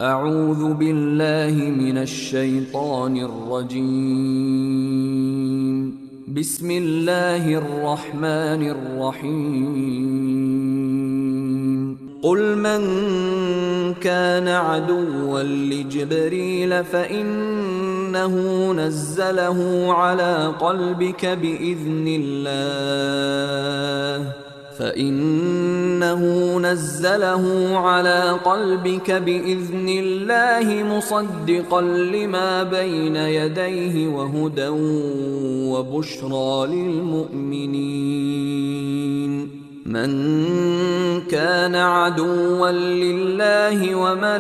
اعوذ باللہ من الشیطان الرجیم بسم اللہ الرحمن الرحیم قل من كان عدوا لجبريل فإنه نزله على قلبك بإذن الله مصدقا لما بين يديه وهدى وبشرى للمؤمنين من كان عدوا لله وملائكته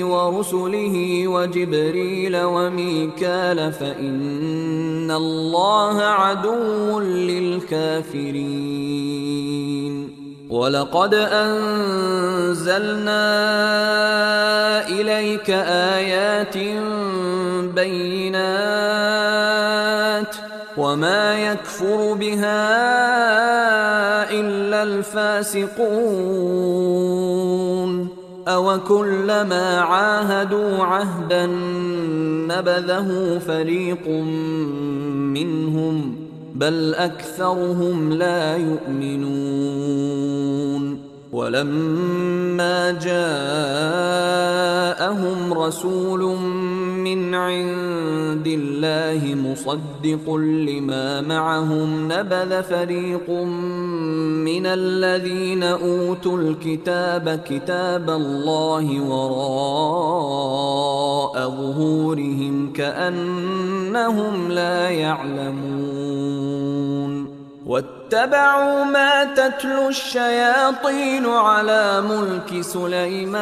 ورسله وجبريل وميكال فإن الله عدو للكافرين وَلَقَدْ أَنزَلْنَا إِلَيْكَ آيَاتٍ بَيِّنَاتٍ وَمَا يَكْفُرُ بِهَا إِلَّا الْفَاسِقُونَ أَوَكُلَّمَا عَاهَدُوا عَهْدًا نَبَذَهُ فَرِيقٌ مِّنْهُمْ بل أكثرهم لا يؤمنون ولما جاءهم رسول من عند الله مصدق لما معهم نبذ فريق من الذين أوتوا الكتاب كتاب الله وراء ظهورهم كأنهم لا يعلمون واتبعوا ما تتلو الشياطين على ملك سليمان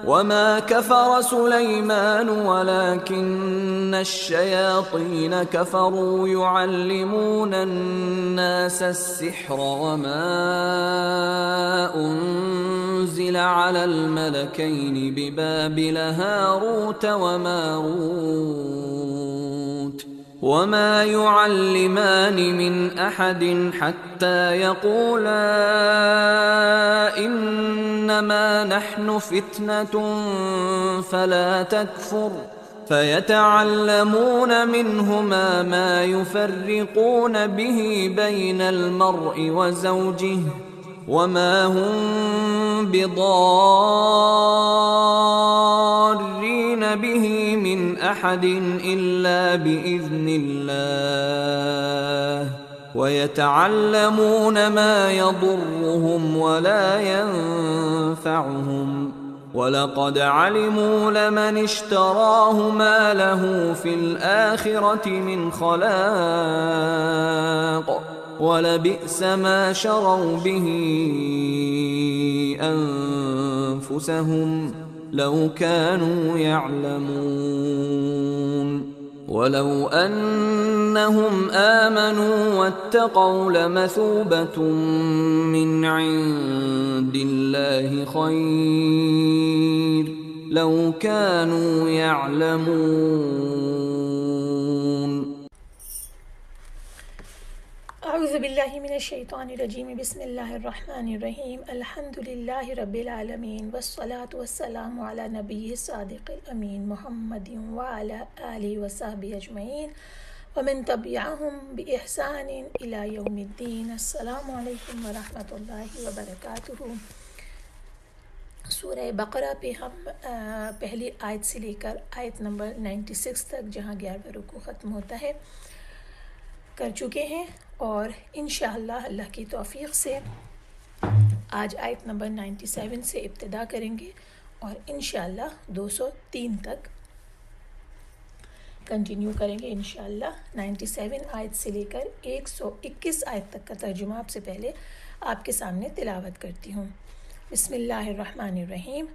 وما كفر سليمان ولكن الشياطين كفروا يعلمون الناس السحر وما أنزل على الملكين ببابل هاروت وماروت وما يعلمان من أحد حتى يقولا إنما نحن فتنة فلا تكفر فيتعلمون منهما ما يفرقون به بين المرء وزوجه وما هم بضارين به من أحد إلا بإذن الله ويتعلمون ما يضرهم ولا ينفعهم ولقد علموا لمن اشتراه ما له في الآخرة من خلاق ولبئس ما شروا به أنفسهم لو كانوا يعلمون ولو أنهم آمنوا واتقوا لمثوبة من عند الله خير لو كانوا يعلمون. اعوذ باللہ من الشیطان الرجیم بسم اللہ الرحمن الرحیم الحمد للہ رب العالمین والصلاة والسلام علی نبی الصادق الامین محمد وعلی آلہ وصحبہ اجمعین ومن تبعہم بإحسان الی یوم الدین. السلام علیکم ورحمۃ اللہ وبرکاتہ. سورہ بقرہ پہ ہم پہلی آیت سے لے کر آیت نمبر 96 تک، جہاں 11واں رکوع ختم ہوتا ہے، کر چکے ہیں، اور انشاءاللہ اللہ کی توفیق سے آج آیت نمبر 97 سے ابتدا کریں گے اور انشاءاللہ 203 تک کنٹینیو کریں گے. انشاءاللہ 97 آیت سے لے کر 121 آیت تک کا ترجمہ آپ سے پہلے آپ کے سامنے تلاوت کرتی ہوں. بسم اللہ الرحمن الرحیم.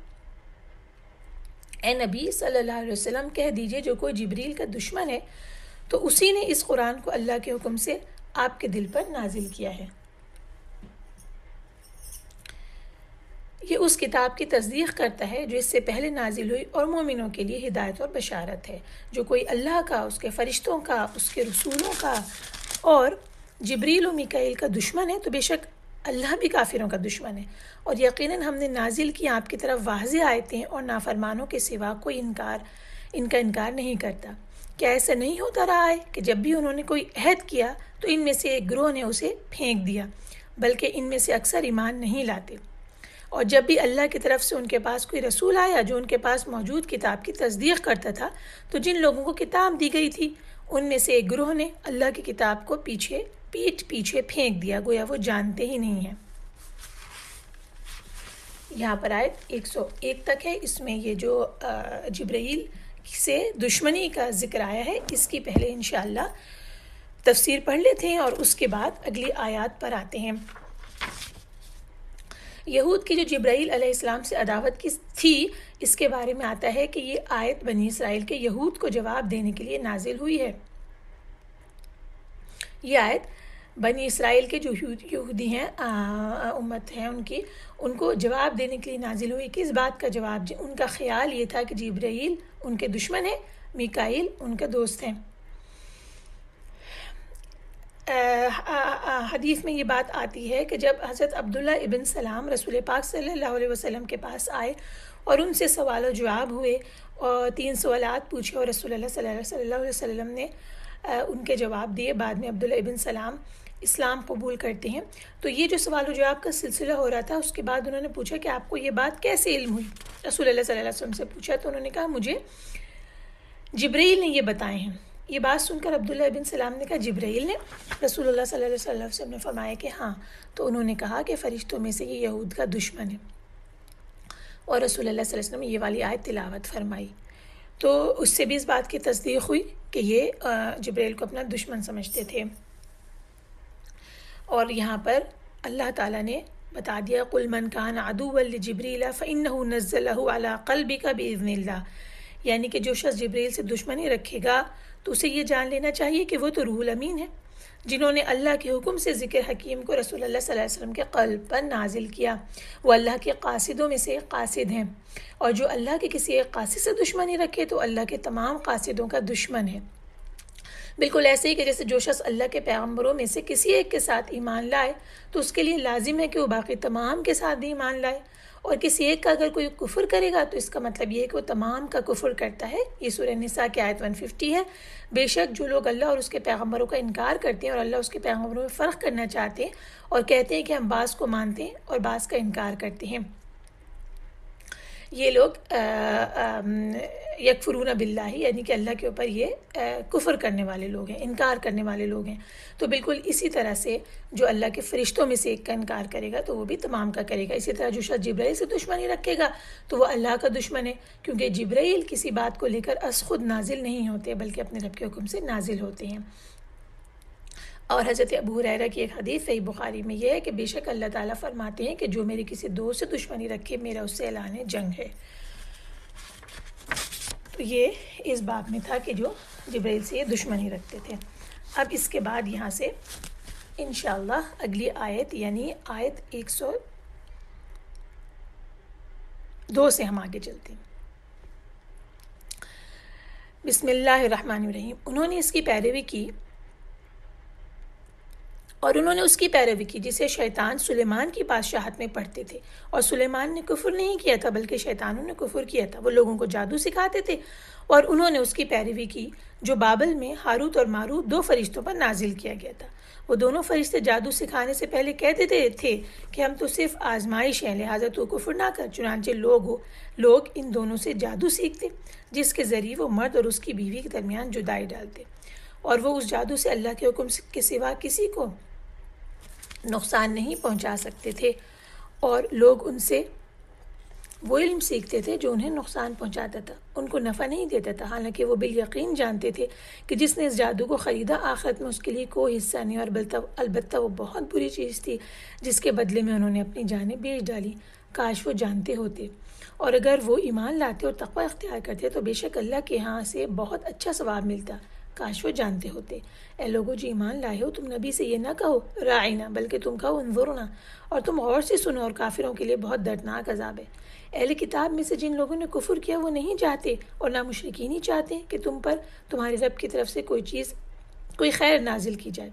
اے نبی صلی اللہ علیہ وسلم کہہ دیجئے، جو کوئی جبریل کا دشمن ہے تو اسی نے اس قرآن کو اللہ کے حکم سے آپ کے دل پر نازل کیا ہے. یہ اس کتاب کی تصدیق کرتا ہے جو اس سے پہلے نازل ہوئی اور مومنوں کے لیے ہدایت اور بشارت ہے. جو کوئی اللہ کا، اس کے فرشتوں کا، اس کے رسولوں کا اور جبریل و میکائیل کا دشمن ہے تو بے شک اللہ بھی کافروں کا دشمن ہے، اور یقیناً ہم نے نازل کی آپ کی طرف واضح آیتیں اور نافرمانوں کے سوا کوئی ان کا انکار نہیں کرتا۔ کیا ایسا نہیں ہوتا رہا ہے کہ جب بھی انہوں نے کوئی عہد کیا تو ان میں سے ایک گروہ نے اسے پھینک دیا، بلکہ ان میں سے اکثر ایمان نہیں لاتے۔ اور جب بھی اللہ کی طرف سے ان کے پاس کوئی رسول آیا جو ان کے پاس موجود کتاب کی تصدیق کرتا تھا، تو جن لوگوں کو کتاب دی گئی تھی ان میں سے ایک گروہ نے اللہ کی کتاب کو پیٹھ پیچھے پھینک دیا، گویا وہ جانتے ہی نہیں ہیں۔ یہاں پر آیت 101 تک ہے۔ اس میں یہ جو جبرائیل سے دشمنی کا ذکر آیا ہے، اس کی پہلے انشاءاللہ تفسیر پڑھ لیتے ہیں اور اس کے بعد اگلی آیات پر آتے ہیں۔ یہود کی جو جبرائیل علیہ السلام سے عداوت کی تھی، اس کے بارے میں آتا ہے کہ یہ آیت بنی اسرائیل کے یہود کو جواب دینے کے لیے نازل ہوئی ہے۔ یہ آیت بنی اسرائیل کے جو یہودی ہیں، امت ہیں ان کو جواب دینے کے لیے نازل ہوئی۔ کس بات کا جواب؟ ان کا خیال یہ تھا کہ جبرائیل ان کے دشمن ہے، میکائیل ان کا دوست ہیں۔ حدیث میں یہ بات آتی ہے کہ جب حضرت عبداللہ ابن سلام رسول پاک صلی اللہ علیہ وسلم کے پاس آئے اور ان سے سوال و جواب ہوئے اور 3 سوالات پوچھے اور رسول اللہ صلی اللہ علیہ وسلم نے ان کے جواب دیے، بعد میں عبداللہ ابن سلام اسلام قبول کرتے ہیں۔ تو یہ جو سوال و جواب کا سلسلہ ہو رہا تھا، اس کے بعد انہوں نے پوچھا کہ آپ کو یہ بات کیسے علم ہوئی؟ رسول اللہ صلی اللہ علیہ وسلم سے پوچھا تو انہوں نے کہا مجھے جبرائیل نے یہ بتائے ہیں۔ یہ بات سن کر عبداللہ ابن سلام نے کہا جبرائیل نے؟ رسول اللہ صلی اللہ علیہ وسلم نے فرمایا کہ ہاں۔ تو انہوں نے کہا کہ فرشتوں میں سے یہ یہود کا دشمن ہے، اور رسول اللہ صلی اللہ علیہ وسلم نے یہ والی آیت تلاوت فرمائی۔ تو اس سے بھی اس بات کی تصدیق ہوئی کہ یہ جبرائیل کو اپنا دشمن سمجھتے تھے۔ اور یہاں پر اللہ تعالیٰ نے بتا دیا قُلْ مَنْ كَانَ عَدُوًّا لِجِبْرِيلَ فَإِنَّهُ نَزَّلَهُ عَلَىٰ قَلْبِكَ بِإِذْنِ اللَّهِ، یعنی کہ جو شخص جبرائیل سے دشمنی رکھے گا تو اسے یہ جان لینا چاہیے کہ وہ تو روح الامین ہے، جنہوں نے اللہ کے حکم سے ذکر حکیم کو رسول اللہ صلی اللہ علیہ وسلم کے قلب پر نازل کیا۔ وہ اللہ کے قاصدوں میں سے ایک قاصد ہیں، اور جو اللہ کے کسی ایک قاصد سے دشمنی رکھے تو اللہ کے تمام قاصدوں کا دشمن ہے۔ بالکل ایسے ہی کہ جیسے جو شخص اللہ کے پیغمبروں میں سے کسی ایک کے ساتھ ایمان لائے تو اس کے لیے لازم ہے کہ وہ باقی تمام کے ساتھ بھی ایمان لائے، اور کسی ایک کا اگر کوئی کفر کرے گا تو اس کا مطلب یہ ہے کہ وہ تمام کا کفر کرتا ہے۔ یہ سورہ نساء کی آیت 150 ہے۔ بے شک جو لوگ اللہ اور اس کے پیغمبروں کا انکار کرتے ہیں اور اللہ اس کے پیغمبروں میں فرق کرنا چاہتے ہیں اور کہتے ہیں کہ ہم بعض کو مانتے ہیں اور بعض کا انکار کرتے ہیں، یہ لوگ یکفرون باللہ، یعنی کہ اللہ کے اوپر یہ کفر کرنے والے لوگ ہیں، انکار کرنے والے لوگ ہیں۔ تو بالکل اسی طرح سے جو اللہ کے فرشتوں میں سے ایک کا انکار کرے گا تو وہ بھی تمام کا کرے گا۔ اسی طرح جو شخص جبرائیل سے دشمنی رکھے گا تو وہ اللہ کا دشمن ہے، کیونکہ جبرائیل کسی بات کو لے کر از خود نازل نہیں ہوتے بلکہ اپنے رب کے حکم سے نازل ہوتے ہیں۔ اور حضرت ابو ہریرہ کی ایک حدیث صحیح بخاری میں یہ ہے کہ بے شک اللہ تعالیٰ فرماتے ہیں کہ جو میرے کسی دوست سے دشمنی رکھے میرا اس سے اعلان جنگ ہے۔ تو یہ اس بات میں تھا کہ جو جبرائیل سے یہ دشمنی رکھتے تھے۔ اب اس کے بعد یہاں سے انشاءاللہ اگلی آیت یعنی آیت 102 سے ہم آگے چلتے ہیں۔ بسم اللہ الرحمن الرحیم۔ انہوں نے اس کی پیروی کی اور انہوں نے اس کی پیروی کی جسے شیطان سلیمان کی بادشاہت میں پڑھتے تھے، اور سلیمان نے کفر نہیں کیا تھا بلکہ شیطانوں نے کفر کیا تھا۔ وہ لوگوں کو جادو سکھاتے تھے، اور انہوں نے اس کی پیروی کی جو بابل میں ہاروت اور ماروت 2 فرشتوں پر نازل کیا گیا تھا۔ وہ دونوں فرشتے جادو سکھانے سے پہلے کہتے تھے کہ ہم تو صرف آزمائش ہیں، لہٰذا تو کفر نہ کر۔ چنانچہ لوگ ان دونوں سے جادو سیکھتے جس کے ذریعے وہ مرد اور اس کی بیوی کے درمیان جدائی ڈالتے، اور وہ اس جادو سے اللہ کے حکم کے سوا کسی کو نقصان نہیں پہنچا سکتے تھے، اور لوگ ان سے وہ علم سیکھتے تھے جو انہیں نقصان پہنچاتا تھا، ان کو نفع نہیں دیتا تھا، حالانکہ وہ بالیقین جانتے تھے کہ جس نے اس جادو کو خریدا آخرت میں اس کے لیے کوئی حصہ نہیں، اور البتہ وہ بہت بری چیز تھی جس کے بدلے میں انہوں نے اپنی جانیں بیچ ڈالی۔ کاش وہ جانتے ہوتے، اور اگر وہ ایمان لاتے اور تقوی اختیار کرتے تو بے شک اللہ کے ہاں سے بہت اچھا ثواب ملتا۔ کاش وہ جانتے ہوتے۔ اے لوگو جو ایمان لائے ہو، تم نبی سے یہ نہ کہو راعینا، بلکہ تم کہو انظرنا، اور تم غور سے سنو، اور کافروں کے لیے بہت دردناک عذاب ہے۔ اہل کتاب میں سے جن لوگوں نے کفر کیا وہ نہیں چاہتے اور نہ مشرکین ہی چاہتے کہ تم پر تمہارے رب کی طرف سے کوئی خیر نازل کی جائے،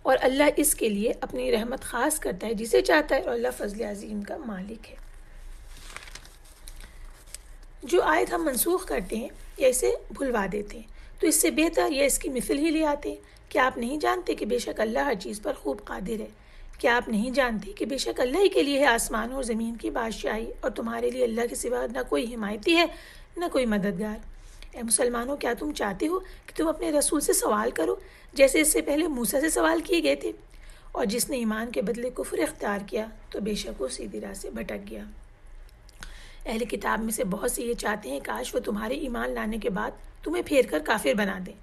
اور اللہ اس کے لیے اپنی رحمت خاص کرتا ہے جسے چاہتا ہے، اور اللہ فضل عظیم کا مالک ہے۔ جو آیت ہم منسوخ کرتے ہیں یا اسے بھلوا دیتے ہیں تو اس سے بہتر یا اس کی مثل ہی لے آتے ہیں۔ کیا آپ نہیں جانتے کہ بے شک اللہ ہر چیز پر خوب قادر ہے؟ کیا آپ نہیں جانتے کہ بے شک اللہ ہی کے لیے ہے آسمان اور زمین کی بادشاہی، اور تمہارے لیے اللہ کے سوا نہ کوئی حمایتی ہے نہ کوئی مددگار؟ اے مسلمانوں، کیا تم چاہتے ہو کہ تم اپنے رسول سے سوال کرو جیسے اس سے پہلے موسیٰ سے سوال کیے گئے تھے؟ اور جس نے ایمان کے بدلے کفر اختیار کیا تو بے شک وہ سیدھی راہ سے بھٹک گیا۔ اہل کتاب میں سے بہت سے یہ چاہتے ہیں کاش وہ تمہارے ایمان لانے کے بعد تمہیں پھیر کر کافر بنا دیں،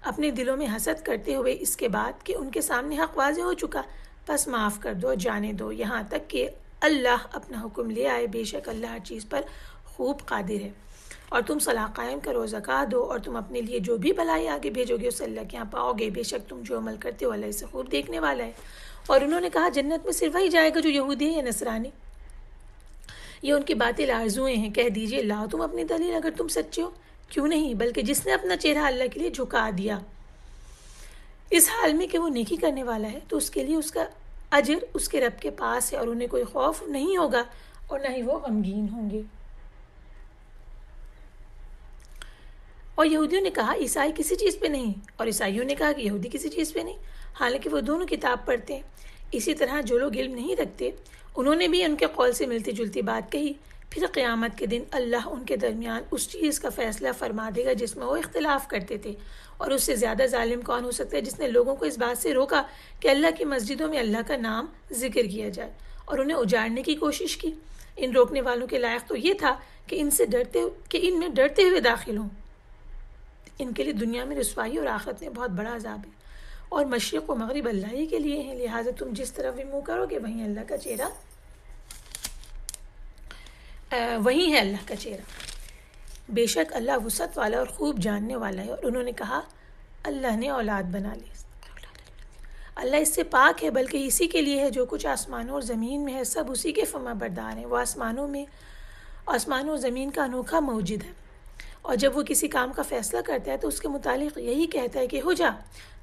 اپنے دلوں میں حسد کرتے ہوئے اس کے بعد کہ ان کے سامنے حق واضح ہو چکا، پس معاف کر دو، جانے دو یہاں تک کہ اللہ اپنا حکم لے آئے، بے شک اللہ ہر چیز پر خوب قادر ہے۔ اور تم صلاح قائم کرو، زکوٰۃ دو، اور تم اپنے لیے جو بھی بھلائی آگے بھیجو گے اسے اللہ کے یہاں پاؤ گے، بے شک تم جو عمل کرتے ہو اللہ اسے خوب دیکھنے والا ہے۔ اور انہوں نے کہا جنت میں صرف وہی جائے گا جو یہودی ہے یا نصرانی، یہ ان کی باطل آرزوئیں ہیں۔ کہہ دیجئے لاؤ تم اپنی دلیل اگر تم سچے ہو، کیوں نہیں، بلکہ جس نے اپنا چہرہ اللہ کے لیے جھکا دیا اس حال میں کہ وہ نیکی کرنے والا ہے تو اس کے لیے اس کا اجر اس کے رب کے پاس ہے، اور انہیں کوئی خوف نہیں ہوگا اور نہ ہی وہ غمگین ہوں گے۔ اور یہودیوں نے کہا عیسائی کسی چیز پہ نہیں، اور عیسائیوں نے کہا کہ یہودی کسی چیز پہ نہیں، حالانکہ وہ دونوں کتاب پڑھتے ہیں۔ اسی طرح جو لوگ علم نہیں رکھتے انہوں نے بھی ان کے قول سے ملتی جلتی بات کہی، پھر قیامت کے دن اللہ ان کے درمیان اس چیز کا فیصلہ فرما دے گا جس میں وہ اختلاف کرتے تھے، اور اس سے زیادہ ظالم کون ہو سکتا ہے جس نے لوگوں کو اس بات سے روکا کہ اللہ کی مسجدوں میں اللہ کا نام ذکر کیا جائے اور انہیں اجاڑنے کی کوشش کی۔ ان روکنے والوں کے لائق تو یہ تھا کہ ان میں ڈرتے ہوئے داخل ہوں، ان کے لیے دنیا میں رسوائی اور آخرت میں بہت بڑا عذاب ہے، اور مشرق و مغرب اللہ ہی کے لیے ہیں، لہٰذا تم جس طرف بھی منہ کرو گے وہیں اللہ کا چہرہ وہیں ہے اللہ کا چہرہ۔ بے شک اللہ وسعت والا اور خوب جاننے والا ہے۔ اور انہوں نے کہا اللہ نے اولاد بنا لی، اللہ اس سے پاک ہے، بلکہ اسی کے لیے ہے جو کچھ آسمانوں اور زمین میں ہے، سب اسی کے فرما بردار ہیں۔ وہ آسمانوں اور زمین کا انوکھا موجد ہے، اور جب وہ کسی کام کا فیصلہ کرتا ہے تو اس کے متعلق یہی کہتا ہے کہ ہو جا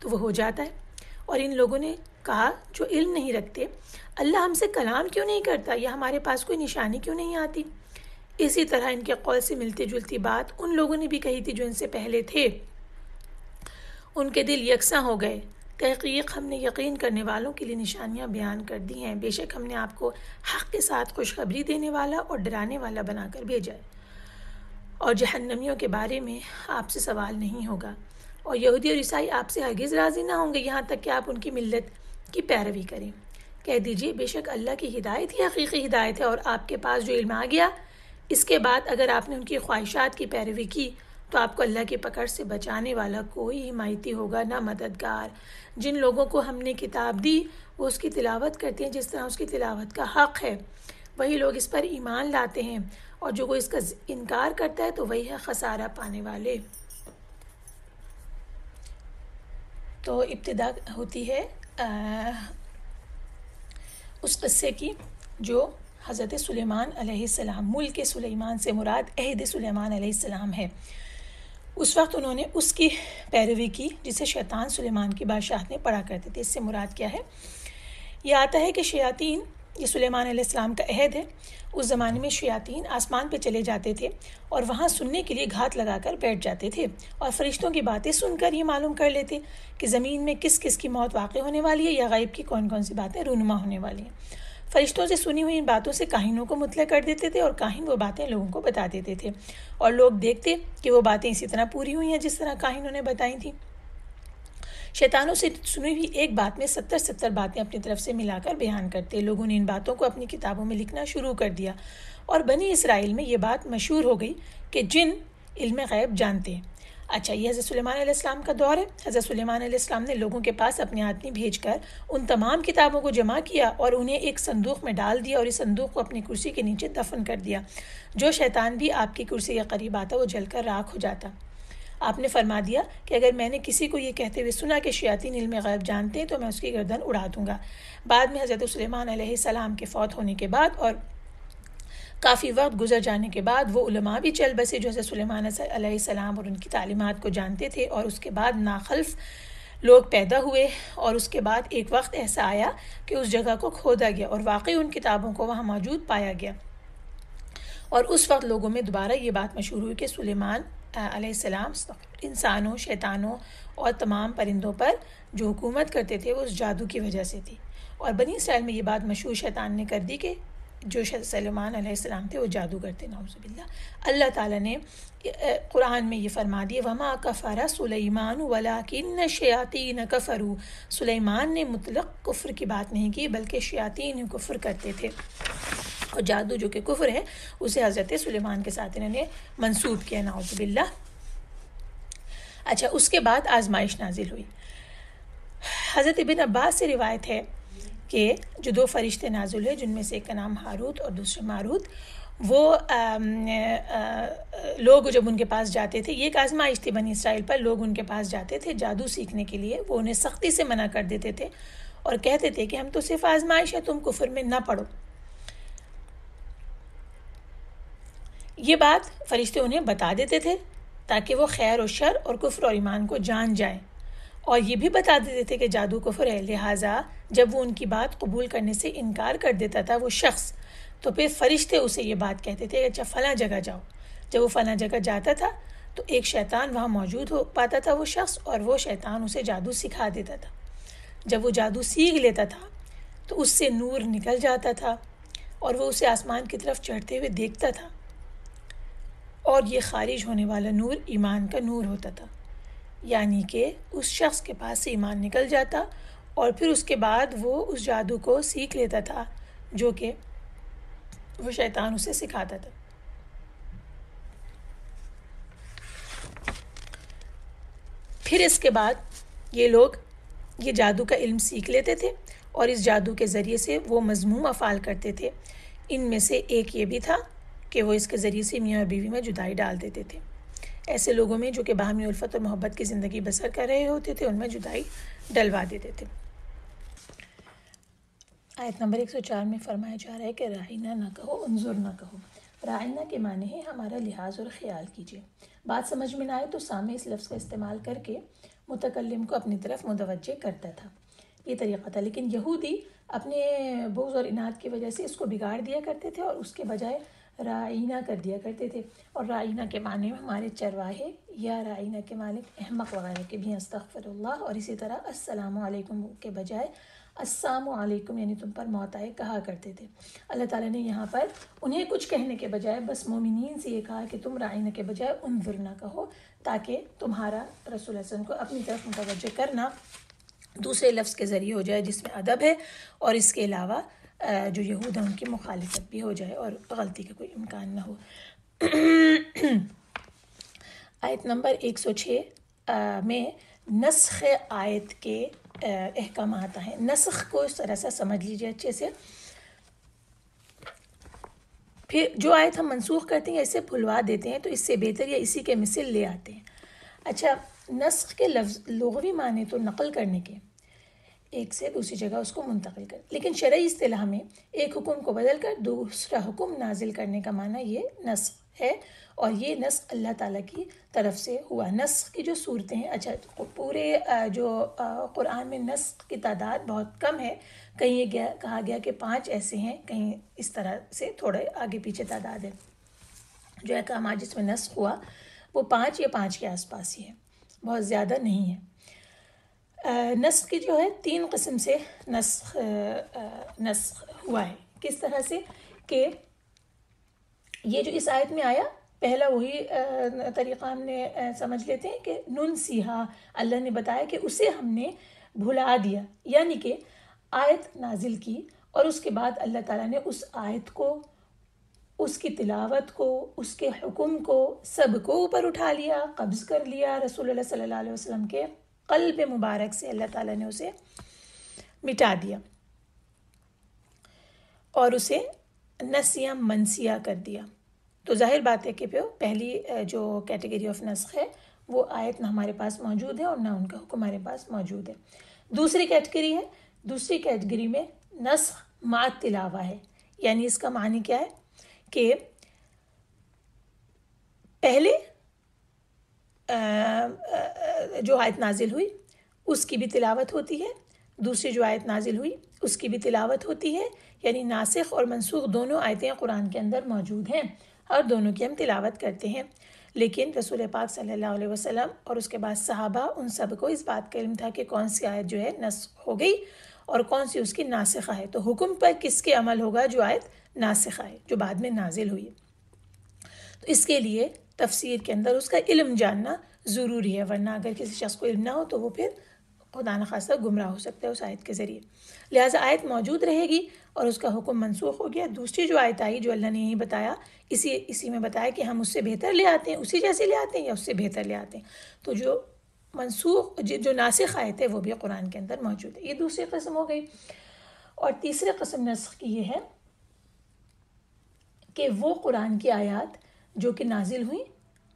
تو وہ ہو جاتا ہے۔ اور ان لوگوں نے کہا جو علم نہیں رکھتے اللہ ہم سے کلام کیوں نہیں کرتا یا ہمارے پاس کوئی نشانی کیوں نہیں آتی؟ اسی طرح ان کے قول سے ملتی جلتی بات ان لوگوں نے بھی کہی تھی جو ان سے پہلے تھے، ان کے دل یکساں ہو گئے۔ تحقیق ہم نے یقین کرنے والوں کے لیے نشانیاں بیان کر دی ہیں، بے شک ہم نے آپ کو حق کے ساتھ خوشخبری دینے والا اور ڈرانے والا بنا کر بھیجا ہے، اور جہنمیوں کے بارے میں آپ سے سوال نہیں ہوگا، اور یہودی اور عیسائی آپ سے ہرگز راضی نہ ہوں گے یہاں تک کہ آپ ان کی ملت کی پیروی کریں۔ کہہ دیجئے بے شک اللہ کی ہدایت ہی حقیقی ہدایت ہے، اور آپ کے پاس جو علم آ گیا اس کے بعد اگر آپ نے ان کی خواہشات کی پیروی کی تو آپ کو اللہ کی پکڑ سے بچانے والا کوئی حمایتی ہوگا نہ مددگار۔ جن لوگوں کو ہم نے کتاب دی وہ اس کی تلاوت کرتے ہیں جس طرح اس کی تلاوت کا حق ہے، وہی لوگ اس پر ایمان لاتے ہیں، اور جو کوئی اس کا انکار کرتا ہے تو وہی ہے خسارہ پانے والے۔ تو ابتدا ہوتی ہے اس قصے کی جو حضرت سلیمان علیہ السلام، ملک سلیمان سے مراد عہد سلیمان علیہ السلام ہے۔ اس وقت انہوں نے اس کی پیروی کی جسے شیطان سلیمان کی بادشاہت میں پڑھا کرتے تھے۔ اس سے مراد کیا ہے؟ یہ آتا ہے کہ شیاطین، یہ سلیمان علیہ السلام کا عہد ہے، اس زمانے میں شیاطین آسمان پہ چلے جاتے تھے اور وہاں سننے کے لیے گھات لگا کر بیٹھ جاتے تھے، اور فرشتوں کی باتیں سن کر یہ معلوم کر لیتے کہ زمین میں کس کس کی موت واقع ہونے والی ہے یا غیب کی کون کون سی باتیں رونما ہونے والی ہیں۔ فرشتوں سے سنی ہوئی ان باتوں سے کاہنوں کو مطلع کر دیتے تھے، اور کاہن وہ باتیں لوگوں کو بتا دیتے تھے، اور لوگ دیکھتے کہ وہ باتیں اسی طرح پوری ہوئی ہیں جس طرح کاہنوں نے بتائی تھیں۔ شیطانوں سے سنی ہوئی ایک بات میں 70 باتیں اپنی طرف سے ملا کر بیان کرتے۔ لوگوں نے ان باتوں کو اپنی کتابوں میں لکھنا شروع کر دیا، اور بنی اسرائیل میں یہ بات مشہور ہو گئی کہ جن علم غیب جانتے ہیں۔ اچھا، یہ حضرت سلیمان علیہ السلام کا دور ہے۔ حضرت سلیمان علیہ السلام نے لوگوں کے پاس اپنے آدمی بھیج کر ان تمام کتابوں کو جمع کیا اور انہیں ایک صندوق میں ڈال دیا، اور اس صندوق کو اپنی کرسی کے نیچے دفن کر دیا۔ جو شیطان بھی آپ کی کرسی کے قریب آتا وہ جل کر راکھ ہو جاتا۔ آپ نے فرما دیا کہ اگر میں نے کسی کو یہ کہتے ہوئے سنا کہ شیاطین علم غیب جانتے ہیں تو میں اس کی گردن اڑا دوں گا۔ بعد میں حضرت سلیمان علیہ السلام کے فوت ہونے کے بعد اور کافی وقت گزر جانے کے بعد وہ علماء بھی چل بسے جو حضرت سلیمان علیہ السلام اور ان کی تعلیمات کو جانتے تھے، اور اس کے بعد ناخلف لوگ پیدا ہوئے اور اس کے بعد ایک وقت ایسا آیا کہ اس جگہ کو کھودا گیا اور واقعی ان کتابوں کو وہاں موجود پایا گیا، اور اس وقت لوگوں میں دوبارہ یہ بات مشہور ہوئی کہ سلیمان علیہ السلام انسانوں، شیطانوں اور تمام پرندوں پر جو حکومت کرتے تھے وہ اس جادو کی وجہ سے تھی، اور بنی اسرائیل میں یہ بات مشہور شیطان نے کر دی کہ جو سلیمان علیہ السلام تھے وہ جادو کرتے، نعوذ باللہ۔ اللہ تعالیٰ نے قرآن میں یہ فرما دیا وما کفر سلیمان ولکن الشیاطین کفروا، سلیمان نے مطلق کفر کی بات نہیں کی بلکہ شیاطین کفر کرتے تھے، اور جادو جو کہ کفر ہے اسے حضرت سلیمان کے ساتھ انہوں نے منسوب کیا، نعوذ باللہ۔ اچھا، اس کے بعد آزمائش نازل ہوئی۔ حضرت ابن عباس سے روایت ہے کہ جو دو فرشتے نازل ہوئے جن میں سے ایک کا نام ہاروت اور دوسرے ماروت، وہ لوگ جب ان کے پاس جاتے تھے، یہ ایک آزمائش تھی بنی اسرائیل پر، لوگ ان کے پاس جاتے تھے جادو سیکھنے کے لیے، وہ انہیں سختی سے منع کر دیتے تھے اور کہتے تھے کہ ہم تو صرف آزمائش ہے، تم کفر میں نہ پڑو۔ یہ بات فرشتے انہیں بتا دیتے تھے تاکہ وہ خیر و شر اور کفر اور ایمان کو جان جائیں، اور یہ بھی بتا دیتے تھے کہ جادو کفر ہے، لہٰذا جب وہ ان کی بات قبول کرنے سے انکار کر دیتا تھا وہ شخص، تو پھر فرشتے اسے یہ بات کہتے تھے کہ اچھا فلاں جگہ جاؤ۔ جب وہ فلاں جگہ جاتا تھا تو ایک شیطان وہاں موجود ہو پاتا تھا وہ شخص، اور وہ شیطان اسے جادو سکھا دیتا تھا۔ جب وہ جادو سیکھ لیتا تھا تو اس سے نور نکل جاتا تھا اور وہ اسے آسمان کی طرف چڑھتے ہوئے دیکھتا تھا، اور یہ خارج ہونے والا نور ایمان کا نور ہوتا تھا، یعنی کہ اس شخص کے پاس سے ایمان نکل جاتا اور پھر اس کے بعد وہ اس جادو کو سیکھ لیتا تھا جو کہ وہ شیطان اسے سکھاتا تھا۔ پھر اس کے بعد یہ لوگ یہ جادو کا علم سیکھ لیتے تھے اور اس جادو کے ذریعے سے وہ مذموم افعال کرتے تھے۔ ان میں سے ایک یہ بھی تھا کہ وہ اس کے ذریعے سے میاں اور بیوی میں جدائی ڈال دیتے تھے۔ ایسے لوگوں میں جو کہ باہمی الفت اور محبت کی زندگی بسر کر رہے ہوتے تھے ان میں جدائی ڈلوا دیتے تھے۔ آیت نمبر 104 میں فرمایا جا رہا ہے کہ رائنا نہ کہو، انظر نہ کہو۔ رائنا کے معنی ہے ہمارا لحاظ اور خیال کیجیے۔ بات سمجھ میں نہ آئے تو سامع اس لفظ کا استعمال کر کے متکلم کو اپنی طرف متوجہ کرتا تھا، یہ طریقہ تھا، لیکن یہودی اپنے بغض اور اناد کی وجہ سے اس کو بگاڑ دیا کرتے تھے اور اس کے بجائے رائنا کر دیا کرتے تھے، اور رائنا کے معنی میں ہمارے چرواہے یا رائنا کے مالک احمق وغیرہ کے بھی استغفر اللہ، اور اسی طرح السلام علیکم کے بجائے السلام علیکم یعنی تم پر موت آئے کہا کرتے تھے۔ اللہ تعالیٰ نے یہاں پر انہیں کچھ کہنے کے بجائے بس مومنین سے یہ کہا کہ تم رائنا کے بجائے انظر نہ کہو، تاکہ تمہارا رسول اللہ صلی اللہ علیہ وسلم کو اپنی طرف متوجہ کرنا دوسرے لفظ کے ذریعے ہو جائے جس میں ادب ہے، اور اس کے علاوہ جو یہود ہیں ان کی مخالفت بھی ہو جائے اور غلطی کا کوئی امکان نہ ہو۔ آیت نمبر 106 میں نسخ آیت کے احکامات ہیں۔ نسخ کو اس طرح سے سمجھ لیجیے اچھے سے، پھر جو آیت ہم منسوخ کرتے ہیں یا اسے بھلوا دیتے ہیں تو اس سے بہتر یا اسی کے مثل لے آتے ہیں۔ اچھا، نسخ کے لفظ لغوی معنی تو نقل کرنے کے، ایک سے دوسری جگہ اس کو منتقل کر، لیکن شرعی اصطلاح میں ایک حکم کو بدل کر دوسرا حکم نازل کرنے کا معنی یہ نسخ ہے، اور یہ نسخ اللہ تعالیٰ کی طرف سے ہوا۔ نسخ کی جو صورتیں ہیں، اچھا پورے جو قرآن میں نسخ کی تعداد بہت کم ہے، کہیں یہ کہا گیا کہ 5 ایسے ہیں، کہیں اس طرح سے تھوڑے آگے پیچھے تعداد ہے۔ جو احکامات جس میں نسخ ہوا وہ 5 یا 5 کے آس پاس ہی ہے، بہت زیادہ نہیں ہے۔ نسخ کی جو ہے 3 قسم سے نسخ ہوا ہے۔ کس طرح سے کہ یہ جو اس آیت میں آیا، پہلا وہی طریقہ ہم نے سمجھ لیتے ہیں کہ ننسیہا، اللہ نے بتایا کہ اسے ہم نے بھلا دیا، یعنی کہ آیت نازل کی اور اس کے بعد اللہ تعالیٰ نے اس آیت کو، اس کی تلاوت کو، اس کے حکم کو سب کو اوپر اٹھا لیا، قبض کر لیا، رسول اللہ صلی اللہ علیہ وسلم کے قلب مبارک سے اللہ تعالیٰ نے اسے مٹا دیا اور اسے نسیہ منسیہ کر دیا۔ تو ظاہر بات ہے کہ پہلی جو کیٹیگری آف نسخ ہے وہ آیت نہ ہمارے پاس موجود ہے اور نہ ان کا حکم ہمارے پاس موجود ہے۔ دوسری کیٹیگری ہے، دوسری کیٹیگری میں نسخ مع تلاوہ ہے، یعنی اس کا معنی کیا ہے کہ پہلے جو آیت نازل ہوئی اس کی بھی تلاوت ہوتی ہے، دوسری جو آیت نازل ہوئی اس کی بھی تلاوت ہوتی ہے، یعنی ناسخ اور منسوخ دونوں آیتیں قرآن کے اندر موجود ہیں اور دونوں کی ہم تلاوت کرتے ہیں۔ لیکن رسول پاک صلی اللہ علیہ وسلم اور اس کے بعد صحابہ ان سب کو اس بات کا علم تھا کہ کون سی آیت جو ہے نسخ ہو گئی اور کون سی اس کی ناسخہ ہے، تو حکم پر کس کے عمل ہوگا؟ جو آیت ناسخہ ہے، جو بعد میں نازل ہوئی۔ تو اس کے لیے تفسیر کے اندر اس کا علم جاننا ضروری ہے، ورنہ اگر کسی شخص کو علم نہ ہو تو وہ پھر خدا نخواستہ گمراہ ہو سکتا ہے اس آیت کے ذریعے۔ لہٰذا آیت موجود رہے گی اور اس کا حکم منسوخ ہو گیا۔ دوسری جو آیت آئی جو اللہ نے یہی بتایا، اسی میں بتایا کہ ہم اس سے بہتر لے آتے ہیں، اسی جیسے لے آتے ہیں یا اس سے بہتر لے آتے ہیں، تو جو منسوخ جو ناسخ آیت ہے وہ بھی قرآن کے اندر موجود ہے۔ یہ دوسری قسم ہو گئی۔ اور تیسری قسم نسخ کی یہ ہے کہ وہ قرآن کی آیات جو کہ نازل ہوئیں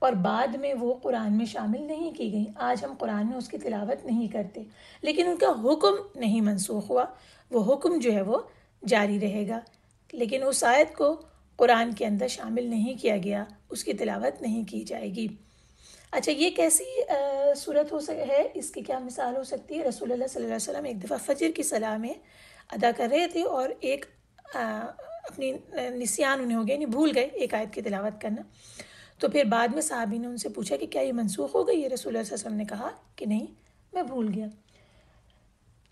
اور بعد میں وہ قرآن میں شامل نہیں کی گئیں، آج ہم قرآن میں اس کی تلاوت نہیں کرتے، لیکن ان کا حکم نہیں منسوخ ہوا، وہ حکم جو ہے وہ جاری رہے گا، لیکن اس آیت کو قرآن کے اندر شامل نہیں کیا گیا، اس کی تلاوت نہیں کی جائے گی۔ اچھا، یہ کیسی صورت ہے؟ اس کی کیا مثال ہو سکتی ہے؟ رسول اللہ صلی اللہ علیہ وسلم ایک دفعہ فجر کی صلاح میں ادا کر رہے تھے اور ایک اپنی نسیان انہیں ہو گیا، یعنی بھول گئے ایک آیت کی تلاوت کرنا، تو پھر بعد میں صحابی نے ان سے پوچھا کہ کیا یہ منسوخ ہو گئی ہے؟ رسول اللہ صلی اللہ علیہ وسلم نے کہا کہ نہیں، میں بھول گیا۔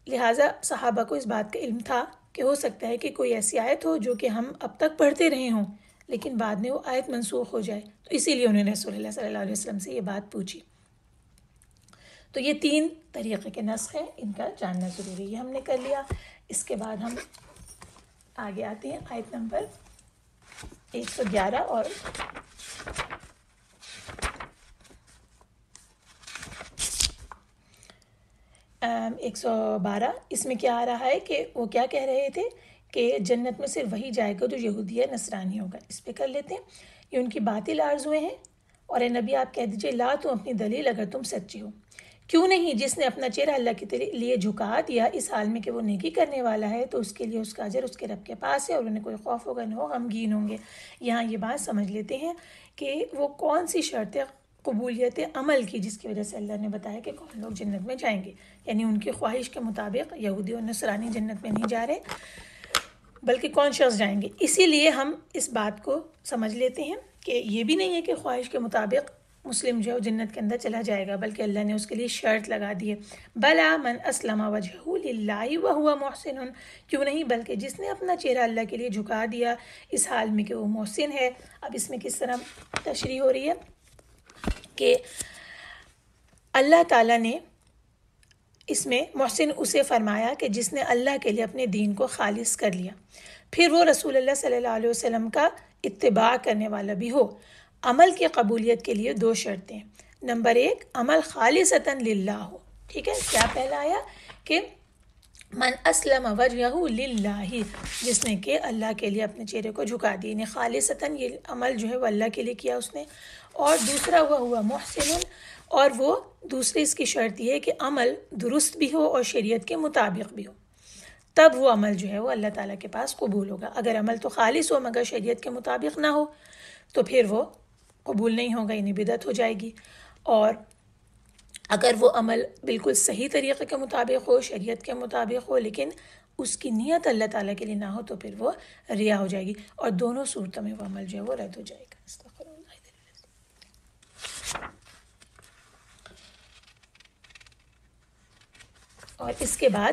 لہٰذا صحابہ کو اس بات کا علم تھا کہ ہو سکتا ہے کہ کوئی ایسی آیت ہو جو کہ ہم اب تک پڑھتے رہے ہوں لیکن بعد میں وہ آیت منسوخ ہو جائے، تو اسی لیے انہوں نے رسول اللہ صلی اللہ علیہ وسلم سے یہ بات پوچھی۔ تو یہ 3 طریقے کے نسخ ہیں، ان کا جاننا ضروری ہے۔ یہ ہم نے کر لیا۔ اس کے بعد ہم آگے آتے ہیں آیت نمبر 111 اور 112۔ اس میں کیا آ رہا ہے کہ وہ کیا کہہ رہے تھے کہ جنت میں صرف وہی جائے گا جو یہودی ہے، نصرانی ہوگا۔ اس پہ کر لیتے ہیں۔ یہ ان کی باطل آرزویں ہیں، اور اے نبی آپ کہہ دیجئے لا تم اپنی دلیل اگر تم سچے ہو۔ کیوں نہیں؟ جس نے اپنا چہرہ اللہ کے لیے جھکا دیا اس حال میں کہ وہ نیکی کرنے والا ہے تو اس کے لیے اس کا اجر اس کے رب کے پاس ہے، اور انہیں کوئی خوف ہوگا نہ ہو غمگین ہوں گے۔ یہاں یہ بات سمجھ لیتے ہیں کہ وہ کون سی شرط قبولیت عمل کی جس کی وجہ سے اللہ نے بتایا کہ کون لوگ جنت میں جائیں گے، یعنی ان کی خواہش کے مطابق یہودی اور نصرانی جنت میں نہیں جا رہے بلکہ کون شخص جائیں گے۔ اسی لیے ہم اس بات کو سمجھ لیتے ہیں کہ یہ بھی نہیں ہے کہ خواہش کے مطابق مسلم جو ہے جنت کے اندر چلا جائے گا، بلکہ اللہ نے اس کے لیے شرط لگا دی ہے، بلا من اسلم وجہہ للہ وہو محسن، کیوں نہیں بلکہ جس نے اپنا چہرہ اللہ کے لیے جھکا دیا اس حال میں کہ وہ محسن ہے۔ اب اس میں کس طرح تشریح ہو رہی ہے کہ اللہ تعالیٰ نے اس میں محسن اسے فرمایا کہ جس نے اللہ کے لیے اپنے دین کو خالص کر لیا، پھر وہ رسول اللہ صلی اللہ علیہ وسلم کا اتباع کرنے والا بھی ہو۔ عمل کی قبولیت کے لیے 2 شرطیں۔ نمبر 1، عمل خالصتاً للہ ہو۔ ٹھیک ہے، کیا پہلا آیا کہ من اسلم وجہہ للہ، جس نے کہ اللہ کے لیے اپنے چہرے کو جھکا دی، یعنی خالصتاً یہ عمل جو ہے وہ اللہ کے لیے کیا اس نے۔ اور دوسرا وہ محسن، اور وہ دوسری اس کی شرط یہ ہے کہ عمل درست بھی ہو اور شریعت کے مطابق بھی ہو، تب وہ عمل جو ہے وہ اللہ تعالیٰ کے پاس قبول ہوگا۔ اگر عمل تو خالص ہو مگر شریعت کے مطابق نہ ہو تو پھر وہ قبول نہیں ہوگا، یعنی بدعت ہو جائے گی۔ اور اگر وہ عمل بالکل صحیح طریقے کے مطابق ہو، شریعت کے مطابق ہو، لیکن اس کی نیت اللہ تعالیٰ کے لیے نہ ہو تو پھر وہ ریا ہو جائے گی، اور دونوں صورتوں میں وہ عمل جو ہے وہ رد ہو جائے گا۔ اور اس کے بعد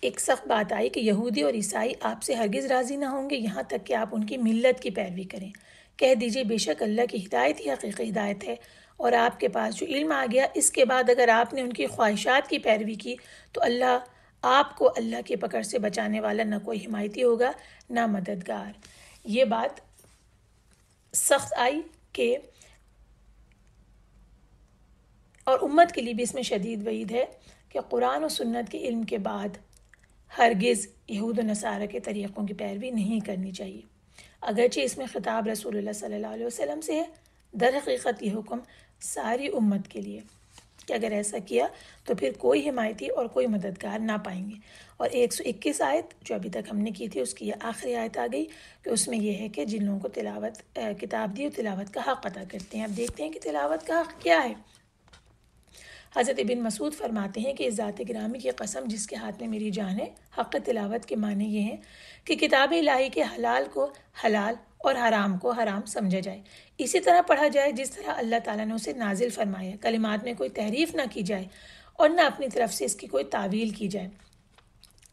ایک سخت بات آئی کہ یہودی اور عیسائی آپ سے ہرگز راضی نہ ہوں گے یہاں تک کہ آپ ان کی ملت کی پیروی کریں۔ کہہ دیجئے بے شک اللہ کی ہدایت ہی حقیقی ہدایت ہے، اور آپ کے پاس جو علم آ گیا اس کے بعد اگر آپ نے ان کی خواہشات کی پیروی کی تو آپ کو اللہ کی پکڑ سے بچانے والا نہ کوئی حمایتی ہوگا نہ مددگار۔ یہ بات سخت آئی کہ اور امت کے لیے بھی اس میں شدید وعید ہے کہ قرآن و سنت کے علم کے بعد ہرگز یہود و نصارہ کے طریقوں کی پیروی نہیں کرنی چاہیے، اگرچہ اس میں خطاب رسول اللہ صلی اللہ علیہ وسلم سے ہے، در حقیقت یہ حکم ساری امت کے لیے کہ اگر ایسا کیا تو پھر کوئی حمایتی اور کوئی مددگار نہ پائیں گے۔ اور 121 آیت جو ابھی تک ہم نے کی تھی اس کی یہ آخری آیت آ گئی کہ اس میں یہ ہے کہ جن لوگوں کو کتاب دی وہ تلاوت کا حق ادا کرتے ہیں۔ اب دیکھتے ہیں کہ تلاوت کا حق کیا ہے۔ حضرت ابن مسعود فرماتے ہیں کہ اس ذات گرامی کی قسم جس کے ہاتھ میں میری جان ہے، حق تلاوت کے معنی یہ ہیں کہ کتاب الہی کے حلال کو حلال اور حرام کو حرام سمجھا جائے، اسی طرح پڑھا جائے جس طرح اللہ تعالیٰ نے اسے نازل فرمایا، کلمات میں کوئی تحریف نہ کی جائے اور نہ اپنی طرف سے اس کی کوئی تعویل کی جائے۔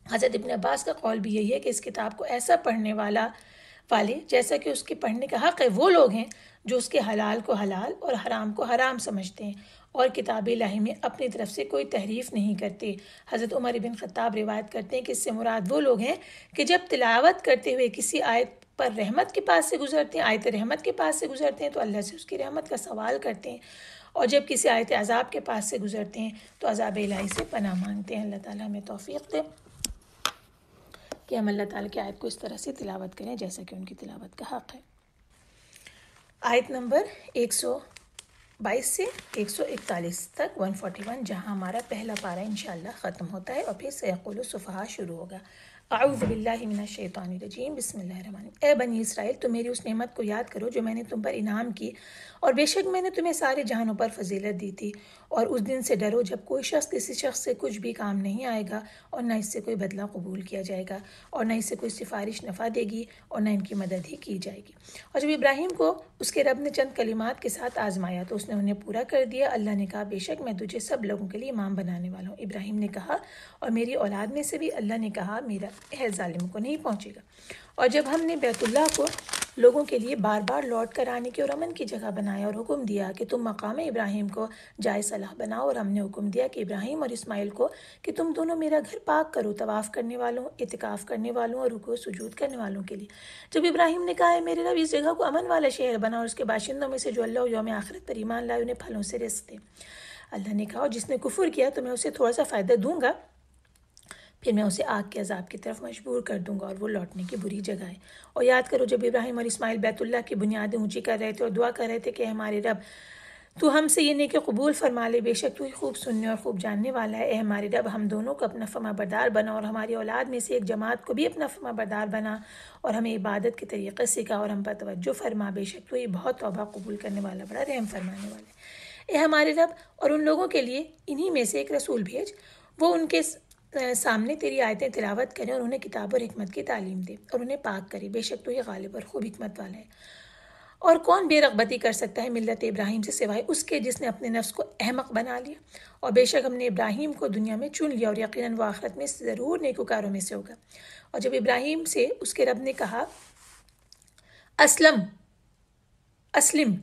حضرت ابن عباس کا قول بھی یہی ہے کہ اس کتاب کو ایسا پڑھنے والے جیسا کہ اس کے پڑھنے کا حق ہے وہ لوگ ہیں جو اس کے حلال کو حلال اور حرام کو حرام سمجھتے ہیں اور کتاب الہی میں اپنی طرف سے کوئی تحریف نہیں کرتے۔ حضرت عمر بن خطاب روایت کرتے ہیں کہ اس سے مراد وہ لوگ ہیں کہ جب تلاوت کرتے ہوئے کسی آیت پر رحمت کے پاس سے گزرتے ہیں، آیت رحمت کے پاس سے گزرتے ہیں تو اللہ سے اس کی رحمت کا سوال کرتے ہیں، اور جب کسی آیت عذاب کے پاس سے گزرتے ہیں تو عذاب الہی سے پناہ مانگتے ہیں۔ اللہ تعالیٰ ہمیں توفیق دے کہ ہم اللہ تعالیٰ کی آیت کو اس طرح سے تلاوت کریں جیسا کہ ان کی تلاوت کا حق ہے۔ آیت نمبر 122 سے 141 تک 141 جہاں ہمارا پہلا پارہ انشاءاللہ ختم ہوتا ہے، اور پھر سیقول السفہاء شروع ہوگا۔ اعوذ باللہ من الشیطان الرجیم، بسم اللہ الرحمن الرحیم۔ اے بنی اسرائیل، تم میری اس نعمت کو یاد کرو جو میں نے تم پر انعام کی، اور بے شک میں نے تمہیں سارے جہانوں پر فضیلت دی تھی، اور اس دن سے ڈرو جب کوئی شخص کسی شخص سے کچھ بھی کام نہیں آئے گا، اور نہ اس سے کوئی بدلہ قبول کیا جائے گا، اور نہ اس سے کوئی سفارش نفع دے گی، اور نہ ان کی مدد ہی کی جائے گی۔ اور جب ابراہیم کو اس کے رب نے چند کلمات کے ساتھ آزمایا تو اس نے انہیں پورا کر دیا۔ اللہ نے کہا بے شک میں تجھے سب لوگوں کے لیے امام بنانے والا ہوں۔ ابراہیم نے کہا اور میری اولاد میں سے بھی۔ اللہ نے کہا میرا عہد ظالم کو نہیں پہنچے گا۔ اور جب ہم نے بیت اللہ کو لوگوں کے لیے بار بار لوٹ کر آنے کی اور امن کی جگہ بنایا، اور حکم دیا کہ تم مقام ابراہیم کو جائے صلاح بناؤ، اور ہم نے حکم دیا کہ ابراہیم اور اسماعیل کو کہ تم دونوں میرا گھر پاک کرو، طواف کرنے والوں، اعتکاف کرنے والوں اور رکوع سجود کرنے والوں کے لیے۔ جب ابراہیم نے کہا ہے میرے رب اس جگہ کو امن والا شہر بنا، اور اس کے باشندوں میں سے جو اللہ و یوم آخرت پر ایمان لائے انہیں پھلوں سے رزق دے۔ اللہ نے کہا اور جس نے کفر کیا تو میں اسے تھوڑا سا فائدہ دوں گا، پھر میں اسے آگ کے عذاب کی طرف مجبور کر دوں گا، اور وہ لوٹنے کی بری جگہ ہے۔ اور یاد کرو جب ابراہیم اور اسماعیل بیت اللہ کی بنیادیں اونچی کر رہے تھے اور دعا کر رہے تھے کہ ہمارے رب تو ہم سے یہ نیکی قبول فرما لے، بے شک تو ہی خوب سننے اور خوب جاننے والا ہے۔ اے ہمارے رب ہم دونوں کو اپنا فرما بردار بنا، اور ہماری اولاد میں سے ایک جماعت کو بھی اپنا فرما بردار بنا، اور ہمیں عبادت کے طریقے سکھا، اور ہم پر توجہ فرما، بے شک تو ہی بہت توبہ قبول کرنے والا، بڑا رحم فرمانے والا ہے۔ اے ہمارے رب اور ان لوگوں کے لیے انہی میں سے ایک رسول بھیج، وہ ان کے سامنے تیری آیتیں تلاوت کریں اور انہیں کتاب اور حکمت کی تعلیم دے اور انہیں پاک کرے، بے شک تو یہ غالب اور خوب حکمت والا ہے۔ اور کون بے رغبتی کر سکتا ہے ملت ابراہیم سے سوائے اس کے جس نے اپنے نفس کو احمق بنا لیا، اور بے شک ہم نے ابراہیم کو دنیا میں چن لیا، اور یقیناً وہ آخرت میں ضرور نیکوکاروں میں سے ہوگا۔ اور جب ابراہیم سے اس کے رب نے کہا اسلم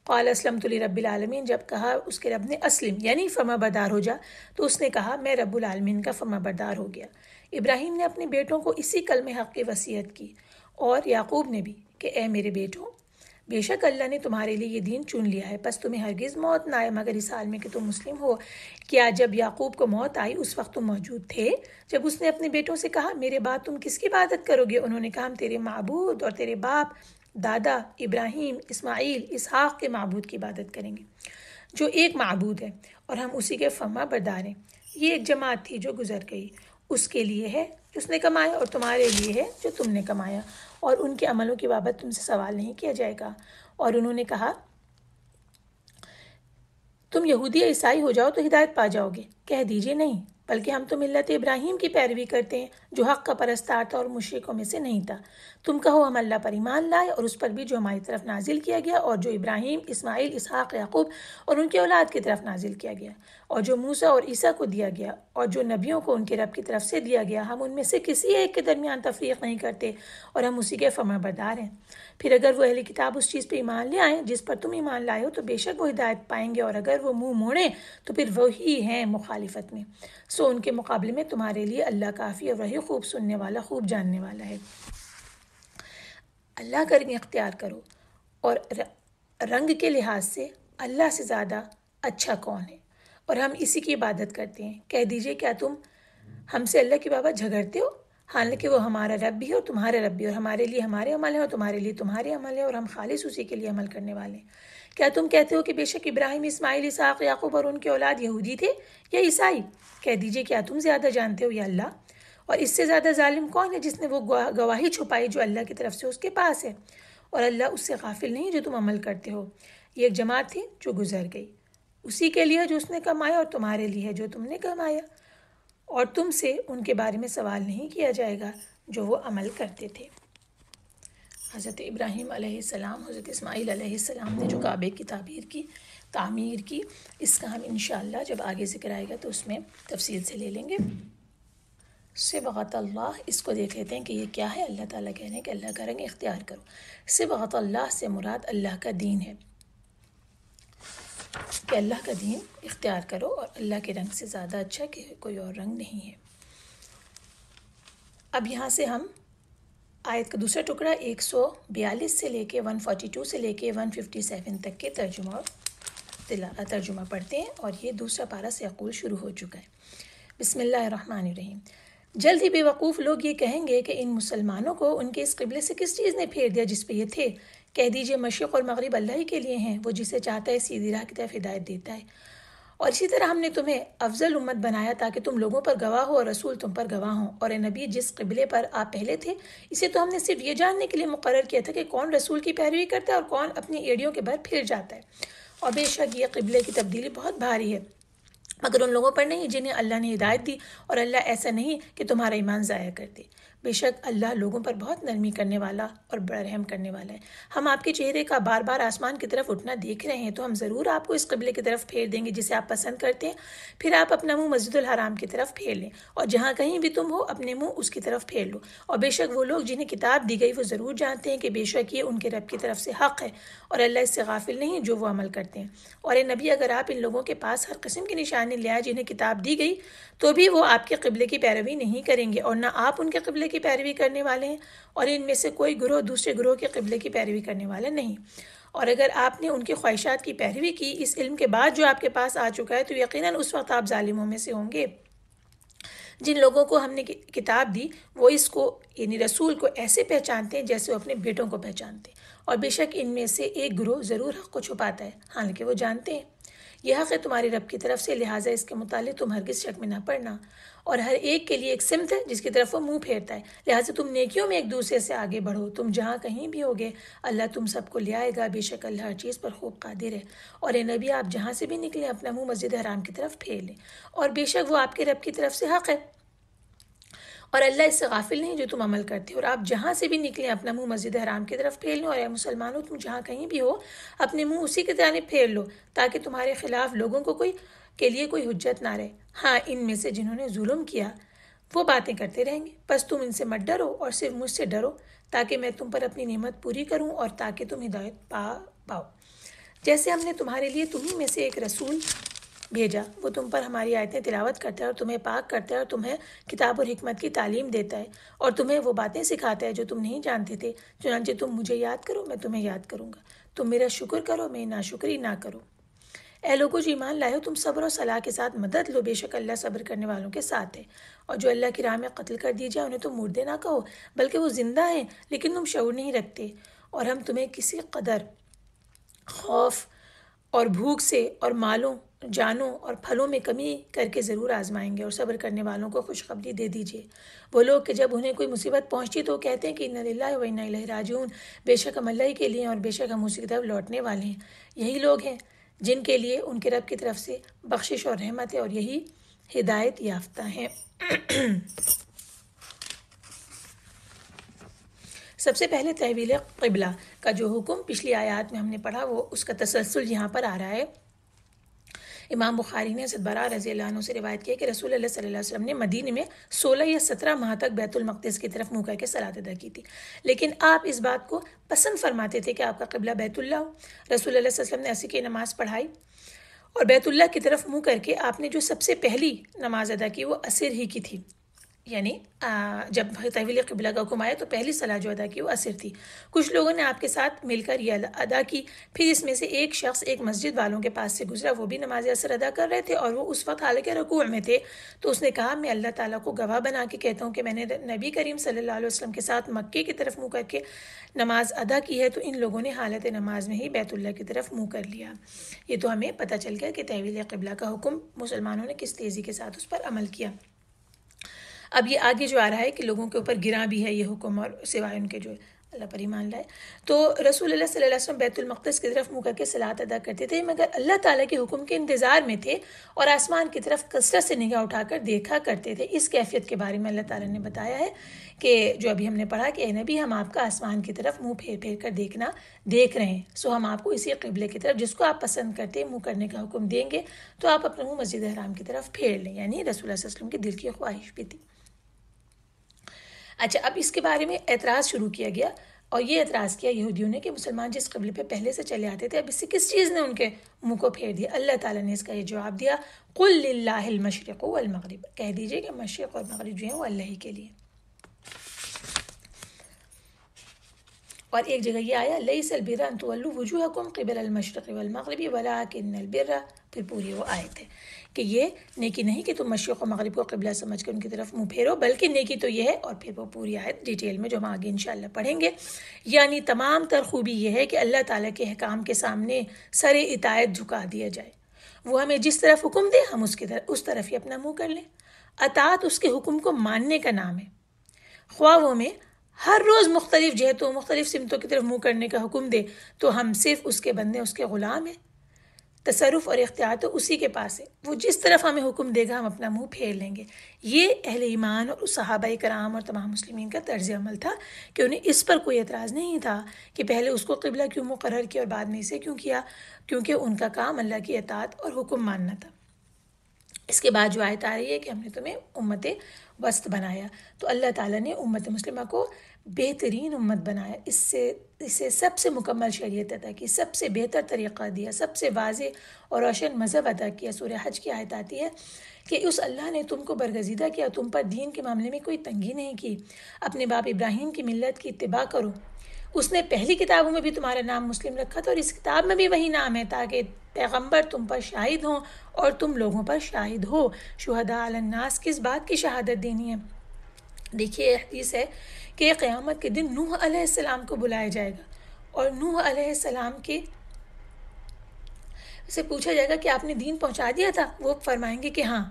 قال اسلمت لرب العالمین، جب کہا اس کے رب نے اسلم یعنی فرما بردار ہو جا، تو اس نے کہا میں رب العالمین کا فرما بردار ہو گیا۔ ابراہیم نے اپنے بیٹوں کو اسی کلمہ حق کی وصیت کی، اور یعقوب نے بھی کہ اے میرے بیٹوں، بے شک اللہ نے تمہارے لیے یہ دین چن لیا ہے، پس تمہیں ہرگز موت نہ آئے مگر اس حال میں کہ تم مسلم ہو۔ کیا جب یعقوب کو موت آئی اس وقت تم موجود تھے جب اس نے اپنے بیٹوں سے کہا میرے بعد تم کس کی عبادت کرو گے؟ انہوں نے کہا ہم تیرے معبود اور تیرے باپ دادا ابراہیم اسماعیل اسحاق کے معبود کی عبادت کریں گے جو ایک معبود ہے، اور ہم اسی کے فرما بردار ہیں۔ یہ ایک جماعت تھی جو گزر گئی، اس کے لیے ہے اس نے کمایا، اور تمہارے لیے ہے جو تم نے کمایا، اور ان کے عملوں کی بابت تم سے سوال نہیں کیا جائے گا۔ اور انہوں نے کہا تم یہودی یا عیسائی ہو جاؤ تو ہدایت پا جاؤ گے۔ کہہ دیجئے نہیں، بلکہ ہم تو ملت ابراہیم کی پیروی کرتے ہیں جو حق کا پرستار تھا اور مشرکوں میں سے نہیں تھا۔ تم کہو ہم اللہ پر ایمان لائے اور اس پر بھی جو ہماری طرف نازل کیا گیا، اور جو ابراہیم اسماعیل اسحاق یعقوب اور ان کے اولاد کی طرف نازل کیا گیا، اور جو موسیٰ اور عیسیٰ کو دیا گیا، اور جو نبیوں کو ان کے رب کی طرف سے دیا گیا، ہم ان میں سے کسی ایک کے درمیان تفریق نہیں کرتے، اور ہم اسی کے فرما بردار ہیں۔ پھر اگر وہ اہل کتاب اس چیز پہ ایمان لے آئیں جس پر تم ایمان لائے ہو تو بے شک وہ ہدایت پائیں گے، اور اگر وہ منہ موڑیں تو پھر وہی ہیں مخالفت میں، سو ان کے مقابلے میں تمہارے لیے اللہ کافی اور وہی خوب سننے والا خوب جاننے والا ہے۔ اللہ کا رنگ اختیار کرو، اور رنگ کے لحاظ سے اللہ سے زیادہ اچھا کون ہے، اور ہم اسی کی عبادت کرتے ہیں۔ کہہ دیجئے کیا تم ہم سے اللہ کی بابت جھگڑتے ہو، حالانکہ وہ ہمارا رب بھی ہے اور تمہارا رب بھی، اور ہمارے لیے ہمارے عمل ہیں اور تمہارے لیے تمہارے عمل ہیں، اور ہم خالص اسی کے لیے عمل کرنے والے ہیں۔ کیا تم کہتے ہو کہ بے شک ابراہیم اسماعیل اسحاق یعقوب اور ان کے اولاد یہودی تھے یا عیسائی؟ کہہ دیجئے کیا تم زیادہ جانتے ہو یا اللہ؟ اور اس سے زیادہ ظالم کون ہے جس نے وہ گواہی چھپائی جو اللہ کی طرف سے اس کے پاس ہے، اور اللہ اس سے غافل نہیں جو تم عمل کرتے ہو۔ یہ ایک جماعت تھی جو گزر گئی۔ اسی کے لیے جو اس نے کمایا اور تمہارے لیے جو تم نے کمایا، اور تم سے ان کے بارے میں سوال نہیں کیا جائے گا جو وہ عمل کرتے تھے۔ حضرت ابراہیم علیہ السلام، حضرت اسماعیل علیہ السلام نے جو کعبے کی تعمیر کی، اس کا ہم انشاءاللہ جب آگے ذکر آئے گا تو اس میں تفصیل سے لے لیں گے۔ صبغۃ اللہ، اس کو دیکھ لیتے ہیں کہ یہ کیا ہے۔ اللہ تعالیٰ کہہ رہے ہیں کہ اللہ کا رنگ اختیار کرو۔ صبغۃ اللہ سے مراد اللہ کا دین ہے، کہ اللہ کا دین اختیار کرو، اور اللہ کے رنگ سے زیادہ اچھا کہ کوئی اور رنگ نہیں ہے۔ اب یہاں سے ہم آیت کا دوسرا ٹکڑا 142 سے لے کے 142 سے لے کے 157 تک کے ترجمہ پڑھتے ہیں، اور یہ دوسرا پارہ سے یقول شروع ہو چکا ہے۔ بسم اللہ الرحمن الرحیم۔ جلد ہی بے وقوف لوگ یہ کہیں گے کہ ان مسلمانوں کو ان کے اس قبلے سے کس چیز نے پھیر دیا جس پہ یہ تھے۔ کہہ دیجئے مشرق اور مغرب اللہ ہی کے لیے ہیں، وہ جسے چاہتا ہے سیدھی راہ کی طرف ہدایت دیتا ہے۔ اور اسی طرح ہم نے تمہیں افضل امت بنایا تاکہ تم لوگوں پر گواہ ہو اور رسول تم پر گواہ ہوں، اور اے نبی جس قبلے پر آپ پہلے تھے اسے تو ہم نے صرف یہ جاننے کے لیے مقرر کیا تھا کہ کون رسول کی پیروی کرتا ہے اور کون اپنی ایڑیوں کے بھر پھر جاتا ہے، اور بے شک یہ قبلے کی تبدیلی بہت بھاری ہے مگر ان لوگوں پر نہیں جنہیں اللہ نے ہدایت دی، اور اللہ ایسا نہیں کہ تمہارا ایمان ضائع کر دے۔ بے شک اللہ لوگوں پر بہت نرمی کرنے والا اور بڑا رحم کرنے والا ہے۔ ہم آپ کے چہرے کا بار بار آسمان کی طرف اٹھنا دیکھ رہے ہیں تو ہم ضرور آپ کو اس قبلے کی طرف پھیر دیں گے جسے آپ پسند کرتے ہیں، پھر آپ اپنا منہ مسجد الحرام کی طرف پھیر لیں، اور جہاں کہیں بھی تم ہو اپنے منہ اس کی طرف پھیر لو۔ اور بے شک وہ لوگ جنہیں کتاب دی گئی وہ ضرور جانتے ہیں کہ بے شک یہ ان کے رب کی طرف سے حق ہے، اور اللہ اس سے غافل نہیں جو وہ عمل کرتے ہیں۔ اور اے نبی اگر آپ ان لوگوں کے پاس ہر قسم کی نشانی لے آئے جنہیں کتاب دی گئی تو بھی وہ آپ کے قبلے کی پیروی نہیں کریں گے، اور نہ آپ ان کے قبلے کی پیروی کرنے والے ہیں، اور ان میں سے کوئی گروہ دوسرے گروہ کے قبلے کی پیروی کرنے والے نہیں۔ اور اگر آپ نے ان کی خواہشات کی پیروی کی اس علم کے بعد جو آپ کے پاس آ چکا ہے تو یقیناً اس وقت آپ ظالموں میں سے ہوں گے۔ جن لوگوں کو ہم نے کتاب دی وہ اس کو یعنی رسول کو ایسے پہچانتے ہیں جیسے وہ اپنے بیٹوں کو پہچانتے ہیں، اور بے شک ان میں سے ایک گروہ ضرور حق کو چھپاتا ہے، حالانکہ وہ جانتے ہیں یہ حق ہے تمہاری رب کی طرف سے، لہٰذا اس کے متعلق تم ہرگز شک میں نہ پڑنا، اور ہر ایک کے لیے ایک سمت ہے جس کی طرف وہ منہ پھیرتا ہے، لہٰذا تم نیکیوں میں ایک دوسرے سے آگے بڑھو، تم جہاں کہیں بھی ہوگے اللہ تم سب کو لے آئے گا، بے شک اللہ ہر چیز پر خوب قادر ہے۔ اور اے نبی آپ جہاں سے بھی نکلیں اپنا منہ مسجد حرام کی طرف پھیر لیں، اور بے شک وہ آپ کے رب کی طرف سے حق ہے، اور اللہ اس سے غافل نہیں جو تم عمل کرتے ہو۔ اور آپ جہاں سے بھی نکلیں اپنا منہ مسجد حرام کی طرف پھیر لیں، اور اے مسلمانوں تم جہاں کہیں بھی ہو اپنے منہ اسی کی جانب پھیر لو تاکہ تمہارے خلاف لوگوں کو کے لیے کوئی حجت نہ رہے۔ ہاں ان میں سے جنہوں نے ظلم کیا وہ باتیں کرتے رہیں گے، بس تم ان سے مت ڈرو اور صرف مجھ سے ڈرو تاکہ میں تم پر اپنی نعمت پوری کروں اور تاکہ تم ہدایت پاؤ۔ جیسے ہم نے تمہارے لیے تمہیں میں سے ایک رسول بھیجا، وہ تم پر ہماری آیتیں تلاوت کرتا ہے اور تمہیں پاک کرتا ہے اور تمہیں کتاب اور حکمت کی تعلیم دیتا ہے اور تمہیں وہ باتیں سکھاتا ہے جو تم نہیں جانتے تھے، چنانچہ تم مجھے یاد کرو میں تمہیں یاد کروں گا، تم میرا شکر کرو میں ناشکری نہ کرو۔ اے لوگو جو ایمان لائے ہو تم صبر و صلاح کے ساتھ مدد لو، بے شک اللہ صبر کرنے والوں کے ساتھ ہے۔ اور جو اللہ کی راہ میں قتل کر دی جائے انہیں تم مردے نہ کہو بلکہ وہ زندہ ہیں لیکن تم شعور نہیں رکھتے، اور ہم تمہیں کسی قدر خوف اور بھوک سے اور مالوں جانوں اور پھلوں میں کمی کر کے ضرور آزمائیں گے، اور صبر کرنے والوں کو خوشخبری دے دیجیے۔ وہ لوگ کہ جب انہیں کوئی مصیبت پہنچتی تو وہ کہتے ہیں کہ انا للہ و انا الیہ راجعون، بے شک ہم اللہ ہی کے لیے ہیں اور بے شک ہم اسی کی طرف لوٹنے والے ہیں۔ یہی لوگ ہیں جن کے لیے ان کے رب کی طرف سے بخشش اور رحمت ہے، اور یہی ہدایت یافتہ ہیں۔ سب سے پہلے تحویل قبلہ کا جو حکم پچھلی آیات میں ہم نے پڑھا وہ اس کا تسلسل یہاں پر آ رہا ہے۔ امام بخاری نے حضرت براء رضی اللہ عنہ سے روایت کیا کہ رسول اللہ صلی اللہ علیہ وسلم نے مدینے میں 16 یا 17 ماہ تک بیت المقدس کی طرف منہ کر کے صلاۃ ادا کی تھی، لیکن آپ اس بات کو پسند فرماتے تھے کہ آپ کا قبلہ بیت اللہ ہو۔ رسول اللہ صلی اللہ علیہ وسلم نے عصر کی نماز پڑھائی اور بیت اللہ کی طرف منہ کر کے آپ نے جو سب سے پہلی نماز ادا کی وہ عصر ہی کی تھی، یعنی جب تحویل قبلہ کا حکم آیا تو پہلی صلاح جو ادا کی وہ عصر تھی۔ کچھ لوگوں نے آپ کے ساتھ مل کر یہ ادا کی، پھر اس میں سے ایک شخص ایک مسجد والوں کے پاس سے گزرا، وہ بھی نماز عصر ادا کر رہے تھے اور وہ اس وقت حالانکہ رکوع میں تھے، تو اس نے کہا میں اللہ تعالیٰ کو گواہ بنا کے کہتا ہوں کہ میں نے نبی کریم صلی اللہ علیہ وسلم کے ساتھ مکے کی طرف منہ کر کے نماز ادا کی ہے، تو ان لوگوں نے حالت نماز میں ہی بیت اللہ کی طرف منہ کر لیا۔ یہ تو ہمیں پتہ چل گیا کہ تحویل قبلہ کا حکم مسلمانوں نے کس تیزی کے ساتھ اس پر عمل کیا۔ اب یہ آگے جو آ رہا ہے کہ لوگوں کے اوپر گراں بھی ہے یہ حکم، اور سوائے ان کے جو اللہ پر ایمان لائے. تو رسول اللہ صلی اللہ علیہ وسلم بیت المقدس کی طرف منہ کر کے صلاۃ ادا کرتے تھے، مگر اللہ تعالیٰ کے حکم کے انتظار میں تھے اور آسمان کی طرف کثرت سے نگاہ اٹھا کر دیکھا کرتے تھے. اس کیفیت کے بارے میں اللہ تعالیٰ نے بتایا ہے کہ جو ابھی ہم نے پڑھا کہ اے نبی ہم آپ کا آسمان کی طرف منہ پھیر پھیر کر دیکھ رہے ہیں، سو ہم آپ کو اسی قبلے کی طرف جس کو آپ پسند کرتے ہیں منہ کرنے کا حکم دیں گے، تو آپ اپنا منہ مسجد حرام کی طرف پھیر لیں. یعنی رسول اللہ صلی اللہ علیہ وسلم کی دل کی خواہش بھی تھی. اچھا، اب اس کے بارے میں اعتراض شروع کیا گیا، اور یہ اعتراض کیا یہودیوں نے کہ مسلمان جس قبلے پہ پہلے سے چلے آتے تھے، اب اس سے کس چیز نے ان کے منہ کو پھیر دیا؟ اللہ تعالیٰ نے اس کا یہ جواب دیا، قل للہ المشرق والمغرب، کہہ دیجئے کہ مشرق اور مغرب جو ہیں وہ اللہ ہی کے لیے. اور ایک جگہ یہ آیا لیس البر ان تولوا وجوہکم قبل المشرق والمغرب ولکن البر، پھر پوری وہ آیت ہے کہ یہ نیکی نہیں کہ تم مشرق و مغرب کو قبلہ سمجھ کر ان کی طرف منہ پھیرو، بلکہ نیکی تو یہ ہے، اور پھر وہ پوری آیت ڈیٹیل میں جو ہم آگے انشاءاللہ پڑھیں گے. یعنی تمام تر خوبی یہ ہے کہ اللہ تعالیٰ کے احکام کے سامنے سر اطاعت جھکا دیا جائے، وہ ہمیں جس طرف حکم دے ہم اس طرف ہی اپنا منہ کر لیں. اطاعت اس کے حکم کو ماننے کا نام ہے، خواہ وہ میں ہر روز مختلف جہتوں مختلف سمتوں کی طرف منہ کرنے کا حکم دے تو ہم صرف اس کے بندے، اس کے غلام ہیں. تصرف اور اختیار تو اسی کے پاس ہے، وہ جس طرف ہمیں حکم دے گا ہم اپنا منہ پھیر لیں گے. یہ اہل ایمان اور صحابہ کرام اور تمام مسلمین کا طرز عمل تھا کہ انہیں اس پر کوئی اعتراض نہیں تھا کہ پہلے اس کو قبلہ کیوں مقرر کیا اور بعد میں اسے کیوں کیا، کیونکہ ان کا کام اللہ کی اطاعت اور حکم ماننا تھا. اس کے بعد جو آیت آ رہی ہے کہ ہم نے تمہیں امت وسط بنایا، تو اللہ تعالیٰ نے امت مسلمہ کو بہترین امت بنایا، اسے سب سے مکمل شریعت عطا کی، سب سے بہتر طریقہ دیا، سب سے واضح اور روشن مذہب عطا کیا. سورہ حج کی آیت آتی ہے کہ اس اللہ نے تم کو برگزیدہ کیا، تم پر دین کے معاملے میں کوئی تنگی نہیں کی، اپنے باپ ابراہیم کی ملت کی اتباع کرو. اس نے پہلی کتابوں میں بھی تمہارا نام مسلم رکھا تھا اور اس کتاب میں بھی وہی نام ہے تاکہ پیغمبر تم پر شاہد ہوں اور تم لوگوں پر شاہد ہو. شہداء علی الناس، کس بات کی شہادت دینی ہے؟ دیکھیے حدیث ہے کہ قیامت کے دن نوح علیہ السلام کو بلایا جائے گا اور نوح علیہ السلام کے سے پوچھا جائے گا کہ آپ نے دین پہنچا دیا تھا، وہ فرمائیں گے کہ ہاں.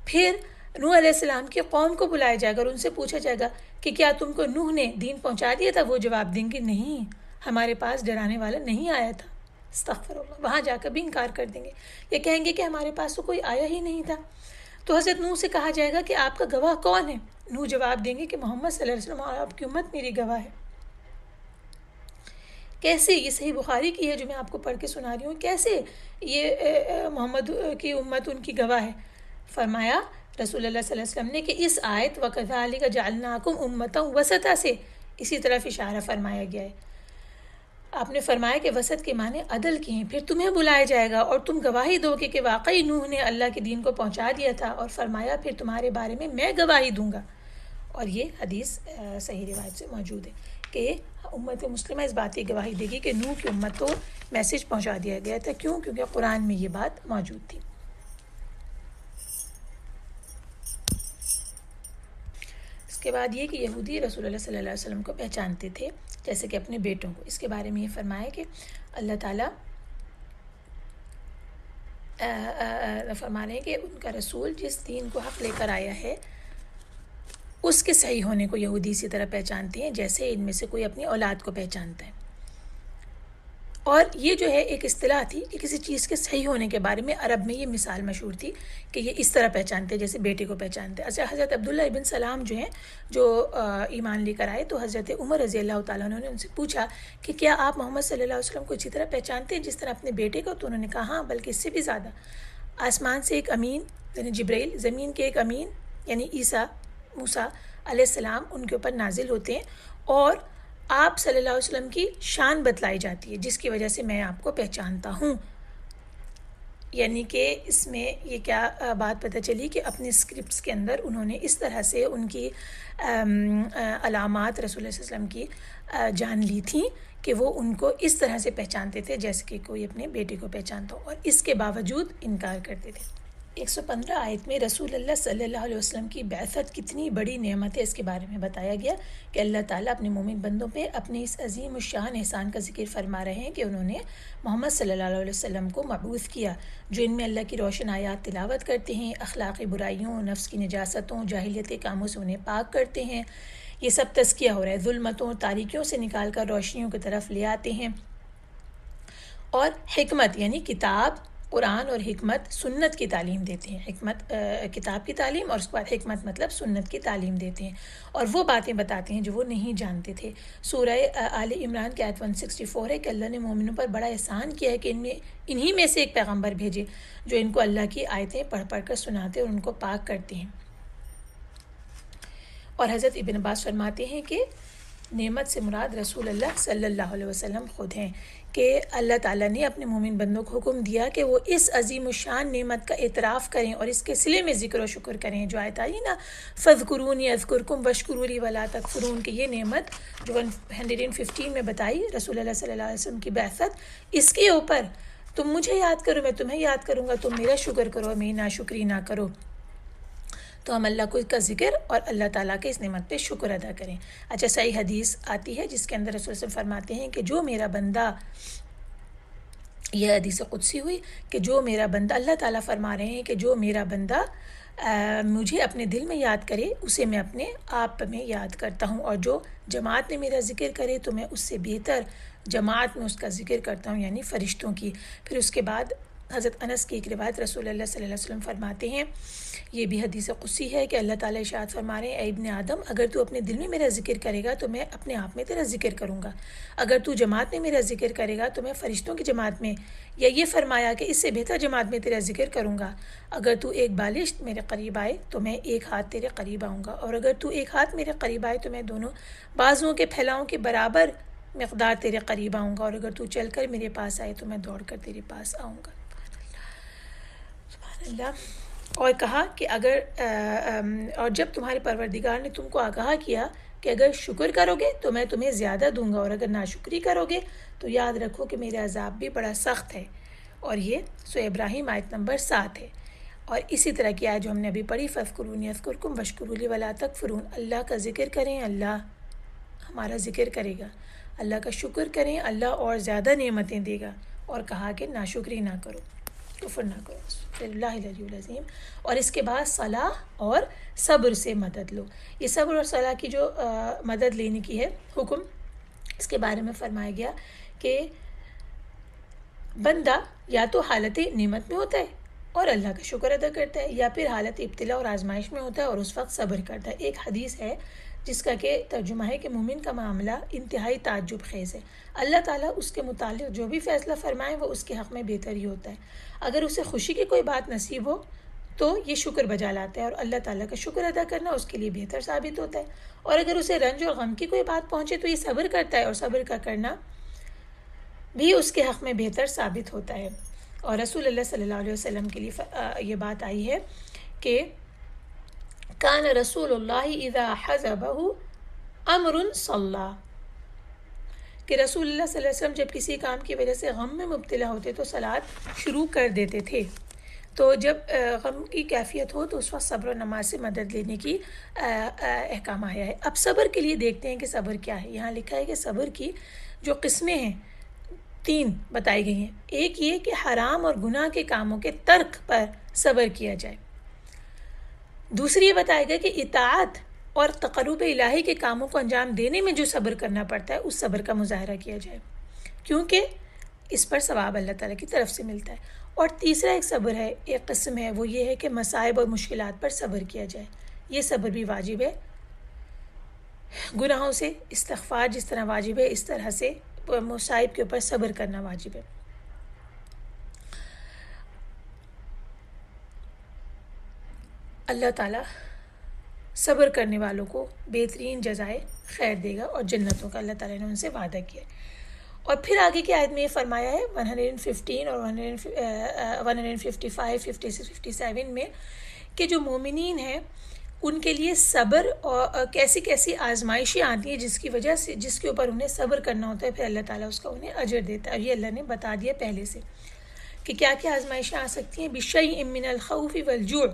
پھر نوح علیہ السلام کی قوم کو بلایا جائے گا اور ان سے پوچھا جائے گا کہ کیا تم کو نوح نے دین پہنچا دیا تھا؟ وہ جواب دیں گے نہیں، ہمارے پاس ڈرانے والا نہیں آیا تھا. استغفر اللہ، وہاں جا کر بھی انکار کر دیں گے، یہ کہیں گے کہ ہمارے پاس تو کوئی آیا ہی نہیں تھا. تو حضرت نوح سے کہا جائے گا کہ آپ کا گواہ کون ہے؟ نوح جواب دیں گے کہ محمد صلی اللہ علیہ وسلم اور آپ کی امت میری گواہ ہے. کیسے؟ یہ صحیح بخاری کی ہے جو میں آپ کو پڑھ کے سنا رہی ہوں، کیسے یہ محمد کی امت ان کی گواہ ہے؟ فرمایا رسول اللہ صلی اللہ علیہ وسلم نے کہ اس آیت وَكَذَلِكَ جَعَلْنَاكُمْ أُمَّةً وَسَطًا سے اسی طرف اشارہ فرمایا گیا ہے. آپ نے فرمایا کہ وسط کے معنی عدل کے ہیں. پھر تمہیں بلایا جائے گا اور تم گواہی دو کہ واقعی نوح نے اللہ کے دین کو پہنچا دیا تھا، اور فرمایا پھر تمہارے بارے میں گواہی دوں گا. اور یہ حدیث صحیح روایت سے موجود ہے کہ امت مسلمہ اس بات کی گواہی دے گی کہ نوح کی امت کو میسج پہنچا دیا گیا تھا. کیوں؟ کیونکہ قرآن میں یہ بات موجود تھی. اس کے بعد یہ کہ یہودی رسول اللہ صلی اللہ علیہ وسلم کو پہچانتے تھے جیسے کہ اپنے بیٹوں کو. اس کے بارے میں یہ فرمایا کہ اللہ تعالیٰ فرما رہے ہیں کہ ان کا رسول جس دین کو حق لے کر آیا ہے اس کے صحیح ہونے کو یہودی اسی طرح پہچانتے ہیں جیسے ان میں سے کوئی اپنی اولاد کو پہچانتا ہے. اور یہ جو ہے ایک اصطلاح تھی کہ کسی چیز کے صحیح ہونے کے بارے میں عرب میں یہ مثال مشہور تھی کہ یہ اس طرح پہچانتے جیسے بیٹے کو پہچانتے. اچھا، حضرت عبداللہ ابن سلام جو ہیں جو ایمان لے کر آئے تو حضرت عمر رضی اللہ تعالیٰ عنہ نے ان سے پوچھا کہ کیا آپ محمد صلی اللہ علیہ وسلم کو اسی طرح پہچانتے ہیں جس طرح اپنے بیٹے کو؟ تو انہوں نے کہا ہاں، بلکہ اس سے بھی زیادہ. آسمان سے ایک امین یعنی جبرائیل، زمین کے ایک امین یعنی موسیٰ علیہ السلام ان کے اوپر نازل ہوتے ہیں اور آپ صلی اللہ علیہ وسلم کی شان بتلائی جاتی ہے جس کی وجہ سے میں آپ کو پہچانتا ہوں. یعنی کہ اس میں یہ کیا بات پتہ چلی کہ اپنے اسکرپٹس کے اندر انہوں نے اس طرح سے ان کی علامات رسول اللہ صلی اللہ علیہ وسلم کی جان لی تھیں کہ وہ ان کو اس طرح سے پہچانتے تھے جیسے کہ کوئی اپنے بیٹے کو پہچانتا ہو، اور اس کے باوجود انکار کرتے تھے. 115 آیت میں رسول اللہ صلی اللہ علیہ وسلم کی بعثت کتنی بڑی نعمت ہے اس کے بارے میں بتایا گیا کہ اللہ تعالیٰ اپنے مومن بندوں پہ اپنے اس عظیم الشان احسان کا ذکر فرما رہے ہیں کہ انہوں نے محمد صلی اللہ علیہ وسلم کو مبعوث کیا جو ان میں اللہ کی روشن آیات تلاوت کرتے ہیں، اخلاقی برائیوں، نفس کی نجاستوں، جاہلیت کے کاموں سے انہیں پاک کرتے ہیں، یہ سب تزکیہ ہو رہا ہے، ظلمتوں اور تاریکیوں سے نکال کر روشنیوں کی طرف لے آتے ہیں. اور حکمت یعنی کتاب، قرآن اور حکمت سنت کی تعلیم دیتے ہیں. حکمت کتاب کی تعلیم، اور اس کے بعد حکمت مطلب سنت کی تعلیم دیتے ہیں، اور وہ باتیں بتاتے ہیں جو وہ نہیں جانتے تھے. سورہ آل عمران کی آیت 164 ہے کہ اللہ نے مومنوں پر بڑا احسان کیا ہے کہ انہی میں سے ایک پیغمبر بھیجے جو ان کو اللہ کی آیتیں پڑھ پڑھ کر سناتے اور ان کو پاک کرتے ہیں. اور حضرت ابن عباس فرماتے ہیں کہ نعمت سے مراد رسول اللہ صلی اللہ علیہ وسلم خود ہیں، کہ اللہ تعالیٰ نے اپنے مومن بندوں کو حکم دیا کہ وہ اس عظیم الشان نعمت کا اعتراف کریں اور اس کے صلے میں ذکر و شکر کریں. جو آیت آئی نا فَاذْكُرُونِي أَذْكُرْكُمْ وَاشْكُرُوا لِي وَلَا تَكْفُرُونَ، کہ یہ نعمت جو 115 میں بتائی رسول اللہ صلی اللہ علیہ وسلم کی بعثت، اس کے اوپر تم مجھے یاد کرو، میں تمہیں یاد کروں گا، تم میرا شکر کرو، میری ناشکری نہ کرو. تو ہم اللہ کو کا ذکر اور اللہ تعالیٰ کے اس نعمت پہ شکر ادا کریں. اچھا، صحیح حدیث آتی ہے جس کے اندر رسول صلی اللہ علیہ وسلم فرماتے ہیں کہ جو میرا بندہ، یہ حدیث قدسی ہوئی کہ جو میرا بندہ، اللہ تعالیٰ فرما رہے ہیں کہ جو میرا بندہ مجھے اپنے دل میں یاد کرے اسے میں اپنے آپ میں یاد کرتا ہوں، اور جو جماعت میں میرا ذکر کرے تو میں اس سے بہتر جماعت میں اس کا ذکر کرتا ہوں، یعنی فرشتوں کی. پھر اس کے بعد حضرت انس کی ایک روایت رسول اللہ صلی اللہ علیہ وسلم فرماتے ہیں، یہ بھی حدیث قدسی ہے کہ اللہ تعالیٰ ارشاد فرما رہے ہیں، اے ابن آدم، اگر تو اپنے دل میں میرا ذکر کرے گا تو میں اپنے آپ میں تیرا ذکر کروں گا، اگر تو جماعت میں میرا ذکر کرے گا تو میں فرشتوں کی جماعت میں، یا یہ فرمایا کہ اس سے بہتر جماعت میں تیرا ذکر کروں گا، اگر تو ایک بالشت میرے قریب آئے تو میں ایک ہاتھ تیرے قریب آؤں گا، اور اگر تو ایک ہاتھ میرے قریب آئے تو میں دونوں بازوؤں کے پھیلاؤں کے برابر مقدار تیرے قریب آؤں گا، اور اگر تو چل کر میرے پاس آئے تو میں دوڑ کر تیرے پاس آؤں گا. سبحان اللہ. اور کہا کہ اگر اور جب تمہارے پروردگار نے تم کو آگاہ کیا کہ اگر شکر کرو گے تو میں تمہیں زیادہ دوں گا، اور اگر ناشکری کرو گے تو یاد رکھو کہ میرا عذاب بھی بڑا سخت ہے. اور یہ سورہ ابراہیم آیت نمبر 7 ہے. اور اسی طرح کی آیت جو ہم نے ابھی پڑھی، فَاذْكُرُونِي أَذْكُرْكُمْ وَاشْكُرُوا لِي وَلَا تَكْفُرُونَ، اللہ کا ذکر کریں، اللہ ہمارا ذکر کرے گا، اللہ کا شکر کریں، اللہ اور زیادہ نعمتیں دے گا. اور کہا کہ ناشکری نہ کرو، کفر نہ کرو. اللہ العلی العظیم. اور اس کے بعد صلاح اور صبر سے مدد لو. یہ صبر اور صلاح کی جو مدد لینے کی ہے حکم، اس کے بارے میں فرمایا گیا کہ بندہ یا تو حالت نعمت میں ہوتا ہے اور اللہ کا شکر ادا کرتا ہے، یا پھر حالت ابتلا اور آزمائش میں ہوتا ہے اور اس وقت صبر کرتا ہے. ایک حدیث ہے جس کا کہ ترجمہ ہے کہ مومن کا معاملہ انتہائی تعجب خیز ہے. اللہ تعالیٰ اس کے متعلق جو بھی فیصلہ فرمائے وہ اس کے حق میں بہتر ہی ہوتا ہے. اگر اسے خوشی کی کوئی بات نصیب ہو تو یہ شکر بجا لاتا ہے، اور اللہ تعالیٰ کا شکر ادا کرنا اس کے لیے بہتر ثابت ہوتا ہے. اور اگر اسے رنج اور غم کی کوئی بات پہنچے تو یہ صبر کرتا ہے، اور صبر کا کرنا بھی اس کے حق میں بہتر ثابت ہوتا ہے. اور رسول اللہ صلی اللہ علیہ وسلم کے لیے یہ بات آئی ہے کہ کان رسول اللہ اذا حزبہ امر صلی، کہ رسول اللہ صلی اللہ علیہ وسلم جب کسی کام کی وجہ سے غم میں مبتلا ہوتے تو صلاۃ شروع کر دیتے تھے. تو جب غم کی کیفیت ہو تو اس وقت صبر و نماز سے مدد لینے کی احکام آیا ہے. اب صبر کے لیے دیکھتے ہیں کہ صبر کیا ہے. یہاں لکھا ہے کہ صبر کی جو قسمیں ہیں 3 بتائی گئی ہیں. ایک یہ کہ حرام اور گناہ کے کاموں کے ترک پر صبر کیا جائے. دوسری یہ بتایا گیا کہ اطاعت اور تقرب الہی کے کاموں کو انجام دینے میں جو صبر کرنا پڑتا ہے اس صبر کا مظاہرہ کیا جائے، کیونکہ اس پر ثواب اللہ تعالیٰ کی طرف سے ملتا ہے. اور تیسرا ایک صبر ہے، ایک قسم ہے، وہ یہ ہے کہ مصائب اور مشکلات پر صبر کیا جائے. یہ صبر بھی واجب ہے. گناہوں سے استغفار جس طرح واجب ہے، اس طرح سے مصائب کے اوپر صبر کرنا واجب ہے. اللہ تعالیٰ صبر کرنے والوں کو بہترین جزائے خیر دے گا، اور جنتوں کا اللہ تعالیٰ نے ان سے وعدہ کیا ہے. اور پھر آگے کی آیت میں یہ فرمایا ہے 115 اور 155 56 57 میں کہ جو مومنین ہیں ان کے لیے صبر اور کیسی کیسی آزمائشیں آتی ہیں جس کی وجہ سے جس کے اوپر انہیں صبر کرنا ہوتا ہے، پھر اللہ تعالیٰ اس کا انہیں اجر دیتا ہے. اور یہ اللہ نے بتا دیا پہلے سے کہ کیا کیا آزمائشیں آ سکتی ہیں. بِشَيْءٍ مِّنَ الْخَوْفِ وَالْجُوعِ،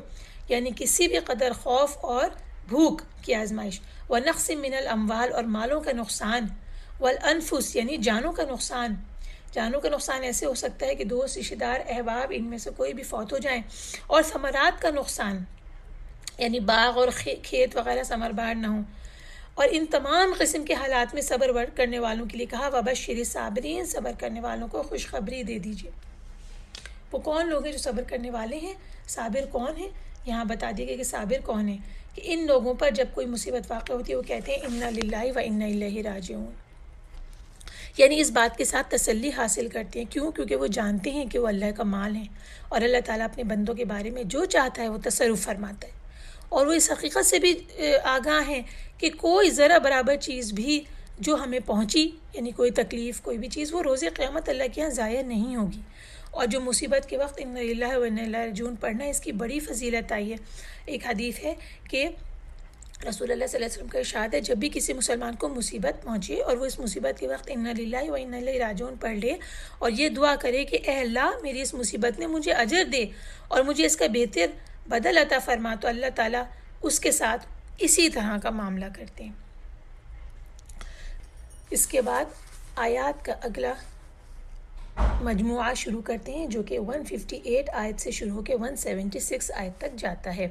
یعنی کسی بھی قدر خوف اور بھوک کی آزمائش. وَنَقْصٍ مِّنَ الْأَمْوَالِ، اور مالوں کا نقصان. وَالْأَنفُسِ، یعنی جانوں کا نقصان. جانوں کا نقصان ایسے ہو سکتا ہے کہ دوست، رشتہ دار، احباب ان میں سے کوئی بھی فوت ہو جائیں. اور ثمرات کا نقصان، یعنی باغ اور کھیت وغیرہ ثمر بار نہ ہوں. اور ان تمام قسم کے حالات میں صبر کرنے والوں کے لیے کہا وبشر صابرین، صبر کرنے والوں کو خوشخبری دے دیجیے۔ وہ کون لوگ ہیں جو صبر کرنے والے ہیں؟ صابر کون ہیں؟ یہاں بتا دیے گیا کہ صابر کون ہے، کہ ان لوگوں پر جب کوئی مصیبت واقع ہوتی ہے وہ کہتے ہیں انا للہ و انا الیہ راجعون، یعنی اس بات کے ساتھ تسلی حاصل کرتے ہیں۔ کیوں؟ کیونکہ وہ جانتے ہیں کہ وہ اللہ کا مال ہے، اور اللہ تعالیٰ اپنے بندوں کے بارے میں جو چاہتا ہے وہ تصرف فرماتا ہے، اور وہ اس حقیقت سے بھی آگاہ ہیں کہ کوئی ذرا برابر چیز بھی جو ہمیں پہنچی، یعنی کوئی تکلیف، کوئی بھی چیز، وہ روز قیامت اللہ کے یہاں ضائع نہیں ہوگی۔ اور جو مصیبت کے وقت انا للہ و انا الیہ راجعون پڑھنا ہے، اس کی بڑی فضیلت آئی ہے۔ ایک حدیث ہے کہ رسول اللہ صلی اللہ علیہ وسلم کا ارشاد ہے، جب بھی کسی مسلمان کو مصیبت پہنچے اور وہ اس مصیبت کے وقت انا للہ و انا الیہ راجعون پڑھ لے اور یہ دعا کرے کہ اے اللہ میری اس مصیبت میں مجھے اجر دے اور مجھے اس کا بہتر بدل عطا فرما، تو اللہ تعالیٰ اس کے ساتھ اسی طرح کا معاملہ کرتے ہیں۔ اس کے بعد آیات کا اگلا مجموعہ شروع کرتے ہیں، جو کہ 158 آیت سے شروع ہو کے 176 آیت تک جاتا ہے۔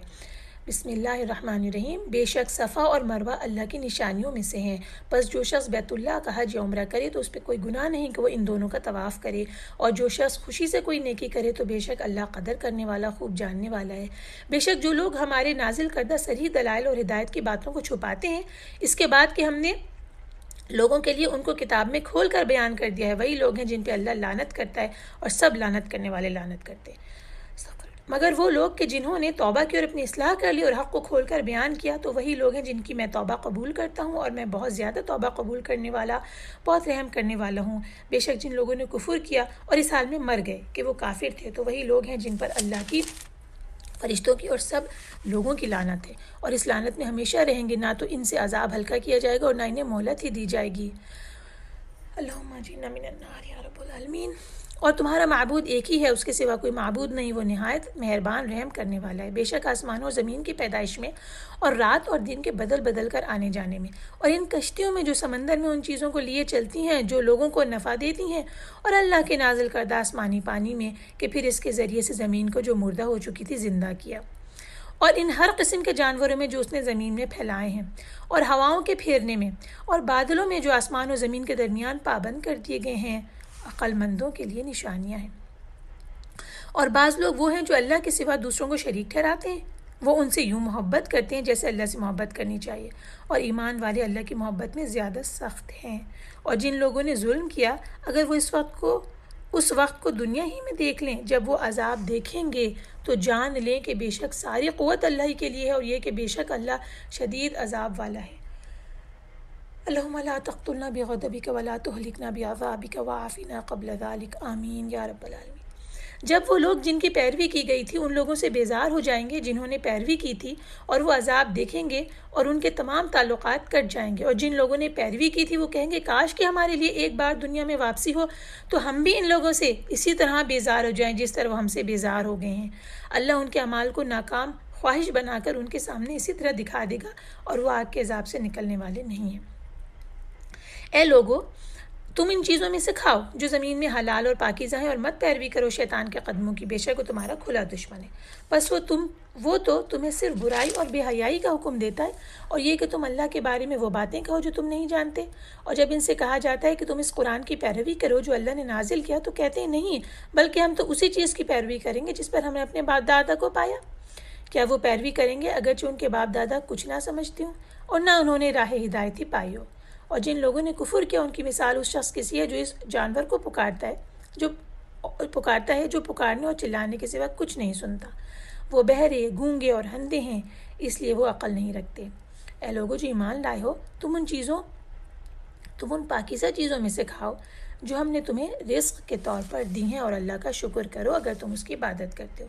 بسم اللہ الرحمن الرحیم۔ بے شک صفا اور مروہ اللہ کی نشانیوں میں سے ہیں، پس جو شخص بیت اللہ کا حج یا عمرہ کرے تو اس پہ کوئی گناہ نہیں کہ وہ ان دونوں کا طواف کرے، اور جو شخص خوشی سے کوئی نیکی کرے تو بے شک اللہ قدر کرنے والا، خوب جاننے والا ہے۔ بے شک جو لوگ ہمارے نازل کردہ صریح دلائل اور ہدایت کی باتوں کو چھپاتے ہیں اس کے بعد کہ ہم نے لوگوں کے لیے ان کو کتاب میں کھول کر بیان کر دیا ہے، وہی لوگ ہیں جن پہ اللہ لعنت کرتا ہے اور سب لعنت کرنے والے لعنت کرتے ہیں، مگر وہ لوگ کہ جنہوں نے توبہ کی اور اپنی اصلاح کر لی اور حق کو کھول کر بیان کیا تو وہی لوگ ہیں جن کی میں توبہ قبول کرتا ہوں، اور میں بہت زیادہ توبہ قبول کرنے والا، بہت رحم کرنے والا ہوں۔ بے شک جن لوگوں نے کفر کیا اور اس حال میں مر گئے کہ وہ کافر تھے تو وہی لوگ ہیں جن پر اللہ کی، فرشتوں کی اور سب لوگوں کی لعنت ہے، اور اس لعنت میں ہمیشہ رہیں گے، نہ تو ان سے عذاب ہلکا کیا جائے گا اور نہ انہیں مہلت ہی دی جائے گی۔ اللہم اجرنا من النار یا رب العالمین۔ اور تمہارا معبود ایک ہی ہے، اس کے سوا کوئی معبود نہیں، وہ نہایت مہربان رحم کرنے والا ہے۔ بے شک آسمانوں اور زمین کی پیدائش میں اور رات اور دن کے بدل بدل کر آنے جانے میں، اور ان کشتیوں میں جو سمندر میں ان چیزوں کو لیے چلتی ہیں جو لوگوں کو نفع دیتی ہیں، اور اللہ کے نازل کردہ آسمانی پانی میں کہ پھر اس کے ذریعے سے زمین کو جو مردہ ہو چکی تھی زندہ کیا، اور ان ہر قسم کے جانوروں میں جو اس نے زمین میں پھیلائے ہیں، اور ہواؤں کے پھیرنے میں، اور بادلوں میں جو آسمان اور زمین کے درمیان پابند کر دیے گئے ہیں، عقل مندوں کے لیے نشانیاں ہیں۔ اور بعض لوگ وہ ہیں جو اللہ کے سوا دوسروں کو شریک ٹھہراتے ہیں، وہ ان سے یوں محبت کرتے ہیں جیسے اللہ سے محبت کرنی چاہیے، اور ایمان والے اللہ کی محبت میں زیادہ سخت ہیں۔ اور جن لوگوں نے ظلم کیا اگر وہ اس وقت کو دنیا ہی میں دیکھ لیں جب وہ عذاب دیکھیں گے تو جان لیں کہ بے شک ساری قوت اللہ ہی کے لیے ہے، اور یہ کہ بے شک اللہ شدید عذاب والا ہے۔ اللہم لا تقتلنا بغضبک ولا تہلکنا بعذابک وعافنا قبل ذلک، آمین یا رب العالمین۔ جب وہ لوگ جن کی پیروی کی گئی تھی ان لوگوں سے بیزار ہو جائیں گے جنہوں نے پیروی کی تھی، اور وہ عذاب دیکھیں گے اور ان کے تمام تعلقات کٹ جائیں گے، اور جن لوگوں نے پیروی کی تھی وہ کہیں گے کاش کہ ہمارے لیے ایک بار دنیا میں واپسی ہو تو ہم بھی ان لوگوں سے اسی طرح بیزار ہو جائیں جس طرح وہ ہم سے بیزار ہو گئے ہیں۔ اللہ ان کے اعمال کو ناکام خواہش بنا کر ان کے سامنے اسی طرح دکھا دے گا، اور وہ آگ کے عذاب سے نکلنے والے نہیں ہیں۔ اے لوگو، تم ان چیزوں میں سے کھاؤ جو زمین میں حلال اور پاکیزہ ہیں، اور مت پیروی کرو شیطان کے قدموں کی، بے شک وہ تمہارا کھلا دشمن ہے۔ بس وہ تو تمہیں صرف برائی اور بے حیائی کا حکم دیتا ہے، اور یہ کہ تم اللہ کے بارے میں وہ باتیں کہو جو تم نہیں جانتے۔ اور جب ان سے کہا جاتا ہے کہ تم اس قرآن کی پیروی کرو جو اللہ نے نازل کیا تو کہتے ہیں نہیں، بلکہ ہم تو اسی چیز کی پیروی کریں گے جس پر ہم نے اپنے باپ دادا کو پایا۔ کیا وہ پیروی کریں گے اگرچہ ان کے باپ دادا کچھ نہ سمجھتے ہوں اور نہ انہوں نے راہ ہدایت ہی پائی ہو؟ اور جن لوگوں نے کفر کیا ان کی مثال اس شخص کی سی ہے جو اس جانور کو پکارتا ہے جو پکارنے اور چلانے کے سوا کچھ نہیں سنتا۔ وہ بہرے، گونگے اور اندھے ہیں، اس لیے وہ عقل نہیں رکھتے۔ اے لوگو جو ایمان لائے ہو، تم ان پاکیزہ چیزوں میں سے کھاؤ جو ہم نے تمہیں رزق کے طور پر دی ہیں، اور اللہ کا شکر کرو اگر تم اس کی عبادت کرتے ہو۔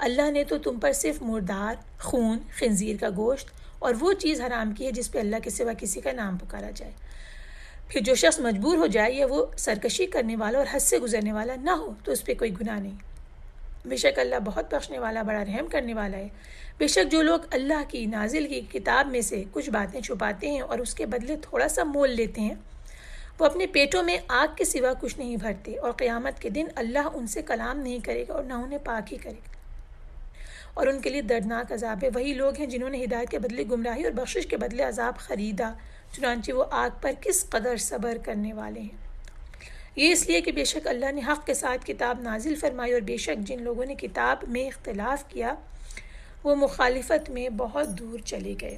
اللہ نے تو تم پر صرف مردار، خون، خنزیر کا گوشت اور وہ چیز حرام کی ہے جس پہ اللہ کے سوا کسی کا نام پکارا جائے۔ پھر جو شخص مجبور ہو جائے یا وہ سرکشی کرنے والا اور حد سے گزرنے والا نہ ہو تو اس پہ کوئی گناہ نہیں۔ بے شک اللہ بہت بخشنے والا، بڑا رحم کرنے والا ہے۔ بے شک جو لوگ اللہ کی نازل کی کتاب میں سے کچھ باتیں چھپاتے ہیں اور اس کے بدلے تھوڑا سا مول لیتے ہیں، وہ اپنے پیٹوں میں آگ کے سوا کچھ نہیں بھرتے، اور قیامت کے دن اللہ ان سے کلام نہیں کرے گا اور نہ انہیں پاک ہی کرے گا، اور ان کے لیے دردناک عذاب ہے۔ وہی لوگ ہیں جنہوں نے ہدایت کے بدلے گمراہی اور بخشش کے بدلے عذاب خریدا، چنانچہ وہ آگ پر کس قدر صبر کرنے والے ہیں۔ یہ اس لیے کہ بے شک اللہ نے حق کے ساتھ کتاب نازل فرمائی، اور بے شک جن لوگوں نے کتاب میں اختلاف کیا وہ مخالفت میں بہت دور چلے گئے۔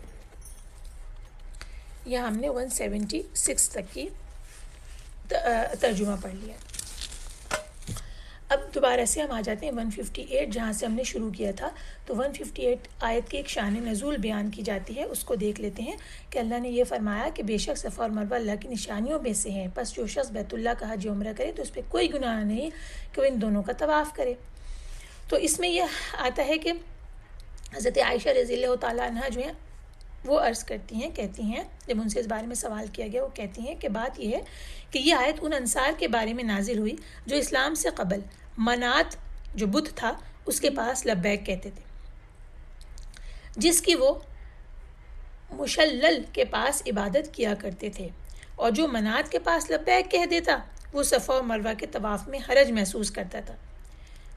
یہ ہم نے 176 تک کی ترجمہ پڑھ لیا۔ اب دوبارہ سے ہم آ جاتے ہیں 158 جہاں سے ہم نے شروع کیا تھا۔ تو 158 آیت کی ایک شان نزول بیان کی جاتی ہے، اس کو دیکھ لیتے ہیں کہ اللہ نے یہ فرمایا کہ بے شک صفا اور مروہ اللہ کی نشانیوں میں سے ہیں، پس جو شخص بیت اللہ کا حج عمرہ کرے تو اس پہ کوئی گناہ نہیں کہ وہ ان دونوں کا طواف کرے۔ تو اس میں یہ آتا ہے کہ حضرت عائشہ رضی اللہ تعالیٰ عنہ جو ہیں وہ عرض کرتی ہیں، کہتی ہیں، جب ان سے اس بارے میں سوال کیا گیا، وہ کہتی ہیں کہ بات یہ ہے کہ یہ آیت ان انصار کے بارے میں نازل ہوئی جو اسلام سے قبل منات جو بت تھا اس کے پاس لبیک کہتے تھے، جس کی وہ مشلل کے پاس عبادت کیا کرتے تھے، اور جو منات کے پاس لبیک کہہ دیتا وہ صفا و مروہ کے طواف میں حرج محسوس کرتا تھا۔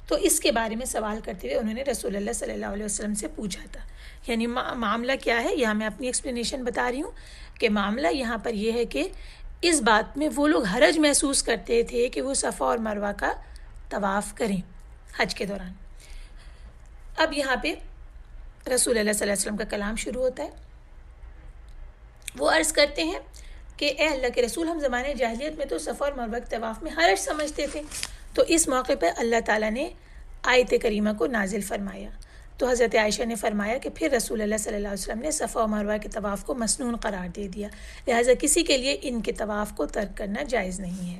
تو اس کے بارے میں سوال کرتے ہوئے انہوں نے رسول اللہ صلی اللہ علیہ وسلم سے پوچھا تھا، یعنی معاملہ کیا ہے، یہاں میں اپنی ایکسپلینیشن بتا رہی ہوں کہ معاملہ یہاں پر یہ ہے کہ اس بات میں وہ لوگ حرج محسوس کرتے تھے کہ وہ صفا اور مروہ کا طواف کریں حج کے دوران۔ اب یہاں پہ رسول اللہ صلی اللہ علیہ وسلم کا کلام شروع ہوتا ہے۔ وہ عرض کرتے ہیں کہ اے اللہ کے رسول، ہم زمانے جاہلیت میں تو صفا اور مروہ کے طواف میں حرج سمجھتے تھے۔ تو اس موقع پہ اللہ تعالیٰ نے آیت کریمہ کو نازل فرمایا۔ تو حضرت عائشہ نے فرمایا کہ پھر رسول اللہ صلی اللہ علیہ وسلم نے صفا و مروہ کے طواف کو مسنون قرار دے دیا، لہٰذا کسی کے لیے ان کے طواف کو ترک کرنا جائز نہیں ہے۔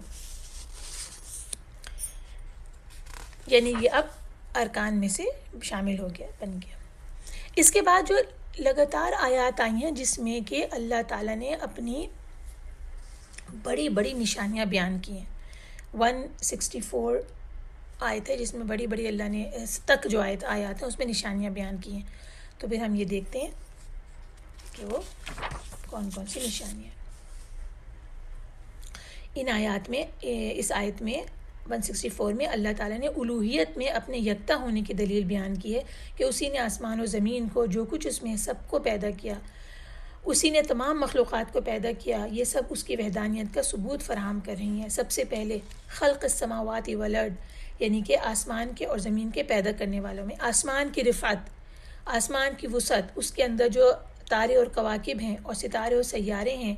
یعنی یہ اب ارکان میں سے شامل ہو گیا، بن گیا۔ اس کے بعد جو لگاتار آیات آئی ہیں جس میں کہ اللہ تعالیٰ نے اپنی بڑی بڑی نشانیاں بیان کی ہیں۔ 164 آیت ہے جس میں بڑی بڑی اللہ نے تک جو آیات ہیں اس میں نشانیاں بیان کی ہیں۔ تو پھر ہم یہ دیکھتے ہیں کہ وہ کون کون سی نشانیاں ہیں ان آیات میں۔ اس آیت میں 164 میں اللہ تعالیٰ نے الوہیت میں اپنے یکتا ہونے کی دلیل بیان کی ہے کہ اسی نے آسمان و زمین کو، جو کچھ اس میں سب کو پیدا کیا، اسی نے تمام مخلوقات کو پیدا کیا، یہ سب اس کی وحدانیت کا ثبوت فراہم کر رہی ہیں۔ سب سے پہلے خلق السماوات والارض، یعنی کہ آسمان کے اور زمین کے پیدا کرنے والوں میں آسمان کی رفعت، آسمان کی وسعت، اس کے اندر جو تارے اور کواکب ہیں اور ستارے اور سیارے ہیں،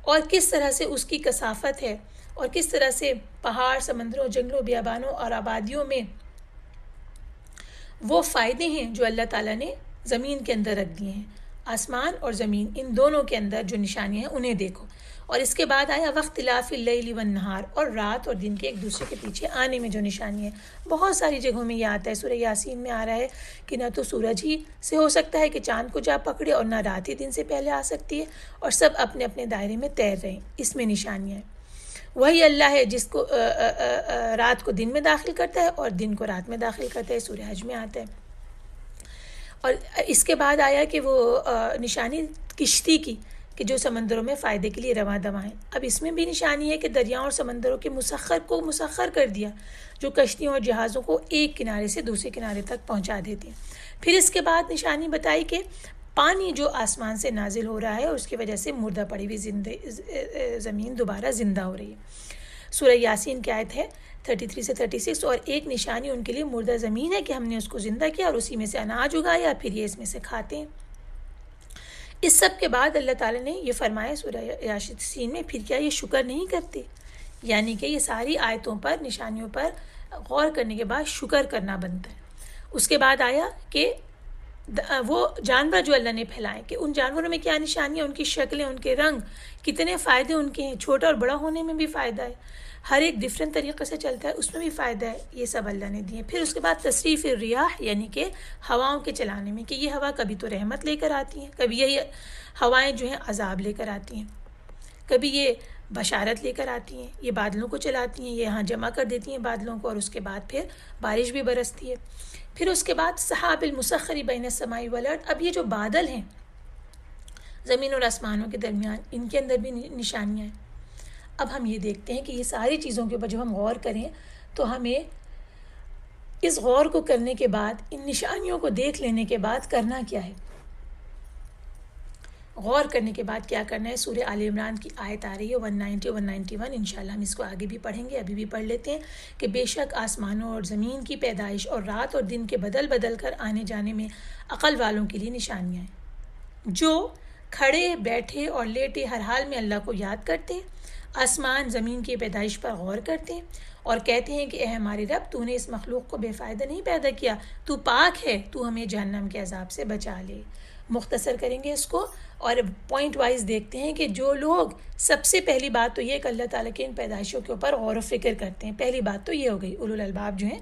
اور کس طرح سے اس کی کثافت ہے، اور کس طرح سے پہاڑ، سمندروں، جنگلوں، بیابانوں اور آبادیوں میں وہ فائدے ہیں جو اللہ تعالیٰ نے زمین کے اندر رکھ دیے ہیں۔ آسمان اور زمین ان دونوں کے اندر جو نشانیاں ہیں انہیں دیکھو۔ اور اس کے بعد آیا واختلاف اللیل والنہار، اور رات اور دن کے ایک دوسرے کے پیچھے آنے میں جو نشانی ہے۔ بہت ساری جگہوں میں یہ آتا ہے، سورہ یاسین میں آ رہا ہے کہ نہ تو سورج ہی سے ہو سکتا ہے کہ چاند کو جا پکڑے، اور نہ رات ہی دن سے پہلے آ سکتی ہے، اور سب اپنے اپنے دائرے میں تیر رہے ہیں۔ اس میں نشانیاں ہیں۔ وہی اللہ ہے جس کو رات کو دن میں داخل کرتا ہے اور دن کو رات میں داخل کرتا ہے، سورہ حج میں آتا ہے۔ اور اس کے بعد آیا کہ وہ نشانی کشتی کی کہ جو سمندروں میں فائدے کے لیے رواں دواں ہیں۔ اب اس میں بھی نشانی ہے کہ دریاؤں اور سمندروں کے مسخر کر دیا، جو کشتیوں اور جہازوں کو ایک کنارے سے دوسرے کنارے تک پہنچا دیتے ہیں۔ پھر اس کے بعد نشانی بتائی کہ پانی جو آسمان سے نازل ہو رہا ہے اور اس کی وجہ سے مردہ پڑی ہوئی زمین دوبارہ زندہ ہو رہی ہے۔ سورہ یاسین کی آیت ہے 33 سے 36، اور ایک نشانی ان کے لیے مردہ زمین ہے کہ ہم نے اس کو زندہ کیا اور اسی میں سے اناج اگایا، پھر یہ اس میں سے کھاتے ہیں۔ اس سب کے بعد اللہ تعالیٰ نے یہ فرمایا سورہ یاسین میں، پھر کیا یہ شکر نہیں کرتے؟ یعنی کہ یہ ساری آیتوں پر، نشانیوں پر غور کرنے کے بعد شکر کرنا بنتا ہے۔ اس کے بعد آیا کہ وہ جانور جو اللہ نے پھیلائے کہ ان جانوروں میں کیا نشانیاں، ان کی شکلیں، ان کے رنگ، کتنے فائدے ان کے ہیں، چھوٹا اور بڑا ہونے میں بھی فائدہ ہے، ہر ایک ڈیفرنٹ طریقے سے چلتا ہے، اس میں بھی فائدہ ہے، یہ سب اللہ نے دیے۔ پھر اس کے بعد تصریف الریاح، یعنی کہ ہواؤں کے چلانے میں، کہ یہ ہوا کبھی تو رحمت لے کر آتی ہیں، کبھی یہ ہوائیں جو ہیں عذاب لے کر آتی ہیں، کبھی یہ بشارت لے کر آتی ہیں، یہ بادلوں کو چلاتی ہیں، یہ یہاں جمع کر دیتی ہیں بادلوں کو، اور اس کے بعد پھر بارش بھی برستی ہے۔ پھر اس کے بعد سحاب المسخر بین السماء والارض، اب یہ جو بادل ہیں زمین اور آسمانوں کے درمیان، ان کے اندر بھی نشانیاں ہیں۔ اب ہم یہ دیکھتے ہیں کہ یہ ساری چیزوں کے اوپر جب ہم غور کریں تو ہمیں اس غور کو کرنے کے بعد، ان نشانیوں کو دیکھ لینے کے بعد کرنا کیا ہے؟ غور کرنے کے بعد کیا کرنا ہے، سورہ آل عمران کی آیت آ رہی ہے 190 اور 191، انشاءاللہ ہم اس کو آگے بھی پڑھیں گے، ابھی بھی پڑھ لیتے ہیں کہ بے شک آسمانوں اور زمین کی پیدائش اور رات اور دن کے بدل بدل کر آنے جانے میں عقل والوں کے لیے نشانیاں ہیں، جو کھڑے بیٹھے اور لیٹے ہر حال میں اللہ کو یاد کرتے ہیں، آسمان زمین کی پیدائش پر غور کرتے ہیں اور کہتے ہیں کہ اے ہمارے رب، تو نے اس مخلوق کو بے فائدہ نہیں پیدا کیا، تو پاک ہے، تو ہمیں جہنم کے عذاب سے بچا لے۔ مختصر کریں گے اس کو اور پوائنٹ وائز دیکھتے ہیں کہ جو لوگ سب سے پہلی بات تو یہ کہ اللہ تعالیٰ کی ان پیدائشوں کے اوپر غور و فکر کرتے ہیں، پہلی بات تو یہ ہو گئی، اولو الالباب جو ہیں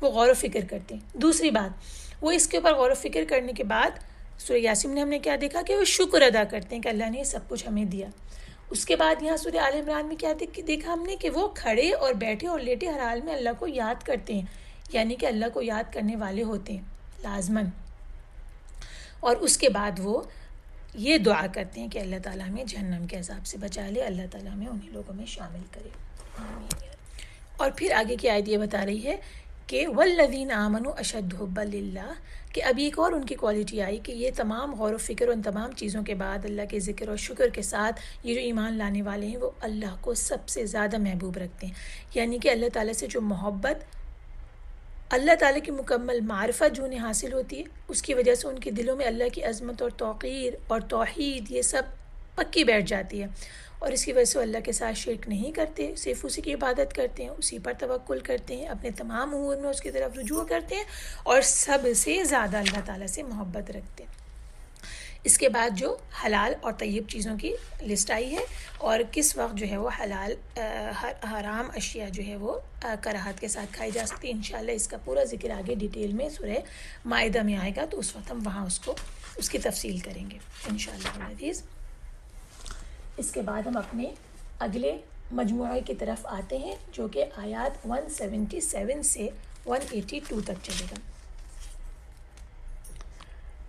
وہ غور و فکر کرتے ہیں۔ دوسری بات، وہ اس کے اوپر غور و فکر کرنے کے بعد سورہ یاسین میں ہم نے کیا دیکھا کہ وہ شکر ادا کرتے ہیں کہ اللہ نے سب کچھ ہمیں دیا۔ اس کے بعد یہاں سورہ آل عمران میں کیا دیکھا ہم نے کہ وہ کھڑے اور بیٹھے اور لیٹے ہر حال میں اللہ کو یاد کرتے ہیں، یعنی کہ اللہ کو یاد کرنے والے ہوتے ہیں لازماً۔ اور اس کے بعد وہ یہ دعا کرتے ہیں کہ اللہ تعالیٰ ہمیں جہنم کے عذاب سے بچا لے، اللہ تعالیٰ ہمیں انہی لوگوں میں شامل کرے، آمین۔ اور پھر آگے کی آیت یہ بتا رہی ہے کہ والذین آمنوا اشد حبا للہ، کہ اب ایک اور ان کی کوالٹی آئی کہ یہ تمام غور و فکر اور ان تمام چیزوں کے بعد اللہ کے ذکر اور شکر کے ساتھ یہ جو ایمان لانے والے ہیں وہ اللہ کو سب سے زیادہ محبوب رکھتے ہیں، یعنی کہ اللہ تعالیٰ سے جو محبت، اللہ تعالیٰ کی مکمل معرفت جو انہیں حاصل ہوتی ہے، اس کی وجہ سے ان کے دلوں میں اللہ کی عظمت اور توقیر اور توحید یہ سب پکی بیٹھ جاتی ہے، اور اس کی وجہ سے وہ اللہ کے ساتھ شرک نہیں کرتے، صرف اسی کی عبادت کرتے ہیں، اسی پر توکل کرتے ہیں، اپنے تمام امور میں اس کی طرف رجوع کرتے ہیں اور سب سے زیادہ اللہ تعالیٰ سے محبت رکھتے ہیں۔ اس کے بعد جو حلال اور طیب چیزوں کی لسٹ آئی ہے اور کس وقت جو ہے وہ حلال حرام اشیاء جو ہے وہ کراہت کے ساتھ کھائی جا سکتی ہے، انشاءاللہ اس کا پورا ذکر آگے ڈیٹیل میں سورہ مائدہ میں آئے گا، تو اس وقت ہم وہاں اس کی تفصیل کریں گے انشاءاللہ العزیز۔ اس کے بعد ہم اپنے اگلے مجموعے کی طرف آتے ہیں جو کہ آیات 177 سے 182 تک چلے گا۔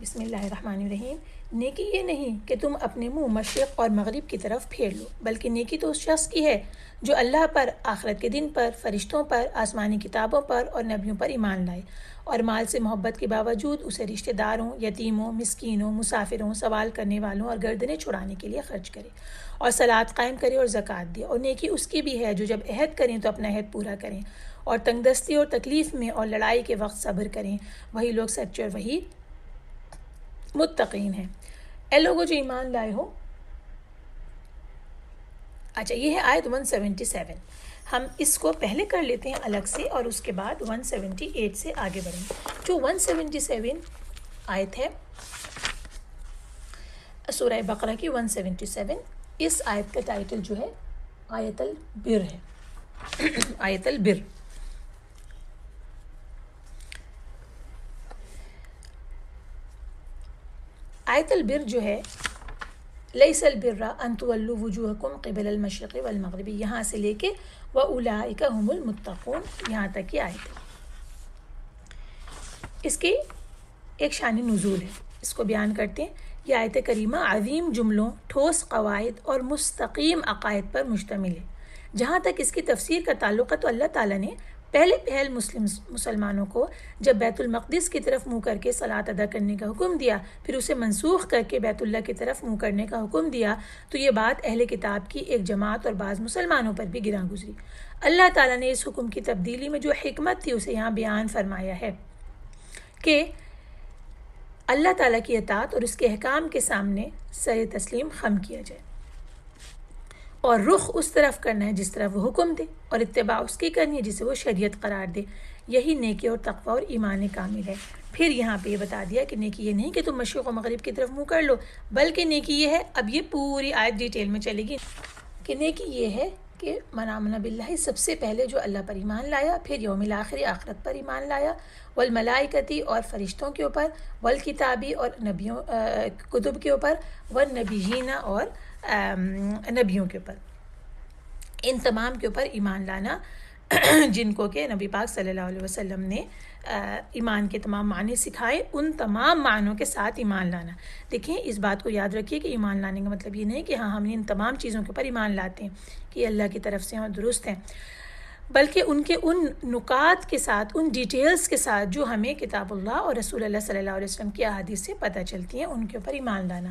بسم اللہ الرحمن الرحیم۔ نیکی یہ نہیں کہ تم اپنے منہ مشرق اور مغرب کی طرف پھیر لو، بلکہ نیکی تو اس شخص کی ہے جو اللہ پر، آخرت کے دن پر، فرشتوں پر، آسمانی کتابوں پر اور نبیوں پر ایمان لائے، اور مال سے محبت کے باوجود اسے رشتہ داروں، یتیموں، مسکینوں، مسافروں، سوال کرنے والوں اور گردنیں چھڑانے کے لیے خرچ کرے، اور صلاۃ قائم کرے اور زکوٰۃ دے۔ اور نیکی اس کی بھی ہے جو جب عہد کریں تو اپنا عہد پورا کریں، اور تنگ دستی اور تکلیف میں اور لڑائی کے وقت صبر کریں، وہی لوگ سچے اور وہی متقین ہیں۔ اے لوگوں جو ایمان لائے ہو، اچھا یہ ہے آیت 177، ہم اس کو پہلے کر لیتے ہیں الگ سے اور اس کے بعد 178 سے آگے بڑھیں گے۔ جو 177 آیت ہے سورہ بقرہ کی 177، اس آیت کا ٹائٹل جو ہے آیت البر ہے، آیت البر۔ آیت البر جو ہے لیس البر ان تولوا وجوہکم قبل المشرق والمغرب، یہاں سے لے کے واولئک هم المتقون یہاں تک کی آیت ہے۔ اس کی ایک شان نزول ہے، اس کو بیان کرتے ہیں۔ یہ آیت کریمہ عظیم جملوں، ٹھوس قواعد اور مستقیم عقائد پر مشتمل ہے۔ جہاں تک اس کی تفسیر کا تعلق ہے تو اللہ تعالیٰ نے پہل مسلمانوں کو جب بیت المقدس کی طرف منہ کر کے صلاۃ ادا کرنے کا حکم دیا، پھر اسے منسوخ کر کے بیت اللہ کی طرف منہ کرنے کا حکم دیا، تو یہ بات اہل کتاب کی ایک جماعت اور بعض مسلمانوں پر بھی گراں گزری۔ اللہ تعالیٰ نے اس حکم کی تبدیلی میں جو حکمت تھی اسے یہاں بیان فرمایا ہے کہ اللہ تعالیٰ کی اطاعت اور اس کے احکام کے سامنے سر تسلیم خم کیا جائے، اور رخ اس طرف کرنا ہے جس طرف وہ حکم دے، اور اتباع اس کی کرنی ہے جسے وہ شریعت قرار دے، یہی نیکی اور تقوی اور ایمان کامل ہے۔ پھر یہاں پہ یہ بتا دیا کہ نیکی یہ نہیں کہ تم مشرق و مغرب کی طرف منہ کر لو، بلکہ نیکی یہ ہے، اب یہ پوری آیت ڈیٹیل میں چلے گی، کہ نیکی یہ ہے کہ من آمن باللہ، سب سے پہلے جو اللہ پر ایمان لایا، پھر یوم الآخر آخرت پر ایمان لایا، والملائکتی اور فرشتوں کے اوپر، والکتابی اور نبیوں کتب کے اوپر، والنبیین اور نبیوں کے اوپر، ان تمام کے اوپر ایمان لانا جن کو کہ نبی پاک صلی اللہ علیہ وسلم نے ایمان کے تمام معنی سکھائے، ان تمام معنوں کے ساتھ ایمان لانا۔ دیکھیں اس بات کو یاد رکھیے کہ ایمان لانے کا مطلب یہ نہیں کہ ہم ان تمام چیزوں کے اوپر ایمان لاتے ہیں کہ اللہ کی طرف سے اور درست ہیں۔ بلکہ ان کے ان نکات کے ساتھ، ان ڈیٹیلز کے ساتھ جو ہمیں کتاب اللہ اور رسول اللہ صلی اللہ علیہ وسلم کی احادیث سے پتہ چلتی ہیں، ان کے اوپر ایمان لانا۔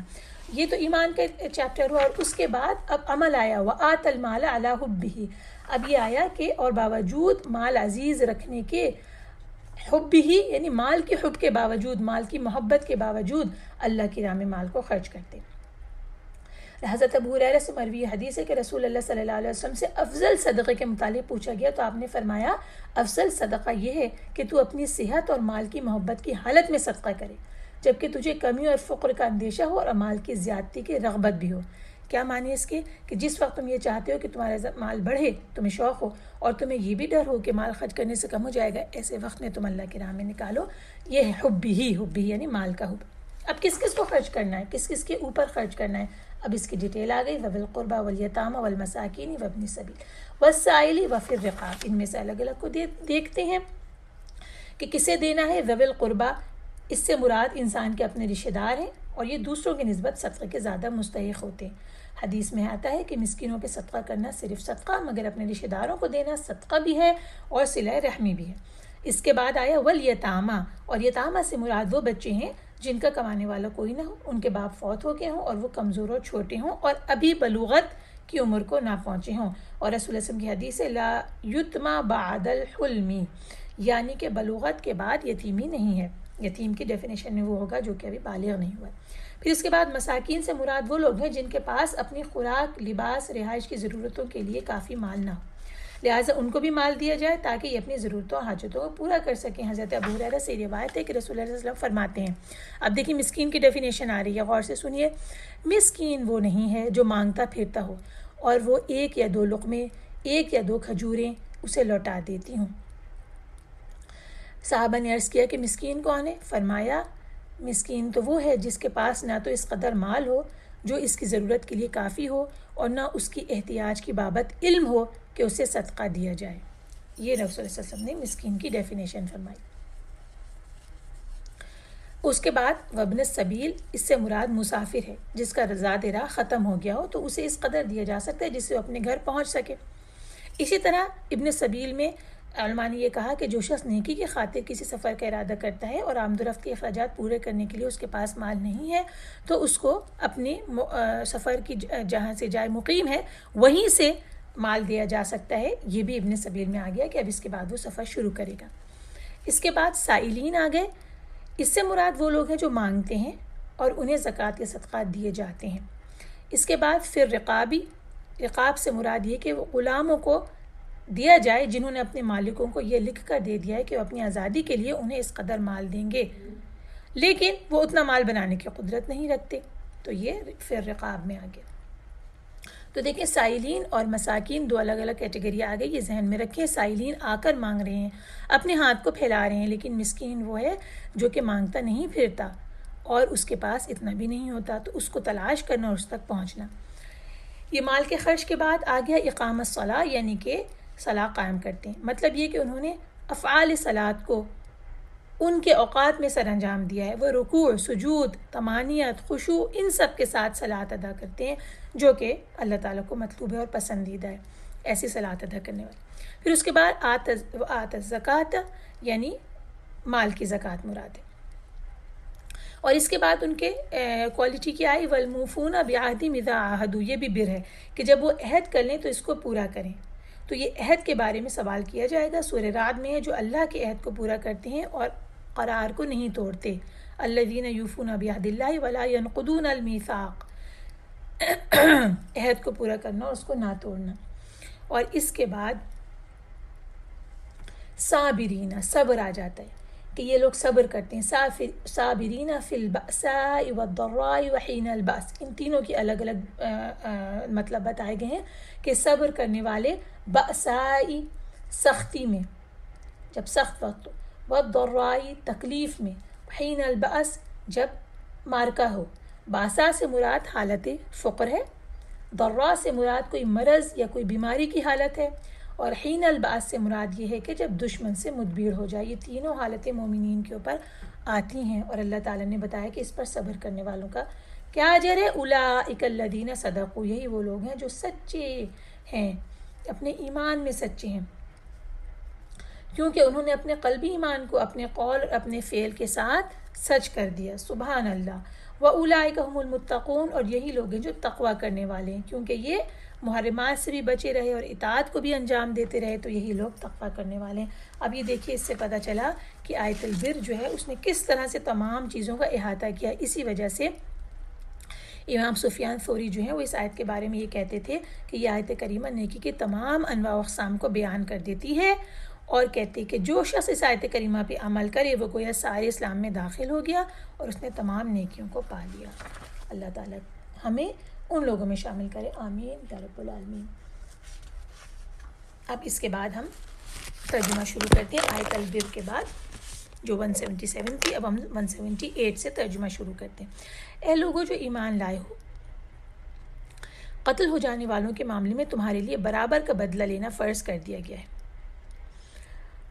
یہ تو ایمان کا چیپٹر ہوا، اور اس کے بعد اب عمل آیا، وآت المال علی حبہ۔ اب یہ آیا کہ اور باوجود مال عزیز رکھنے کے، حب ہی یعنی مال کے حب کے باوجود، مال کی محبت کے باوجود اللہ کی راہ میں مال کو خرچ کرتے۔ حضرت ابو ہریرہ سے مروی حدیث ہے کہ رسول اللہ صلی اللہ علیہ وسلم سے افضل صدقے کے متعلق پوچھا گیا تو آپ نے فرمایا افضل صدقہ یہ ہے کہ تو اپنی صحت اور مال کی محبت کی حالت میں صدقہ کرے، جبکہ تجھے کمی اور فقر کا اندیشہ ہو اور مال کی زیادتی کی رغبت بھی ہو۔ کیا معنی اس کے کہ جس وقت تم یہ چاہتے ہو کہ تمہارا مال بڑھے، تمہیں شوق ہو، اور تمہیں یہ بھی ڈر ہو کہ مال خرچ کرنے سے کم ہو جائے گا، ایسے وقت میں تم اللہ کی راہ میں نکالو۔ یہ ہے حب ہی یعنی مال کا حب۔ اب کس کس کو خرچ کرنا ہے، کس کس کے اوپر خرچ کرنا ہے، اب اس کی ڈیٹیل آ گئی۔ وَبِالْ قُرْبَى وَالْيَتَامَى وَالْمَسَاكِينِ وَابْنِ السَّبِيلِ وَالسَّائِلِ وَفِي الرِّقَابِ۔ ان میں سے الگ الگ کو دیکھتے ہیں کہ کسے دینا ہے۔ ذوی القربہ، اس سے مراد انسان کے اپنے رشتہ دار ہیں، اور یہ دوسروں کی نسبت صدقے کے زیادہ مستحق ہوتے ہیں۔ حدیث میں آتا ہے کہ مسکینوں پہ صدقہ کرنا صرف صدقہ، مگر اپنے رشتہ داروں کو دینا صدقہ بھی ہے اور صلہ رحمی بھی ہے۔ اس کے بعد آیا والیتامہ، اور یتامہ سے مراد وہ بچے ہیں جن کا کمانے والا کوئی نہ ہو، ان کے باپ فوت ہو گئے ہوں اور وہ کمزور اور چھوٹے ہوں اور ابھی بلوغت کی عمر کو نہ پہنچے ہوں۔ اور رسول اللہ صلی اللہ علیہ وسلم کی حدیث ہے لا یتما بعد الحلم، یعنی کہ بلوغت کے بعد یتیمی نہیں ہے۔ یتیم کی ڈیفینیشن میں وہ ہوگا جو کہ ابھی بالغ نہیں ہوا۔ پھر اس کے بعد مساکین سے مراد وہ لوگ ہیں جن کے پاس اپنی خوراک، لباس، رہائش کی ضرورتوں کے لیے کافی مال نہ ہو، لہٰذا ان کو بھی مال دیا جائے تاکہ یہ اپنی ضرورتوں اور حاجتوں کو پورا کر سکیں۔ حضرت ابو ہریرہ سے روایت ہے کہ رسول اللہ صلی اللہ علیہ وسلم فرماتے ہیں، اب دیکھیں مسکین کی ڈیفینیشن آ رہی ہے، غور سے سنیے۔ مسکین وہ نہیں ہے جو مانگتا پھرتا ہو اور وہ ایک یا دو لقمے، ایک یا دو کھجوریں اسے لوٹا دیتی ہوں۔ صحابہ نے عرض کیا کہ مسکین کون ہے؟ فرمایا مسکین تو وہ ہے جس کے پاس نہ تو اس قدر مال ہو جو اس کی ضرورت کے لیے کافی ہو، اور نہ اس کی احتیاج کی بابت علم ہو کہ اسے صدقہ دیا جائے۔ یہ رسول اللہ صلی اللہ علیہ وسلم نے مسکین کی ڈیفینیشن فرمائی۔ اس کے بعد وابن السبیل، اس سے مراد مسافر ہے جس کا زاد راہ ختم ہو گیا ہو تو اسے اس قدر دیا جا سکتا ہے جس سے وہ اپنے گھر پہنچ سکے۔ اسی طرح ابن السبیل میں علماء نے یہ کہا کہ جو شخص نیکی کی خاطر کسی سفر کا ارادہ کرتا ہے اور آمد و رفت کے اخراجات پورے کرنے کے لیے اس کے پاس مال نہیں ہے تو اس کو اپنے سفر کی جہاں سے جائے مقیم ہے وہیں سے مال دیا جا سکتا ہے۔ یہ بھی ابن سبیل میں آ گیا کہ اب اس کے بعد وہ سفر شروع کرے گا۔ اس کے بعد سائلین آ گئے، اس سے مراد وہ لوگ ہیں جو مانگتے ہیں اور انہیں زکوٰۃ کے صدقات دیے جاتے ہیں۔ اس کے بعد پھر رقابی، رقاب سے مراد یہ کہ وہ غلاموں کو دیا جائے جنہوں نے اپنے مالکوں کو یہ لکھ کر دے دیا ہے کہ وہ اپنی آزادی کے لیے انہیں اس قدر مال دیں گے، لیکن وہ اتنا مال بنانے کی قدرت نہیں رکھتے، تو یہ پھر رقاب میں آ گیا۔ تو دیکھیں سائلین اور مساکین دو الگ الگ کیٹیگری آ گئی، یہ ذہن میں رکھیں۔ سائلین آ کر مانگ رہے ہیں، اپنے ہاتھ کو پھیلا رہے ہیں، لیکن مسکین وہ ہے جو کہ مانگتا نہیں پھرتا اور اس کے پاس اتنا بھی نہیں ہوتا، تو اس کو تلاش کرنا اور اس تک پہنچنا۔ یہ مال کے خرچ کے بعد آ گیا اقامۃ الصلاۃ، یعنی کہ صلاح قائم کرتے ہیں، مطلب یہ کہ انہوں نے افعال صلاۃ کو ان کے اوقات میں سر انجام دیا ہے۔ وہ رکوع، سجود، طمانینت، خشوع ان سب کے ساتھ صلاۃ ادا کرتے ہیں جو کہ اللہ تعالیٰ کو مطلوب ہے اور پسندیدہ ہے، ایسی صلاۃ ادا کرنے والے۔ پھر اس کے بعد آت الزکوٰۃ، یعنی مال کی زکوٰۃ مراد ہے۔ اور اس کے بعد ان کے کوالٹی کیا آئی؟ والموفون بعہدہم اذا عاہدوا، یہ بھی بر ہے کہ جب وہ عہد کر لیں تو اس کو پورا کریں۔ تو یہ عہد کے بارے میں سوال کیا جائے گا، سورہ رعد میں ہے، جو اللہ کے عہد کو پورا کرتے ہیں اور قرار کو نہیں توڑتے۔ الذین یوفون بعہد اللہ ولا ینقضون المیثاق، عہد کو پورا کرنا اور اس کو نہ توڑنا۔ اور اس کے بعد صابرین، صبر آ جاتا ہے کہ یہ لوگ صبر کرتے ہیں۔ صابرین فی البأساء والضراء وحین البأس، ان تینوں کی الگ الگ مطلب بتائے گئے ہیں کہ صبر کرنے والے بأساء سختی میں جب سخت وقت ہو، والضراء تکلیف میں، وحین البأس جب مارکا ہو۔ باسا سے مراد حالت فقر ہے، ضراء سے مراد کوئی مرض یا کوئی بیماری کی حالت ہے، اور حین البعث سے مراد یہ ہے کہ جب دشمن سے مدبر ہو جائے۔ یہ تینوں حالتیں مومنین کے اوپر آتی ہیں اور اللہ تعالیٰ نے بتایا کہ اس پر صبر کرنے والوں کا کیا اجر ہے۔ اولئک الذین صدقوا، یہی وہ لوگ ہیں جو سچے ہیں، اپنے ایمان میں سچے ہیں۔ کیونکہ انہوں نے اپنے قلبی ایمان کو اپنے قول اور اپنے فعل کے ساتھ سچ کر دیا. سبحان اللہ. وَأُولَٰئِكَ هُمُ الْمُتَّقُونَ، اور یہی لوگ ہیں جو تقویٰ کرنے والے ہیں، کیونکہ یہ محرمات سے بھی بچے رہے اور اطاعت کو بھی انجام دیتے رہے، تو یہی لوگ تقویٰ کرنے والے ہیں. اب یہ دیکھیے، اس سے پتہ چلا کہ آیت البر جو ہے اس نے کس طرح سے تمام چیزوں کا احاطہ کیا. اسی وجہ سے امام سفیان ثوری جو ہیں وہ اس آیت کے بارے میں یہ کہتے تھے کہ یہ آیت کریمہ نیکی کے تمام انواع و اقسام کو بیان کر دیتی ہے، اور کہتے کہ جو شخص اس آیت کریمہ پہ عمل کرے وہ گویا سارے اسلام میں داخل ہو گیا اور اس نے تمام نیکیوں کو پا لیا. اللہ تعالیٰ ہمیں ان لوگوں میں شامل کرے، آمین یا رب العالمین. اب اس کے بعد ہم ترجمہ شروع کرتے ہیں آیت البر کے بعد، جو 177 تھی. اب ہم 178 سے ترجمہ شروع کرتے ہیں. اے لوگوں جو ایمان لائے ہو، قتل ہو جانے والوں کے معاملے میں تمہارے لیے برابر کا بدلہ لینا فرض کر دیا گیا ہے.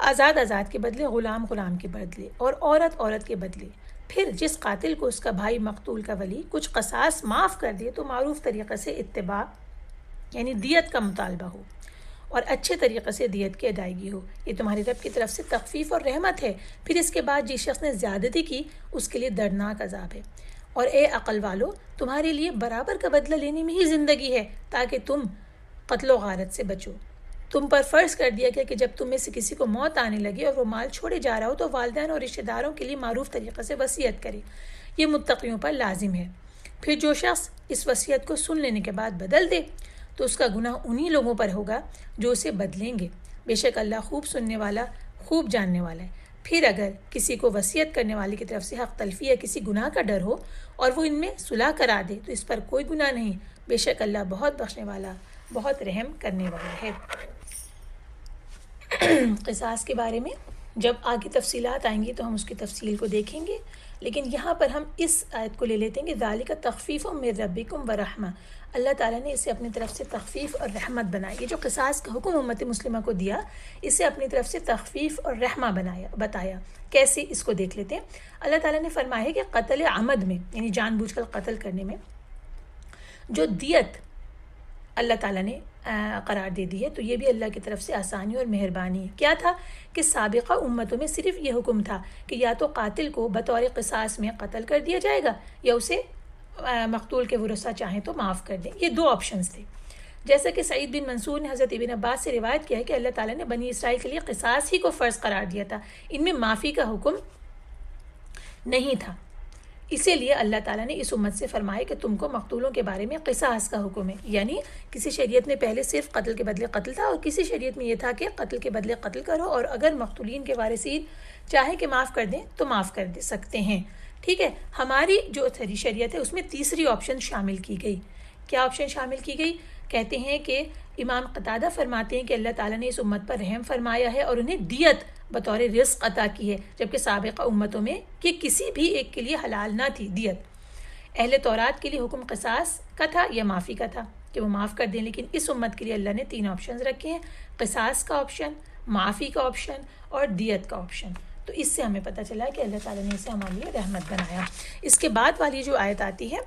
آزاد کے بدلے، غلام کے بدلے، اور عورت کے بدلے. پھر جس قاتل کو اس کا بھائی مقتول کا ولی کچھ قصاص معاف کر دے تو معروف طریقے سے اتباع یعنی دیت کا مطالبہ ہو اور اچھے طریقے سے دیت کی ادائیگی ہو. یہ تمہاری رب کی طرف سے تخفیف اور رحمت ہے. پھر اس کے بعد جس شخص نے زیادتی کی اس کے لیے دردناک عذاب ہے. اور اے عقل والو، تمہارے لیے برابر کا بدلہ لینے میں ہی زندگی ہے تاکہ تم قتل و غارت سے بچو. تم پر فرض کر دیا گیا کہ جب تم میں سے کسی کو موت آنے لگے اور وہ مال چھوڑے جا رہا ہو تو والدین اور رشتہ داروں کے لیے معروف طریقے سے وصیت کرے. یہ متقیوں پر لازم ہے. پھر جو شخص اس وصیت کو سن لینے کے بعد بدل دے تو اس کا گناہ انہی لوگوں پر ہوگا جو اسے بدلیں گے. بے شک اللہ خوب سننے والا، خوب جاننے والا ہے. پھر اگر کسی کو وصیت کرنے والے کی طرف سے حق تلفی یا کسی گناہ کا ڈر ہو اور وہ ان میں صلح کرا دے تو اس پر کوئی گناہ نہیں. بے شک اللہ بہت بخشنے والا، بہت رحم کرنے والا ہے. قصاص کے بارے میں جب آگے تفصیلات آئیں گی تو ہم اس کی تفصیل کو دیکھیں گے، لیکن یہاں پر ہم اس آیت کو لے لیتے ہیں کہ ذالک تخفیف من ربکم ورحمہ. اللہ تعالیٰ نے اسے اپنی طرف سے تخفیف اور رحمت بنائی. یہ جو قصاص کا حکم امت مسلمہ کو دیا، اسے اپنی طرف سے تخفیف اور رحمہ بتایا. کیسے، اس کو دیکھ لیتے ہیں. اللہ تعالیٰ نے فرمایا کہ قتل عمد میں یعنی جان بوجھ کر قتل کرنے میں جو دیت اللہ تعالیٰ نے قرار دے دی ہے تو یہ بھی اللہ کی طرف سے آسانی اور مہربانی ہے. کیا تھا کہ سابقہ امتوں میں صرف یہ حکم تھا کہ یا تو قاتل کو بطور قصاص میں قتل کر دیا جائے گا یا اسے مقتول کے ورثہ چاہیں تو معاف کر دیں. یہ دو آپشنز تھے. جیسا کہ سعید بن منصور نے حضرت ابن عباس سے روایت کیا ہے کہ اللہ تعالیٰ نے بنی اسرائیل کے لیے قصاص ہی کو فرض قرار دیا تھا، ان میں معافی کا حکم نہیں تھا. اسی لیے اللہ تعالیٰ نے اس امت سے فرمایا کہ تم کو مقتولوں کے بارے میں قصاص کا حکم ہے. یعنی کسی شریعت میں پہلے صرف قتل کے بدلے قتل تھا اور کسی شریعت میں یہ تھا کہ قتل کے بدلے قتل کرو، اور اگر مقتولین کے وارثین چاہیں کہ معاف کر دیں تو معاف کر سکتے ہیں. ٹھیک ہے. ہماری جو شریعت ہے اس میں تیسری آپشن شامل کی گئی. کیا آپشن شامل کی گئی؟ کہتے ہیں کہ امام قتادہ فرماتے ہیں کہ اللہ تعالیٰ نے اس امت پر رحم فرمایا ہے اور انہیں دیت بطور رزق عطا کی ہے، جبکہ سابقہ امتوں میں کہ کسی بھی ایک کے لیے حلال نہ تھی دیت. اہل تورات کے لیے حکم قصاص کا تھا یا معافی کا تھا کہ وہ معاف کر دیں، لیکن اس امت کے لیے اللہ نے 3 آپشنز رکھے ہیں: قصاص کا آپشن، معافی کا آپشن اور دیت کا آپشن. تو اس سے ہمیں پتہ چلا کہ اللہ تعالیٰ نے اسے ہمارے لیے رحمت بنایا. اس کے بعد والی جو آیات آتی ہیں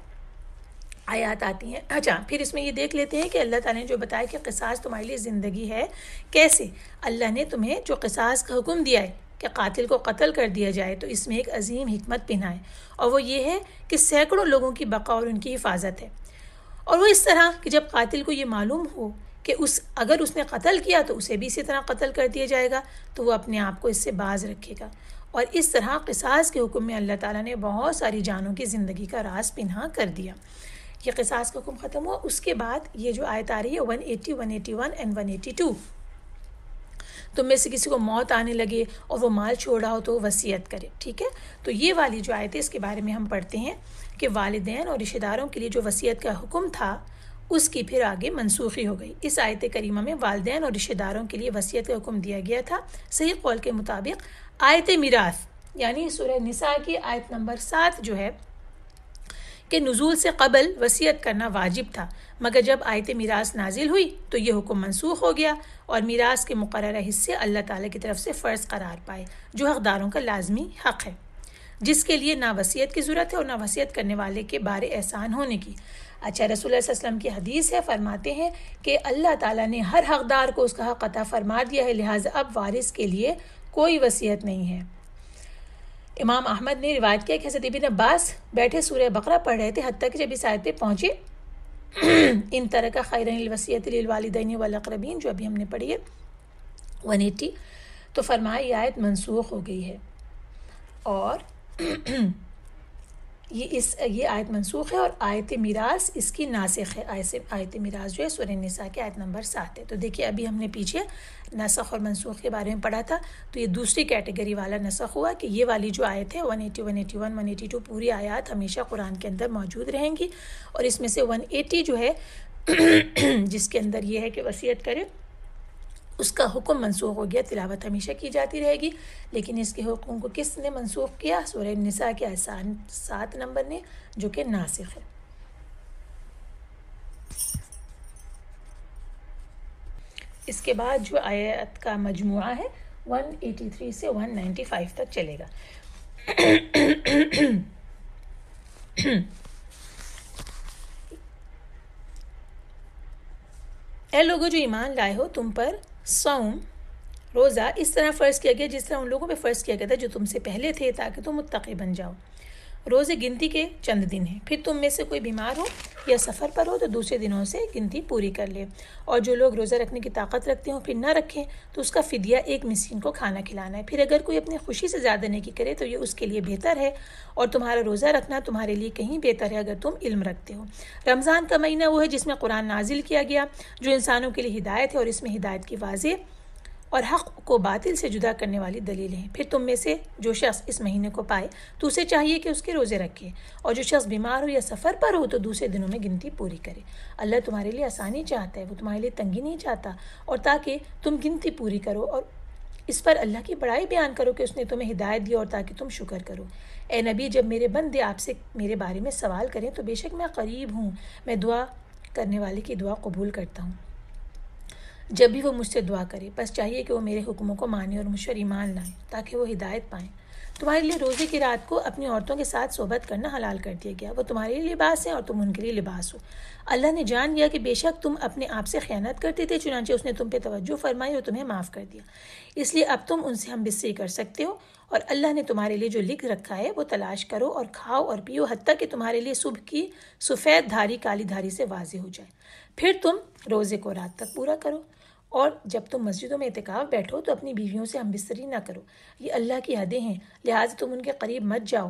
اچھا، پھر اس میں یہ دیکھ لیتے ہیں کہ اللہ تعالیٰ نے جو بتایا کہ قصاص تمہارے لیے زندگی ہے. کیسے؟ اللہ نے تمہیں جو قصاص کا حکم دیا ہے کہ قاتل کو قتل کر دیا جائے تو اس میں ایک عظیم حکمت پنہا ہے، اور وہ یہ ہے کہ سینکڑوں لوگوں کی بقا اور ان کی حفاظت ہے. اور وہ اس طرح کہ جب قاتل کو یہ معلوم ہو کہ اگر اس نے قتل کیا تو اسے بھی اسی طرح قتل کر دیا جائے گا تو وہ اپنے آپ کو اس سے باز رکھے گا. اور اس طرح قصاص کے حکم میں اللہ تعالیٰ نے بہت ساری جانوں کی زندگی کا راز پنہا کر دیا. یہ قصاص کا حکم ختم ہوا. اس کے بعد یہ جو آیت آ رہی ہے 180, 181 and 182، تم میں سے کسی کو موت آنے لگے اور وہ مال چھوڑا ہو تو وصیت کرے. ٹھیک ہے. تو یہ والی جو آیت ہے اس کے بارے میں ہم پڑھتے ہیں کہ والدین اور رشتہ داروں کے لیے جو وصیت کا حکم تھا اس کی پھر آگے منسوخی ہو گئی. اس آیت کریمہ میں والدین اور رشتہ داروں کے لیے وصیت کا حکم دیا گیا تھا. صحیح قول کے مطابق آیت میراث یعنی سورہ نساء کی آیت نمبر 7 جو ہے کہ نزول سے قبل وصیت کرنا واجب تھا، مگر جب آیت میراث نازل ہوئی تو یہ حکم منسوخ ہو گیا اور میراث کے مقررہ حصے اللہ تعالیٰ کی طرف سے فرض قرار پائے جو حقداروں کا لازمی حق ہے، جس کے لیے نہ وصیت کی ضرورت ہے اور نہ وصیت کرنے والے کے بارے احسان ہونے کی. اچھا، رسول اللہ صلی اللہ علیہ وسلم کی حدیث ہے، فرماتے ہیں کہ اللہ تعالیٰ نے ہر حقدار کو اس کا حق عطا فرما دیا ہے، لہٰذا اب وارث کے لیے کوئی وصیت نہیں ہے۔ امام احمد نے روایت کیا کہ حضرت ابن عباس بیٹھے سورہ بقرہ پڑھ رہے تھے، حتیٰ کہ جب اس آیت پہ پہنچے ان ترک خیرا للوصیۃ للوالدین والاقربین، جو ابھی ہم نے پڑھی ہے 180، تو فرمایا یہ آیت منسوخ ہو گئی ہے، اور یہ آیت منسوخ ہے، اور آیت میراث اس کی ناسخ ہے۔ آیت میراث جو ہے سورہ نساء کی آیت نمبر 7 ہے۔ تو دیکھیے ابھی ہم نے پیچھے نسخ اور منسوخ کے بارے میں پڑھا تھا، تو یہ دوسری کیٹیگری والا نسخ ہوا کہ یہ والی جو آیت ہے 180، 181، 182 پوری آیات ہمیشہ قرآن کے اندر موجود رہیں گی، اور اس میں سے 180 جو ہے جس کے اندر یہ ہے کہ وصیت کرے، اس کا حکم منسوخ ہو گیا، تلاوت ہمیشہ کی جاتی رہے گی، لیکن اس کے حکم کو کس نے منسوخ کیا؟ سورہ نساء کے 7 نمبر نے، جو کہ ناسخ ہے۔ اس کے بعد جو آیت کا مجموعہ ہے 183 سے 195 تک چلے گا۔ اے لوگوں جو ایمان لائے ہو، تم پر صوم روزہ اس طرح فرض کیا گیا جس طرح ان لوگوں پہ فرض کیا گیا تھا جو تم سے پہلے تھے، تاکہ تم متقی بن جاؤ۔ روزے گنتی کے چند دن ہیں، پھر تم میں سے کوئی بیمار ہو یا سفر پر ہو تو دوسرے دنوں سے گنتی پوری کر لے، اور جو لوگ روزہ رکھنے کی طاقت رکھتے ہوں پھر نہ رکھیں تو اس کا فدیہ 1 مسکین کو کھانا کھلانا ہے۔ پھر اگر کوئی اپنی خوشی سے زیادہ نیکی کرے تو یہ اس کے لیے بہتر ہے، اور تمہارا روزہ رکھنا تمہارے لیے کہیں بہتر ہے اگر تم علم رکھتے ہو۔ رمضان کا مہینہ وہ ہے جس میں قرآن نازل کیا گیا، جو انسانوں کے لیے ہدایت ہے، اور اس میں ہدایت کی واضح اور حق کو باطل سے جدا کرنے والی دلیلیں ہیں۔ پھر تم میں سے جو شخص اس مہینے کو پائے تو اسے چاہیے کہ اس کے روزے رکھے، اور جو شخص بیمار ہو یا سفر پر ہو تو دوسرے دنوں میں گنتی پوری کرے۔ اللہ تمہارے لیے آسانی چاہتا ہے، وہ تمہارے لیے تنگی نہیں چاہتا، اور تاکہ تم گنتی پوری کرو اور اس پر اللہ کی بڑائی بیان کرو کہ اس نے تمہیں ہدایت دی، اور تاکہ تم شکر کرو۔ اے نبی، جب میرے بندے آپ سے میرے بارے میں سوال کریں تو بے شک میں قریب ہوں، میں دعا کرنے والے کی دعا قبول کرتا ہوں جب بھی وہ مجھ سے دعا کرے۔ بس چاہیے کہ وہ میرے حکموں کو مانے اور مجھ پر ایمان لائیں تاکہ وہ ہدایت پائیں۔ تمہارے لیے روزے کی رات کو اپنی عورتوں کے ساتھ صحبت کرنا حلال کر دیا گیا، وہ تمہارے لیے لباس ہیں اور تم ان کے لیے لباس ہو۔ اللہ نے جان لیا کہ بے شک تم اپنے آپ سے خیانت کرتے تھے، چنانچہ اس نے تم پہ توجہ فرمائی اور تمہیں معاف کر دیا، اس لیے اب تم ان سے ہم بستری کر سکتے ہو، اور اللہ نے تمہارے لیے جو لکھ رکھا ہے وہ تلاش کرو اور کھاؤ اور پیو حتیٰ کہ تمہارے لیے صبح کی سفید دھاری کالی دھاری سے واضح ہو جائے، پھر تم روزے کو رات تک پورا کرو، اور جب تم مسجدوں میں اعتکاف بیٹھو تو اپنی بیویوں سے ہم بستری نہ کرو، یہ اللہ کی حدیں ہیں، لہٰذا تم ان کے قریب مت جاؤ۔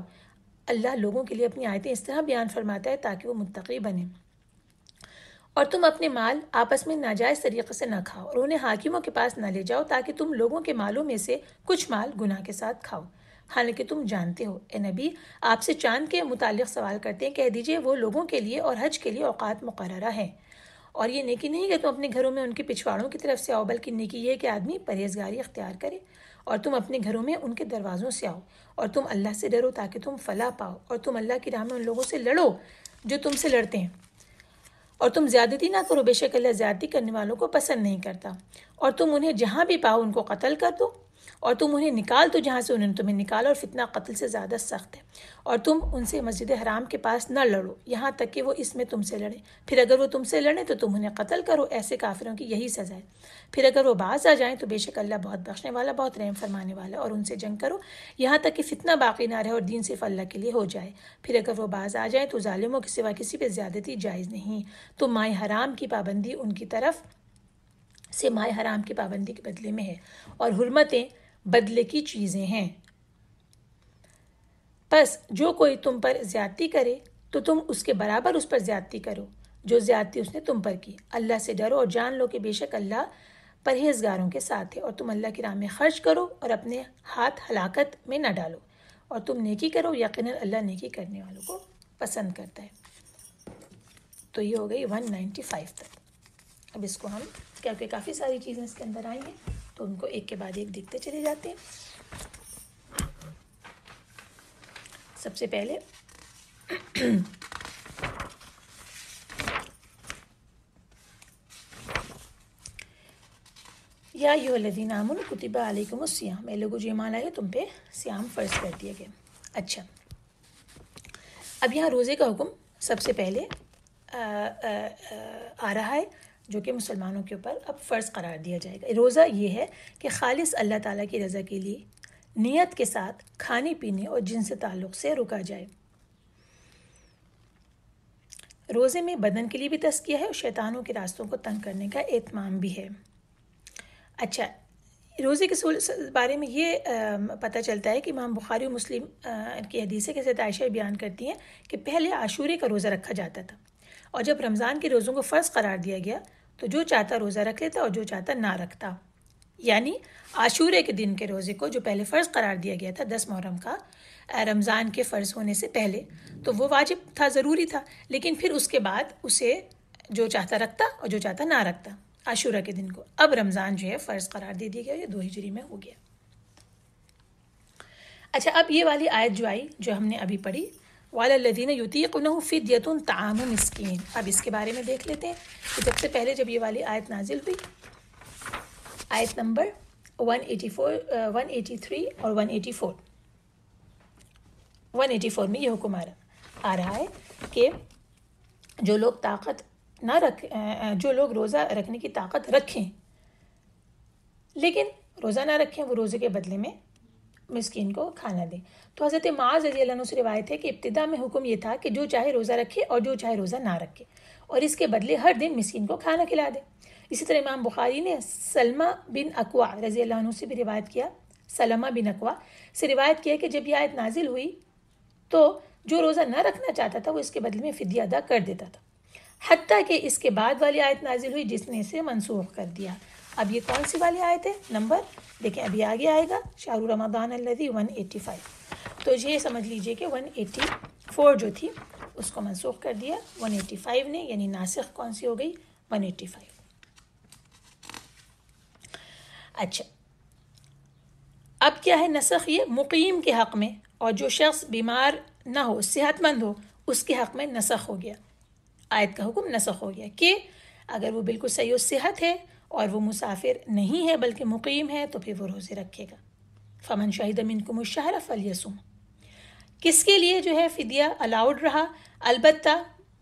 اللہ لوگوں کے لیے اپنی آیتیں اس طرح بیان فرماتا ہے تاکہ وہ متقی بنیں۔ اور تم اپنے مال آپس میں ناجائز طریقے سے نہ کھاؤ، اور انہیں حاکموں کے پاس نہ لے جاؤ تاکہ تم لوگوں کے مالوں میں سے کچھ مال گناہ کے ساتھ کھاؤ، حالانکہ تم جانتے ہو۔ اے نبی، آپ سے چاند کے متعلق سوال کرتے ہیں، کہہ دیجئے وہ لوگوں کے لیے اور حج کے لیے اوقات مقررہ ہیں، اور یہ نیکی نہیں کہ تم اپنے گھروں میں ان کے پچھواڑوں کی طرف سے آؤ، بلکہ نیکی یہ ہے کہ آدمی پرہیزگاری اختیار کرے، اور تم اپنے گھروں میں ان کے دروازوں سے آؤ، اور تم اللہ سے ڈرو تاکہ تم فلاح پاؤ، اور تم اللہ کی راہ میں ان لوگوں سے لڑو جو تم سے لڑتے ہیں، اور تم زیادتی نہ کرو، بے شک اللہ زیادتی کرنے والوں کو پسند نہیں کرتا، اور تم انہیں جہاں بھی پاؤ ان کو قتل کر دو، اور تم انہیں نکال دو جہاں سے انہوں نے تمہیں نکالا، اور فتنہ قتل سے زیادہ سخت ہے، اور تم ان سے مسجد حرام کے پاس نہ لڑو یہاں تک کہ وہ اس میں تم سے لڑیں، پھر اگر وہ تم سے لڑیں تو تم انہیں قتل کرو، ایسے کافروں کی یہی سزا ہے، پھر اگر وہ باز آ جائیں تو بے شک اللہ بہت بخشنے والا بہت رحم فرمانے والا، اور ان سے جنگ کرو یہاں تک کہ فتنہ باقی نہ رہے اور دین صرف اللہ کے لیے ہو جائے، پھر اگر وہ باز آ جائیں تو ظالموں کے سوا کسی پہ زیادتی جائز نہیں، تو ماہ حرام کی پابندی ان کی طرف سے ماہ حرام کی پابندی کے بدلے میں ہے، اور حرمتیں بدلے کی چیزیں ہیں، پس جو کوئی تم پر زیادتی کرے تو تم اس کے برابر اس پر زیادتی کرو جو زیادتی اس نے تم پر کی۔ اللہ سے ڈرو اور جان لو کہ بے شک اللہ پرہیزگاروں کے ساتھ ہے، اور تم اللہ کی راہ میں خرچ کرو اور اپنے ہاتھ ہلاکت میں نہ ڈالو، اور تم نیکی کرو، یقیناً اللہ نیکی کرنے والوں کو پسند کرتا ہے۔ تو یہ ہو گئی 195 تک۔ اب اس کو ہم کیونکہ کافی ساری چیزیں اس کے اندر آئی ہیں تو ان کو ایک کے بعد ایک دیکھتے چلے جاتے ہیں۔ سب سے پہلے یا ایھا الذین آمنوا کتب علیکم الصیام، اے لوگوں جو ایمان لائے تم پہ صیام فرض کر دیا گیا۔ اچھا، اب یہاں روزے کا حکم سب سے پہلے آ رہا ہے جو کہ مسلمانوں کے اوپر اب فرض قرار دیا جائے گا۔ روزہ یہ ہے کہ خالص اللہ تعالیٰ کی رضا کے لیے نیت کے ساتھ کھانے پینے اور جنس تعلق سے رکا جائے۔ روزے میں بدن کے لیے بھی تزکیہ ہے اور شیطانوں کے راستوں کو تنگ کرنے کا اہتمام بھی ہے۔ اچھا، روزے کے بارے میں یہ پتہ چلتا ہے کہ امام بخاری و مسلم کی حدیث ہے کہ حضرت عائشہ بیان کرتی ہیں کہ پہلے عاشورے کا روزہ رکھا جاتا تھا، اور جب رمضان کے روزوں کو فرض قرار دیا گیا تو جو چاہتا روزہ رکھ لیتا اور جو چاہتا نہ رکھتا۔ یعنی عاشورے کے دن کے روزے کو جو پہلے فرض قرار دیا گیا تھا 10 محرم کا، رمضان کے فرض ہونے سے پہلے، تو وہ واجب تھا، ضروری تھا، لیکن پھر اس کے بعد اسے جو چاہتا رکھتا اور جو چاہتا نہ رکھتا عاشورہ کے دن کو۔ اب رمضان جو ہے فرض قرار دے دیا گیا، یہ 2 ہجری میں ہو گیا۔ اچھا، اب یہ والی آیت جو آئی جو ہم نے ابھی پڑھی، وَعَلَى الَّذِينَ يُطِيقُونَهُ فِدْيَةٌ طَعَامُ مِسْكِينٍ، اب اس کے بارے میں دیکھ لیتے ہیں کہ سب سے پہلے جب یہ والی آیت نازل ہوئی، آیت نمبر 183 اور 184 میں یہ حکم آ رہا ہے کہ جو لوگ روزہ رکھنے کی طاقت رکھیں لیکن روزہ نہ رکھیں، وہ روزے کے بدلے میں مسکین کو کھانا دیں۔ تو حضرت معاذ رضی اللہ عنہ سے روایت ہے کہ ابتدا میں حکم یہ تھا کہ جو چاہے روزہ رکھے اور جو چاہے روزہ نہ رکھے، اور اس کے بدلے ہر دن مسکین کو کھانا کھلا دے۔ اسی طرح امام بخاری نے سلمہ بن اکوع رضی اللہ عنہ سے بھی روایت کیا، سلمہ بن اکوع سے روایت کیا کہ جب یہ آیت نازل ہوئی تو جو روزہ نہ رکھنا چاہتا تھا وہ اس کے بدلے میں فدیہ ادا کر دیتا تھا، حتیٰ کہ اس کے بعد والی آیت نازل ہوئی جس نے اسے منسوخ کر دیا۔ اب یہ کون سی والی آیت ہے؟ نمبر دیکھیں، ابھی آگے آئے گا، شہر رمضان الذی 185، تو یہ سمجھ لیجئے کہ 184 جو تھی اس کو منسوخ کر دیا 185 نے، یعنی ناسخ کون سی ہو گئی؟ 185۔ اچھا، اب کیا ہے نسخ؟ یہ مقیم کے حق میں، اور جو شخص بیمار نہ ہو، صحت مند ہو، اس کے حق میں نسخ ہو گیا، آیت کا حکم نسخ ہو گیا کہ اگر وہ بالکل صحیح و صحت ہے اور وہ مسافر نہیں ہے بلکہ مقیم ہے تو پھر وہ روزے رکھے گا۔ فمن شہد منکم الشہر فلیصم، کس کے لیے جو ہے فدیہ الاؤڈ رہا؟ البتہ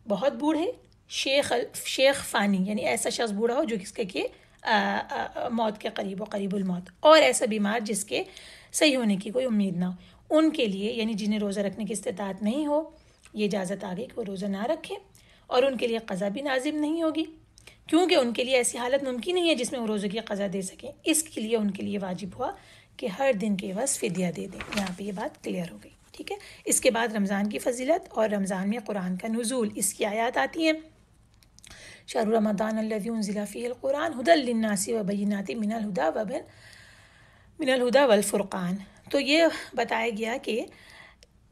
بہت بوڑھے، شیخ فانی، یعنی ایسا شخص بوڑھا ہو جو کس کے موت کے قریب ہو، قریب الموت، اور ایسا بیمار جس کے صحیح ہونے کی کوئی امید نہ ہو، ان کے لیے، یعنی جنہیں روزہ رکھنے کی استطاعت نہیں ہو، یہ اجازت آ گئی کہ وہ روزہ نہ رکھیں، اور ان کے لیے قضا بھی لازم نہیں ہوگی، کیونکہ ان کے لیے ایسی حالت ممکن نہیں ہے جس میں وہ روزے کی قضا دے سکیں۔ اس کے لیے ان کے لیے واجب ہوا کہ ہر دن کے عوض فدیہ دے دیں۔ یہاں پہ یہ بات کلیئر ہو گئی، ٹھیک ہے۔ اس کے بعد رمضان کی فضیلت اور رمضان میں قرآن کا نزول، اس کی آیات آتی ہیں، شہر رمضان الذی انزل فیہ القرآن ھدی للناس وبینات من الہدی والفرقان۔ تو یہ بتایا گیا کہ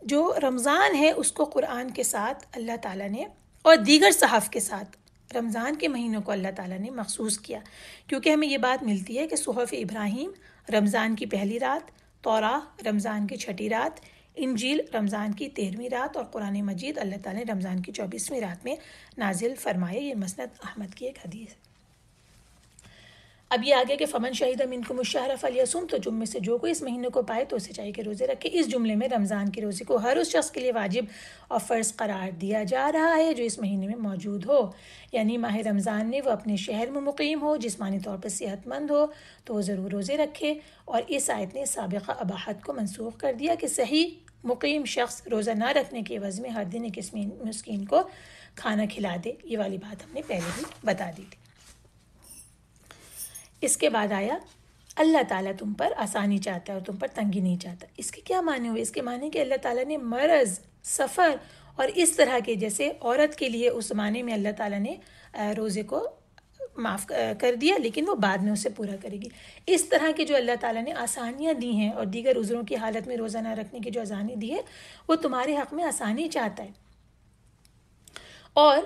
جو رمضان ہے اس کو قرآن کے ساتھ اللہ تعالیٰ نے، اور دیگر صحف کے ساتھ، رمضان کے مہینوں کو اللہ تعالیٰ نے مخصوص کیا، کیونکہ ہمیں یہ بات ملتی ہے کہ صحف ابراہیم رمضان کی پہلی رات، توراہ رمضان کی چھٹی رات، انجیل رمضان کی 13ویں رات، اور قرآن مجید اللہ تعالیٰ نے رمضان کی 24ویں رات میں نازل فرمائے۔ یہ مسند احمد کی ایک حدیث ہے۔ اب یہ آگے کہ فمن شہید منکم الشہر فلیصم، تو جم میں سے جو کوئی اس مہینے کو پائے تو اسے چاہیے کہ روزے رکھے۔ اس جملے میں رمضان کے روزے کو ہر اس شخص کے لیے واجب اور فرض قرار دیا جا رہا ہے جو اس مہینے میں موجود ہو، یعنی ماہ رمضان میں وہ اپنے شہر میں مقیم ہو، جسمانی طور پر صحت مند ہو تو وہ ضرور روزے رکھے۔ اور اس آیت نے سابقہ اباحت کو منسوخ کر دیا کہ صحیح مقیم شخص روزہ نہ رکھنے کے عوض میں ہر دن ایک مسکین کو کھانا کھلا دے۔ یہ والی بات ہم نے پہلے ہی بتا دی تھی۔ اس کے بعد آیا اللہ تعالیٰ تم پر آسانی چاہتا ہے اور تم پر تنگی نہیں چاہتا۔ اس کے کیا معنی ہوئے؟ اس کے معنی کہ اللہ تعالیٰ نے مرض، سفر اور اس طرح کے، جیسے عورت کے لیے اس زمانے میں اللہ تعالیٰ نے روزے کو معاف کر دیا لیکن وہ بعد میں اسے پورا کرے گی، اس طرح کی جو اللہ تعالیٰ نے آسانیاں دی ہیں اور دیگر عذروں کی حالت میں روزہ نہ رکھنے کی جو آسانی دی ہے وہ تمہارے حق میں آسانی چاہتا ہے۔ اور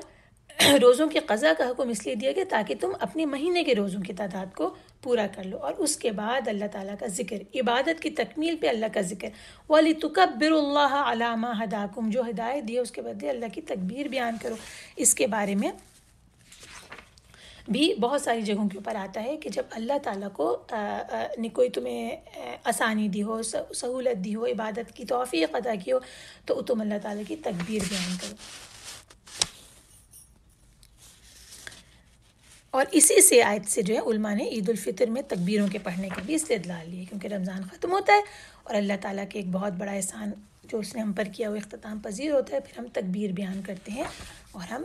روزوں کی قضا کا حکم اس لیے دیا گیا تاکہ تم اپنے مہینے کے روزوں کی تعداد کو پورا کر لو، اور اس کے بعد اللہ تعالیٰ کا ذکر، عبادت کی تکمیل پہ اللہ کا ذکر، وَلِتُكَبِّرُوا اللَّهَ عَلَى مَا هَدَاكُمْ، جو ہدایت دی ہے اس کے بدلے اللہ کی تکبیر بیان کرو۔ اس کے بارے میں بھی بہت ساری جگہوں کے اوپر آتا ہے کہ جب اللہ تعالیٰ کو کوئی تمہیں آسانی دی ہو، سہولت دی ہو، عبادت کی توفیق عطا کی ہو تو تم اللہ تعالیٰ کی تکبیر بیان کرو۔ اور اسی سے آیت سے جو ہے علماء نے عید الفطر میں تکبیروں کے پڑھنے کا بھی استدلال لیا، کیونکہ رمضان ختم ہوتا ہے اور اللہ تعالیٰ کے ایک بہت بڑا احسان جو اس نے ہم پر کیا وہ اختتام پذیر ہوتا ہے، پھر ہم تکبیر بیان کرتے ہیں اور ہم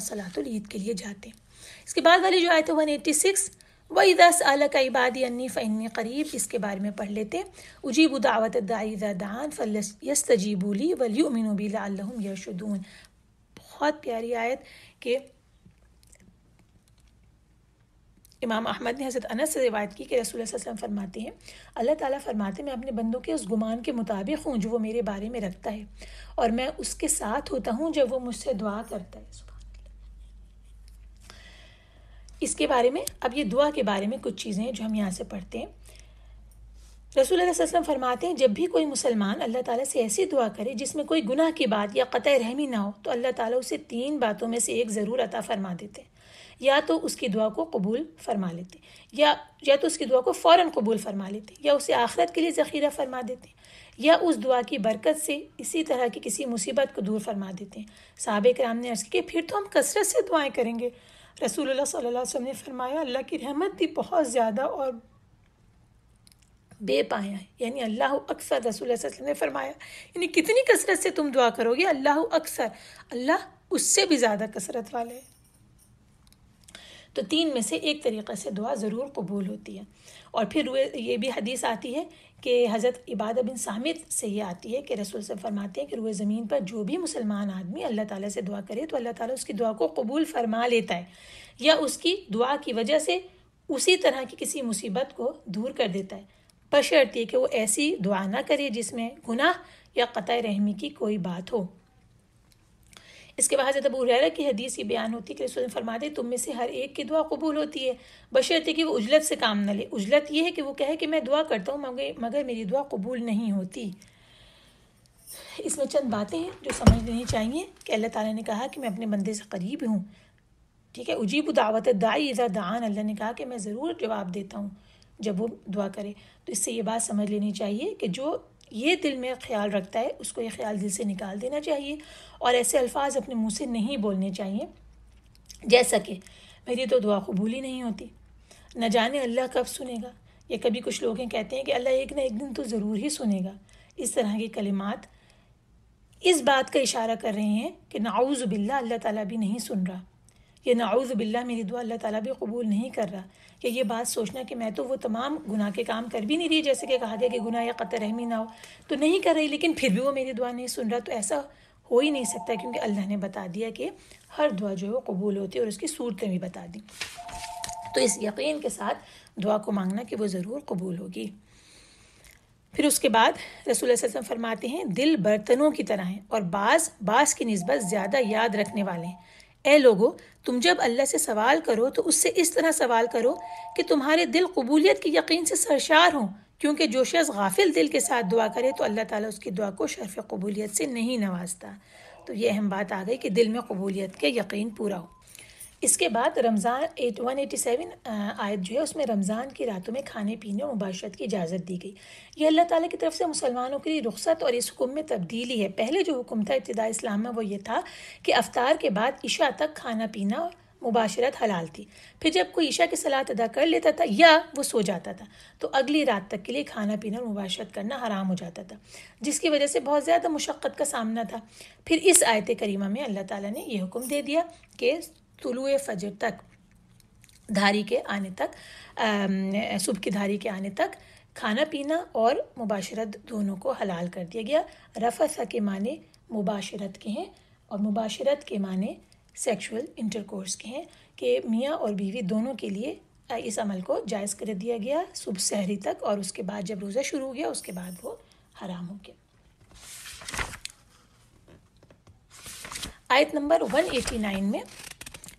صلاۃ العید کے لیے جاتے ہیں۔ اس کے بعد والی جو آیت ہے 186 وَإِذَا سَأَلَكَ عِبَادِي عَنِّي فَإِنِّي قَرِيبٌ، اس کے بارے میں پڑھ لیتے ہیں۔ اجیب دعوت الداعی اذا دعان فلیستجیبوا لی ولیؤمنوا بی لعلہم یرشدون۔ بہت پیاری آیت کہ امام احمد نے حضرت انس سے روایت کی کہ رسول اللہ صلی اللہ علیہ وسلم فرماتے ہیں، اللہ تعالیٰ فرماتے ہیں میں اپنے بندوں کے اس گمان کے مطابق ہوں جو وہ میرے بارے میں رکھتا ہے، اور میں اس کے ساتھ ہوتا ہوں جب وہ مجھ سے دعا کرتا ہے۔ سبحان اللہ۔ اس کے بارے میں اب یہ دعا کے بارے میں کچھ چیزیں ہیں جو ہم یہاں سے پڑھتے ہیں۔ رسول اللہ صلی اللہ علیہ وسلم فرماتے ہیں جب بھی کوئی مسلمان اللہ تعالیٰ سے ایسی دعا کرے جس میں کوئی گناہ کی بات یا قطع رحمی نہ ہو تو اللہ تعالیٰ اسے 3 باتوں میں سے ایک ضرور عطا فرما دیتے ہیں۔ یا تو اس کی دعا کو قبول فرما لیتے ہیں، یا تو اس کی دعا کو فوراً قبول فرما لیتے ہیں، یا اسے آخرت کے لیے ذخیرہ فرما دیتے ہیں، یا اس دعا کی برکت سے اسی طرح کی کسی مصیبت کو دور فرما دیتے ہیں۔ صحابہ کرام نے عرض کی کہ پھر تو ہم کثرت سے دعائیں کریں گے۔ رسول اللہ صلی اللہ علیہ وسلم نے فرمایا اللہ کی رحمت بھی بہت زیادہ اور بے پایا ہے، یعنی اللہ اکثر، رسول اللہ صلی اللہ علیہ وسلم نے فرمایا یعنی کتنی کثرت سے تم دعا کرو گے اللہ اکثر، اللہ اس سے بھی زیادہ کثرت والے ہے۔ تو 3 میں سے ایک طریقے سے دعا ضرور قبول ہوتی ہے۔ اور پھر یہ بھی حدیث آتی ہے کہ حضرت عبادہ بن صامت سے یہ آتی ہے کہ رسول صلی اللہ علیہ وسلم فرماتے ہیں کہ روئے زمین پر جو بھی مسلمان آدمی اللہ تعالیٰ سے دعا کرے تو اللہ تعالیٰ اس کی دعا کو قبول فرما لیتا ہے، یا اس کی دعا کی وجہ سے اسی طرح کی کسی مصیبت کو دور کر دیتا ہے، بشرط یہ کہ وہ ایسی دعا نہ کرے جس میں گناہ یا قطع رحمی کی کوئی بات ہو۔ اس کے بعد حضرت ابو ہریرہ کی حدیث یہ بیان ہوتی ہے کہ رسول فرماتے تم میں سے ہر ایک کی دعا قبول ہوتی ہے بشرطے کہ وہ عجلت سے کام نہ لے۔ عجلت یہ ہے کہ وہ کہے کہ میں دعا کرتا ہوں مگر میری دعا قبول نہیں ہوتی۔ اس میں چند باتیں ہیں جو سمجھ لینی چاہیے کہ اللہ تعالیٰ نے کہا کہ میں اپنے بندے سے قریب ہوں، ٹھیک ہے، اجیب دعوت الداعی اذا دعان، اللہ نے کہا کہ میں ضرور جواب دیتا ہوں جب وہ دعا کرے۔ تو اس سے یہ بات سمجھ لینی چاہیے کہ جو یہ دل میں خیال رکھتا ہے اس کو یہ خیال دل سے نکال دینا چاہیے، اور ایسے الفاظ اپنے منہ سے نہیں بولنے چاہیے جیسا کہ میری تو دعا قبول ہی نہیں ہوتی، نہ جانے اللہ کب سنے گا، یا کبھی کچھ لوگ کہتے ہیں کہ اللہ ایک نہ ایک دن تو ضرور ہی سنے گا۔ اس طرح کے کلمات اس بات کا اشارہ کر رہے ہیں کہ نعوذ باللہ اللہ تعالیٰ بھی نہیں سن رہا، یہ نعوذ باللہ میری دعا اللہ تعالیٰ بھی قبول نہیں کر رہا، یا یہ بات سوچنا کہ میں تو وہ تمام گناہ کے کام کر بھی نہیں رہی، جیسے کہ کہا گیا کہ گناہ یا قطع رحمی نہ ہو تو نہیں کر رہی، لیکن پھر بھی وہ میری دعا نہیں سن رہا، تو ایسا ہو ہی نہیں سکتا، کیونکہ اللہ نے بتا دیا کہ ہر دعا جو ہے وہ قبول ہوتی ہے اور اس کی صورتیں بھی بتا دیں۔ تو اس یقین کے ساتھ دعا کو مانگنا کہ وہ ضرور قبول ہوگی۔ پھر اس کے بعد رسول اللہ صلی اللہ علیہ وسلم فرماتے ہیں دل برتنوں کی طرح ہیں اور بعض کی نسبت زیادہ یاد رکھنے والے ہیں۔ اے لوگو تم جب اللہ سے سوال کرو تو اس سے اس طرح سوال کرو کہ تمہارے دل قبولیت کی یقین سے سرشار ہوں، کیونکہ جو شخص غافل دل کے ساتھ دعا کرے تو اللہ تعالیٰ اس کی دعا کو شرف قبولیت سے نہیں نوازتا۔ تو یہ اہم بات آ گئی کہ دل میں قبولیت کے یقین پورا ہو۔ اس کے بعد رمضان 187 آیت جو ہے اس میں رمضان کی راتوں میں کھانے پینے اور مباشرت کی اجازت دی گئی۔ یہ اللہ تعالیٰ کی طرف سے مسلمانوں کے لیے رخصت اور اس حکم میں تبدیلی ہے۔ پہلے جو حکم تھا ابتداء اسلام میں وہ یہ تھا کہ افطار کے بعد عشاء تک کھانا پینا اور مباشرت حلال تھی، پھر جب کوئی عشاء کی صلاۃ ادا کر لیتا تھا یا وہ سو جاتا تھا تو اگلی رات تک کے لیے کھانا پینا اور مباشرت کرنا حرام ہو جاتا تھا، جس کی وجہ سے بہت زیادہ مشقت کا سامنا تھا۔ پھر اس آیت کریمہ میں اللہ تعالیٰ نے یہ حکم دے دیا کہ طلوع فجر تک، دھاری کے آنے تک، صبح کی دھاری کے آنے تک کھانا پینا اور مباشرت دونوں کو حلال کر دیا گیا۔ رفث کے معنی مباشرت کے ہیں اور مباشرت کے معنی سیکشول انٹرکورس کے ہیں، کہ میاں اور بیوی دونوں کے لیے اس عمل کو جائز کر دیا گیا صبح سحری تک، اور اس کے بعد جب روزہ شروع ہو گیا اس کے بعد وہ حرام ہو گیا۔ آیت نمبر 189 میں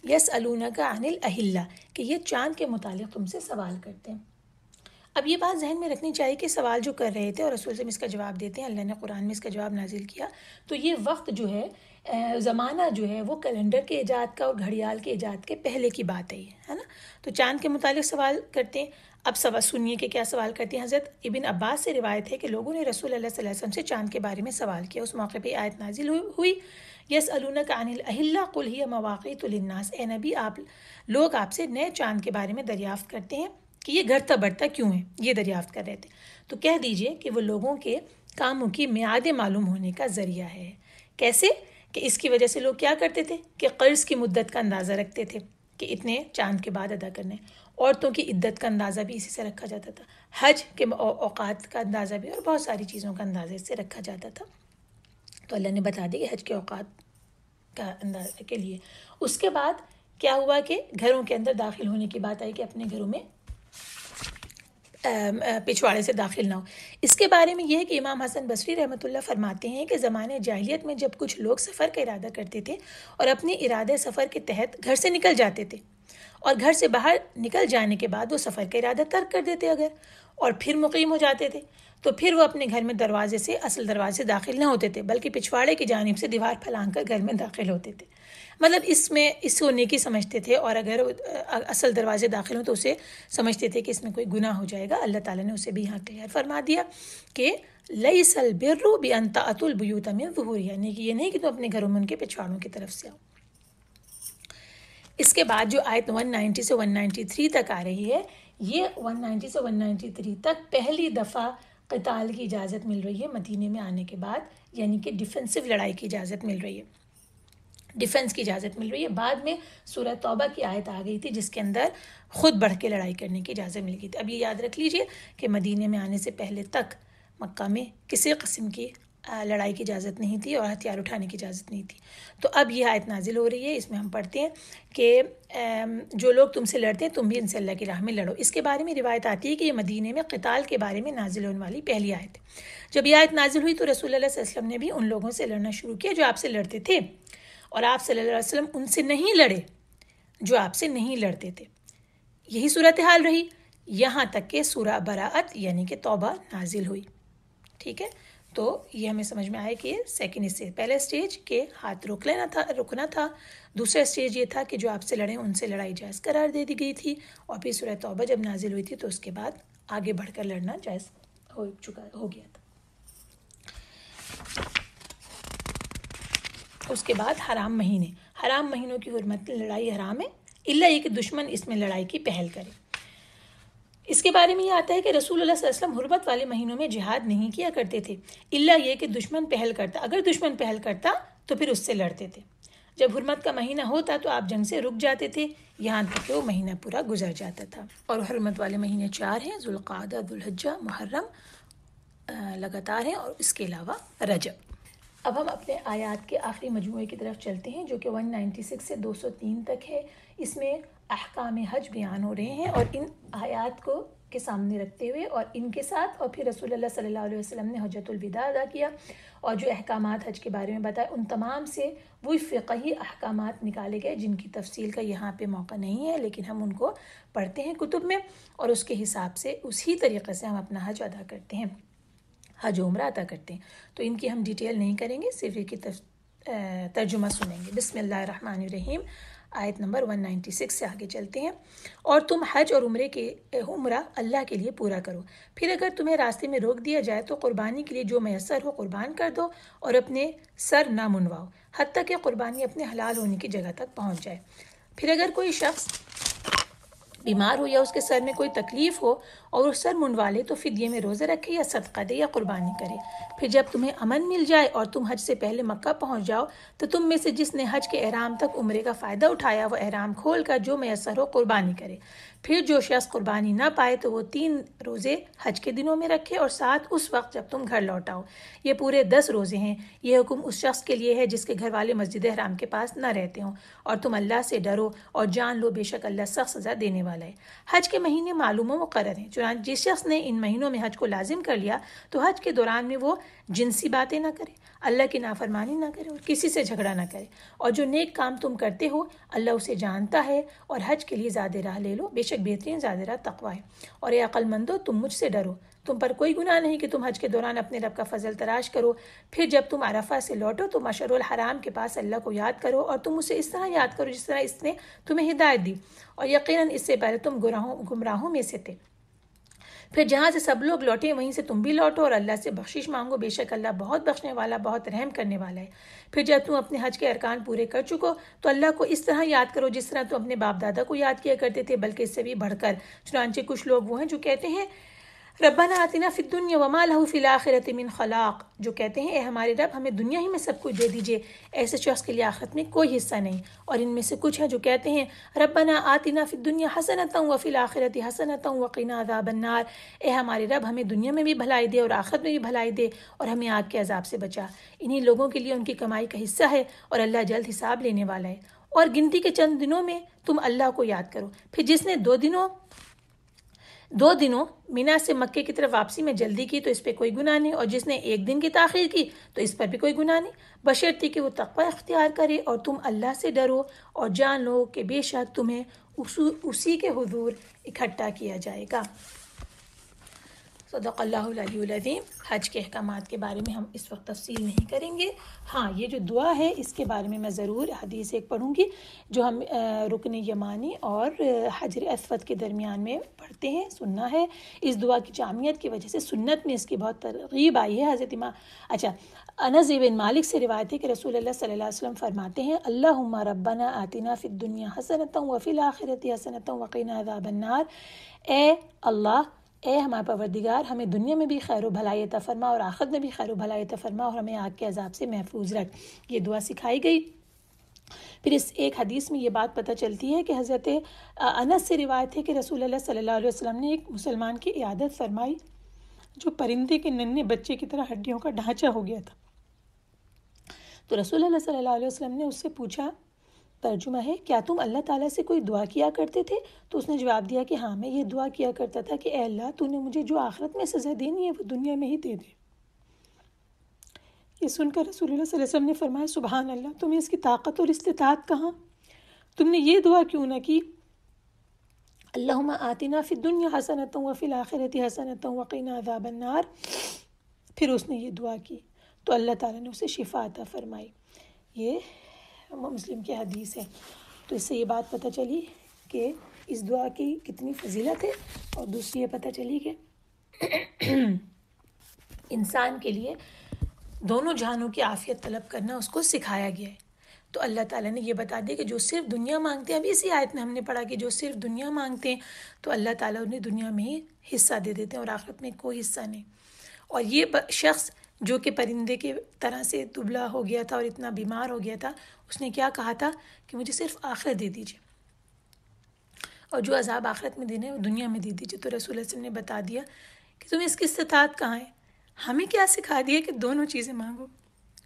یسألونک عن الاہلہ، کہ یہ چاند کے متعلق تم سے سوال کرتے ہیں۔ اب یہ بات ذہن میں رکھنی چاہیے کہ سوال جو کر رہے تھے اور رسول سے اس کا جواب دیتے ہیں، اللہ نے قرآن میں اس کا جواب نازل کیا، تو یہ وقت جو ہے زمانہ جو ہے وہ کیلنڈر کے ایجاد کا اور گھڑیال کے ایجاد کے پہلے کی بات ہے نا۔ تو چاند کے متعلق سوال کرتے ہیں۔ اب سوال سنیے کہ کیا سوال کرتے ہیں۔ حضرت ابن عباس سے روایت ہے کہ لوگوں نے رسول اللہ صلی اللہ علیہ وسلم سے چاند کے بارے میں سوال کیا، اس موقع پہ آیت نازل ہوئی یسألونک عن الاہلہ قل ہی مواقیت للناس، اے نبی لوگ آپ سے نئے چاند کے بارے میں دریافت کرتے ہیں کہ یہ گھٹتا بڑھتا کیوں ہے، یہ دریافت کر رہے تھے، تو کہہ دیجئے کہ وہ لوگوں کے کاموں کی میعاد معلوم ہونے کا ذریعہ ہے۔ کیسے؟ کہ اس کی وجہ سے لوگ کیا کرتے تھے کہ قرض کی مدت کا اندازہ رکھتے تھے کہ اتنے چاند کے بعد ادا کرنے، عورتوں کی عدت کا اندازہ بھی اسی سے رکھا جاتا تھا، حج کے اوقات کا اندازہ بھی، اور بہت ساری چیزوں کا اندازہ اس سے رکھا جاتا تھا۔ تو اللہ نے بتا دی کہ حج کے اوقات کا اندازہ کے لیے۔ اس کے بعد کیا ہوا کہ گھروں کے اندر داخل ہونے کی بات آئی کہ اپنے گھروں میں پچھواڑے سے داخل نہ ہو۔ اس کے بارے میں یہ ہے کہ امام حسن بصری رحمۃ اللہ فرماتے ہیں کہ زمانے جاہلیت میں جب کچھ لوگ سفر کا ارادہ کرتے تھے اور اپنے ارادے سفر کے تحت گھر سے نکل جاتے تھے، اور گھر سے باہر نکل جانے کے بعد وہ سفر کا ارادہ ترک کر دیتے اگر، اور پھر مقیم ہو جاتے تھے، تو پھر وہ اپنے گھر میں دروازے سے، اصل دروازے سے داخل نہ ہوتے تھے، بلکہ پچھواڑے کی جانب سے دیوار پھلانگ کر گھر میں داخل ہوتے تھے۔ مطلب اس کو نیکی سمجھتے تھے، اور اگر اصل دروازے داخل ہوں تو اسے سمجھتے تھے کہ اس میں کوئی گناہ ہو جائے گا۔ اللہ تعالیٰ نے اسے بھی یہاں کلیئر فرما دیا کہ لیس البر بان تأتوا البیوت من ظہورہا، یعنی کہ یہ نہیں کہ تم اپنے گھروں میں ان کے پچھواڑوں کی طرف سے آؤ۔ اس کے بعد جو آیت 190 سے 193 تک آ رہی ہے، یہ 190 سے 193 تک پہلی دفعہ قتال کی اجازت مل رہی ہے مدینے میں آنے کے بعد، یعنی کہ ڈیفینسو لڑائی کی اجازت مل رہی ہے، ڈیفنس کی اجازت مل رہی ہے۔ بعد میں سورہ توبہ کی آیت آ گئی تھی جس کے اندر خود بڑھ کے لڑائی کرنے کی اجازت مل گئی تھی۔ اب یہ یاد رکھ لیجئے کہ مدینے میں آنے سے پہلے تک مکہ میں کسی قسم کی لڑائی کی اجازت نہیں تھی اور ہتھیار اٹھانے کی اجازت نہیں تھی۔ تو اب یہ آیت نازل ہو رہی ہے، اس میں ہم پڑھتے ہیں کہ جو لوگ تم سے لڑتے ہیں تم بھی ان سے اللہ کی راہ میں لڑو۔ اس کے بارے میں روایت آتی ہے کہ یہ مدینے میں قتال کے بارے میں نازل ہونے والی پہلی آیت ہے۔ جب یہ آیت نازل ہوئی تو رسول اللہ صلی اللہ علیہ وسلم نے بھی ان لوگوں سے لڑنا شروع کیا جو آپ سے لڑتے تھے، اور آپ صلی اللہ علیہ وسلم ان سے نہیں لڑے جو آپ سے نہیں لڑتے تھے۔ یہی صورتحال رہی یہاں تک کہ سورہ براءت یعنی کہ توبہ نازل ہوئی۔ ٹھیک ہے، تو یہ ہمیں سمجھ میں آئے کہ سیکنڈ اسٹیج، پہلے اسٹیج کے ہاتھ رکنا تھا، دوسرا اسٹیج یہ تھا کہ جو آپ سے لڑیں ان سے لڑائی جائز قرار دے دی گئی تھی، اور پھر سورہ توبہ جب نازل ہوئی تھی تو اس کے بعد آگے بڑھ کر لڑنا جائز ہو گیا تھا۔ اس کے بعد حرام مہینوں کی حرمت لڑائی حرام ہے، الا یہ کہ دشمن اس میں لڑائی کی پہل کرے۔ اس کے بارے میں یہ آتا ہے کہ رسول اللہ صلی اللہ علیہ وسلم حرمت والے مہینوں میں جہاد نہیں کیا کرتے تھے، الا یہ کہ دشمن پہل کرتا، اگر دشمن پہل کرتا تو پھر اس سے لڑتے تھے۔ جب حرمت کا مہینہ ہوتا تو آپ جنگ سے رک جاتے تھے یہاں تک کہ وہ مہینہ پورا گزر جاتا تھا۔ اور حرمت والے مہینے 4 ہیں، ذوالقعدہ، ذوالحجہ، محرم لگاتار ہیں، اور اس کے علاوہ رجب۔ اب ہم اپنے آیات کے آخری مجموعے کی طرف چلتے ہیں جو کہ 196 سے 203 تک ہے۔ اس میں احکام حج بیان ہو رہے ہیں، اور ان آیات کو کے سامنے رکھتے ہوئے اور ان کے ساتھ، اور پھر رسول اللہ صلی اللہ علیہ وسلم نے حجۃ الوداع ادا کیا اور جو احکامات حج کے بارے میں بتائے ان تمام سے وہی فقہی احکامات نکالے گئے جن کی تفصیل کا یہاں پہ موقع نہیں ہے، لیکن ہم ان کو پڑھتے ہیں کتب میں، اور اس کے حساب سے اسی طریقے سے ہم اپنا حج ادا کرتے ہیں، حج و عمرہ ادا کرتے ہیں۔ تو ان کی ہم ڈیٹیل نہیں کریں گے، صرف ان کی ترجمہ سنیں گے۔ بسم اللہ الرحمن الرحیم، آیت نمبر 196 سے آگے چلتے ہیں۔ اور تم حج اور عمرہ اللہ کے لیے پورا کرو، پھر اگر تمہیں راستے میں روک دیا جائے تو قربانی کے لیے جو میسر ہو قربان کر دو، اور اپنے سر نہ منواؤ حتیٰ کہ قربانی اپنے حلال ہونے کی جگہ تک پہنچ جائے۔ پھر اگر کوئی شخص بیمار ہو یا اس کے سر میں کوئی تکلیف ہو اور وہ سر منوا لے تو فدیے میں روزہ رکھے یا صدقہ دے یا قربانی کرے۔ پھر جب تمہیں امن مل جائے اور تم حج سے پہلے مکہ پہنچ جاؤ تو تم میں سے جس نے حج کے احرام تک عمرے کا فائدہ اٹھایا وہ احرام کھول کر جو میسر ہو قربانی کرے۔ پھر جو شخص قربانی نہ پائے تو وہ 3 روزے حج کے دنوں میں رکھے اور ساتھ اس وقت جب تم گھر لوٹ آؤ۔ یہ پورے 10 روزے ہیں۔ یہ حکم اس شخص کے لیے ہے جس کے گھر والے مسجد حرام کے پاس نہ رہتے ہوں، اور تم اللہ سے ڈرو اور جان لو بے شک اللہ سخت سزا دینے والا ہے۔ حج کے مہینے معلوم و مقرر ہیں، چنانچہ جس شخص نے ان مہینوں میں حج کو لازم کر لیا تو حج کے دوران میں وہ جنسی باتیں نہ کرے، اللہ کی نافرمانی نہ کرے اور کسی سے جھگڑا نہ کرے، اور جو نیک کام تم کرتے ہو اللہ اسے جانتا ہے، اور حج کے لیے زیادہ راہ لے لو، بے شک بہترین زیادہ راہ تقویٰ ہے۔ اور اے عقل مندو تم مجھ سے ڈرو، تم پر کوئی گناہ نہیں کہ تم حج کے دوران اپنے رب کا فضل تلاش کرو، پھر جب تم عرفہ سے لوٹو تو مشعر الحرام کے پاس اللہ کو یاد کرو اور تم اسے اس طرح یاد کرو جس طرح اس نے تمہیں ہدایت دی، اور یقیناً اس سے پہلے تم گمراہوں میں سے تھے۔ پھر جہاں سے سب لوگ لوٹے وہیں سے تم بھی لوٹو اور اللہ سے بخشش مانگو، بے شک اللہ بہت بخشنے والا بہت رحم کرنے والا ہے۔ پھر جب تم اپنے حج کے ارکان پورے کر چکو تو اللہ کو اس طرح یاد کرو جس طرح تم اپنے باپ دادا کو یاد کیا کرتے تھے، بلکہ اس سے بھی بڑھ کر۔ چنانچہ کچھ لوگ وہ ہیں جو کہتے ہیں ربنا آتنا فی الدنیا وما لہ فی الآخرۃ من خلاق، جو کہتے ہیں اے ہمارے رب ہمیں دنیا ہی میں سب کچھ دے دیجئے، ایسے شخص کے لیے آخرت میں کوئی حصہ نہیں۔ اور ان میں سے کچھ ہیں جو کہتے ہیں ربنا آتنا فی الدنیا حسنۃ وفی الآخرۃ حسنۃ وقنا عذاب النار، اے ہمارے رب ہمیں دنیا میں بھی بھلائی دے اور آخرت میں بھی بھلائی دے اور ہمیں آگ کے عذاب سے بچا۔ انہی لوگوں کے لیے ان کی کمائی کا حصہ ہے اور اللہ جلد حساب لینے والا ہے۔ اور گنتی کے چند دنوں میں تم اللہ کو یاد کرو، پھر جس نے دو دنوں مینا سے مکے کی طرف واپسی میں جلدی کی تو اس پہ کوئی گناہ نہیں، اور جس نے ایک دن کی تاخیر کی تو اس پر بھی کوئی گناہ نہیں، بشرطیکہ کہ وہ تقوی اختیار کرے اور تم اللہ سے ڈرو اور جان لو کہ بے شک تمہیں اسی کے حضور اکٹھا کیا جائے گا۔ صدق اللہ العلی العظیم۔ حج کے احکامات کے بارے میں ہم اس وقت تفصیل نہیں کریں گے، ہاں یہ جو دعا ہے اس کے بارے میں میں ضرور حدیث ایک پڑھوں گی جو ہم رکن یمانی اور حجر اسود کے درمیان میں پڑھتے ہیں، سننا ہے۔ اس دعا کی جامعیت کی وجہ سے سنت میں اس کی بہت ترغیب آئی ہے۔ حضرت انس بن مالک سے روایت ہے کہ رسول اللہ صلی اللہ علیہ وسلم فرماتے ہیں اللہم ربنا آتنا فی الدنیا حسنۃ وفی الآخرۃ حسنۃ وقنا عذاب النار، اے اللہ، اے ہمارے پروردگار ہمیں دنیا میں بھی خیر و بھلائی عطا فرما اور آخرت میں بھی خیر و بھلائی عطا فرما اور ہمیں آگ کے عذاب سے محفوظ رکھ۔ یہ دعا سکھائی گئی۔ پھر اس ایک حدیث میں یہ بات پتہ چلتی ہے کہ حضرت انس سے روایت ہے کہ رسول اللہ صلی اللہ علیہ وسلم نے ایک مسلمان کی عیادت فرمائی جو پرندے کے ننھے بچے کی طرح ہڈیوں کا ڈھانچہ ہو گیا تھا۔ تو رسول اللہ صلی اللہ علیہ وسلم نے اس سے پوچھا، ترجمہ ہے، کیا تم اللہ تعالیٰ سے کوئی دعا کیا کرتے تھے؟ تو اس نے جواب دیا کہ ہاں، میں یہ دعا کیا کرتا تھا کہ اے اللہ تو نے مجھے جو آخرت میں سزا دینی ہے وہ دنیا میں ہی دے دے۔ یہ سن کر رسول اللہ صلی اللہ علیہ وسلم نے فرمایا سبحان اللہ، تمہیں اس کی طاقت اور استطاعت کہاں؟ تم نے یہ دعا کیوں نہ کی اللہم آتنا فی الدنیا حسنۃ وفی الآخرۃ حسنۃ وقنا عذاب النار؟ پھر اس نے یہ دعا کی تو اللہ تعالیٰ نے اسے شفا عطا فرمائی۔ یہ مسلم کی حدیث ہے۔ تو اس سے یہ بات پتہ چلی کہ اس دعا کی کتنی فضیلت ہے، اور دوسری یہ پتہ چلی کہ انسان کے لیے دونوں جہانوں کی عافیت طلب کرنا اس کو سکھایا گیا ہے۔ تو اللہ تعالیٰ نے یہ بتا دیا کہ جو صرف دنیا مانگتے ہیں، ابھی اسی آیت میں ہم نے پڑھا کہ جو صرف دنیا مانگتے ہیں تو اللہ تعالیٰ انہیں دنیا میں ہی حصہ دے دیتے ہیں اور آخرت میں کوئی حصہ نہیں۔ اور یہ شخص جو کہ پرندے کی طرح سے دبلا ہو گیا تھا اور اتنا بیمار ہو گیا تھا، اس نے کیا کہا تھا کہ مجھے صرف آخرت دے دیجیے اور جو عذاب آخرت میں دینا ہے وہ دنیا میں دے دیجیے۔ تو رسول اللہ صلی اللہ علیہ وسلم نے بتا دیا کہ تمہیں اس کی استطاعت کہاں ہے۔ ہمیں کیا سکھا دیا کہ دونوں چیزیں مانگو،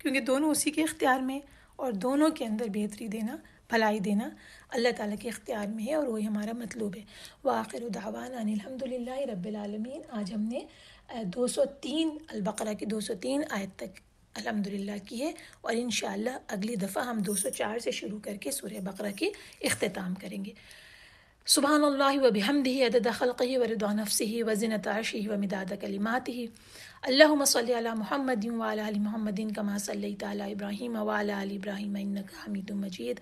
کیونکہ دونوں اسی کے اختیار میں، اور دونوں کے اندر بہتری دینا، بھلائی دینا اللہ تعالیٰ کے اختیار میں ہے، اور وہی ہمارا مطلوب ہے۔ وآخر دعوانا ان الحمدللہ رب العالمین۔ آج ہم نے 203 البقرہ کی 203 آیت تک الحمدللہ کی ہے، اور انشاءاللہ اگلی دفعہ ہم 204 سے شروع کر کے سورہ بقرہ کی اختتام کریں گے۔ سبحان اللہ و بحمدہ عدد خلقہ و رضا نفسہ و زنۃ عرشہ و مداد کلماتہ۔ اللہم صلی علی محمد و علی آل محمد کما صلیت علی ابراہیم و علی آل ابراہیم انک حمید مجید۔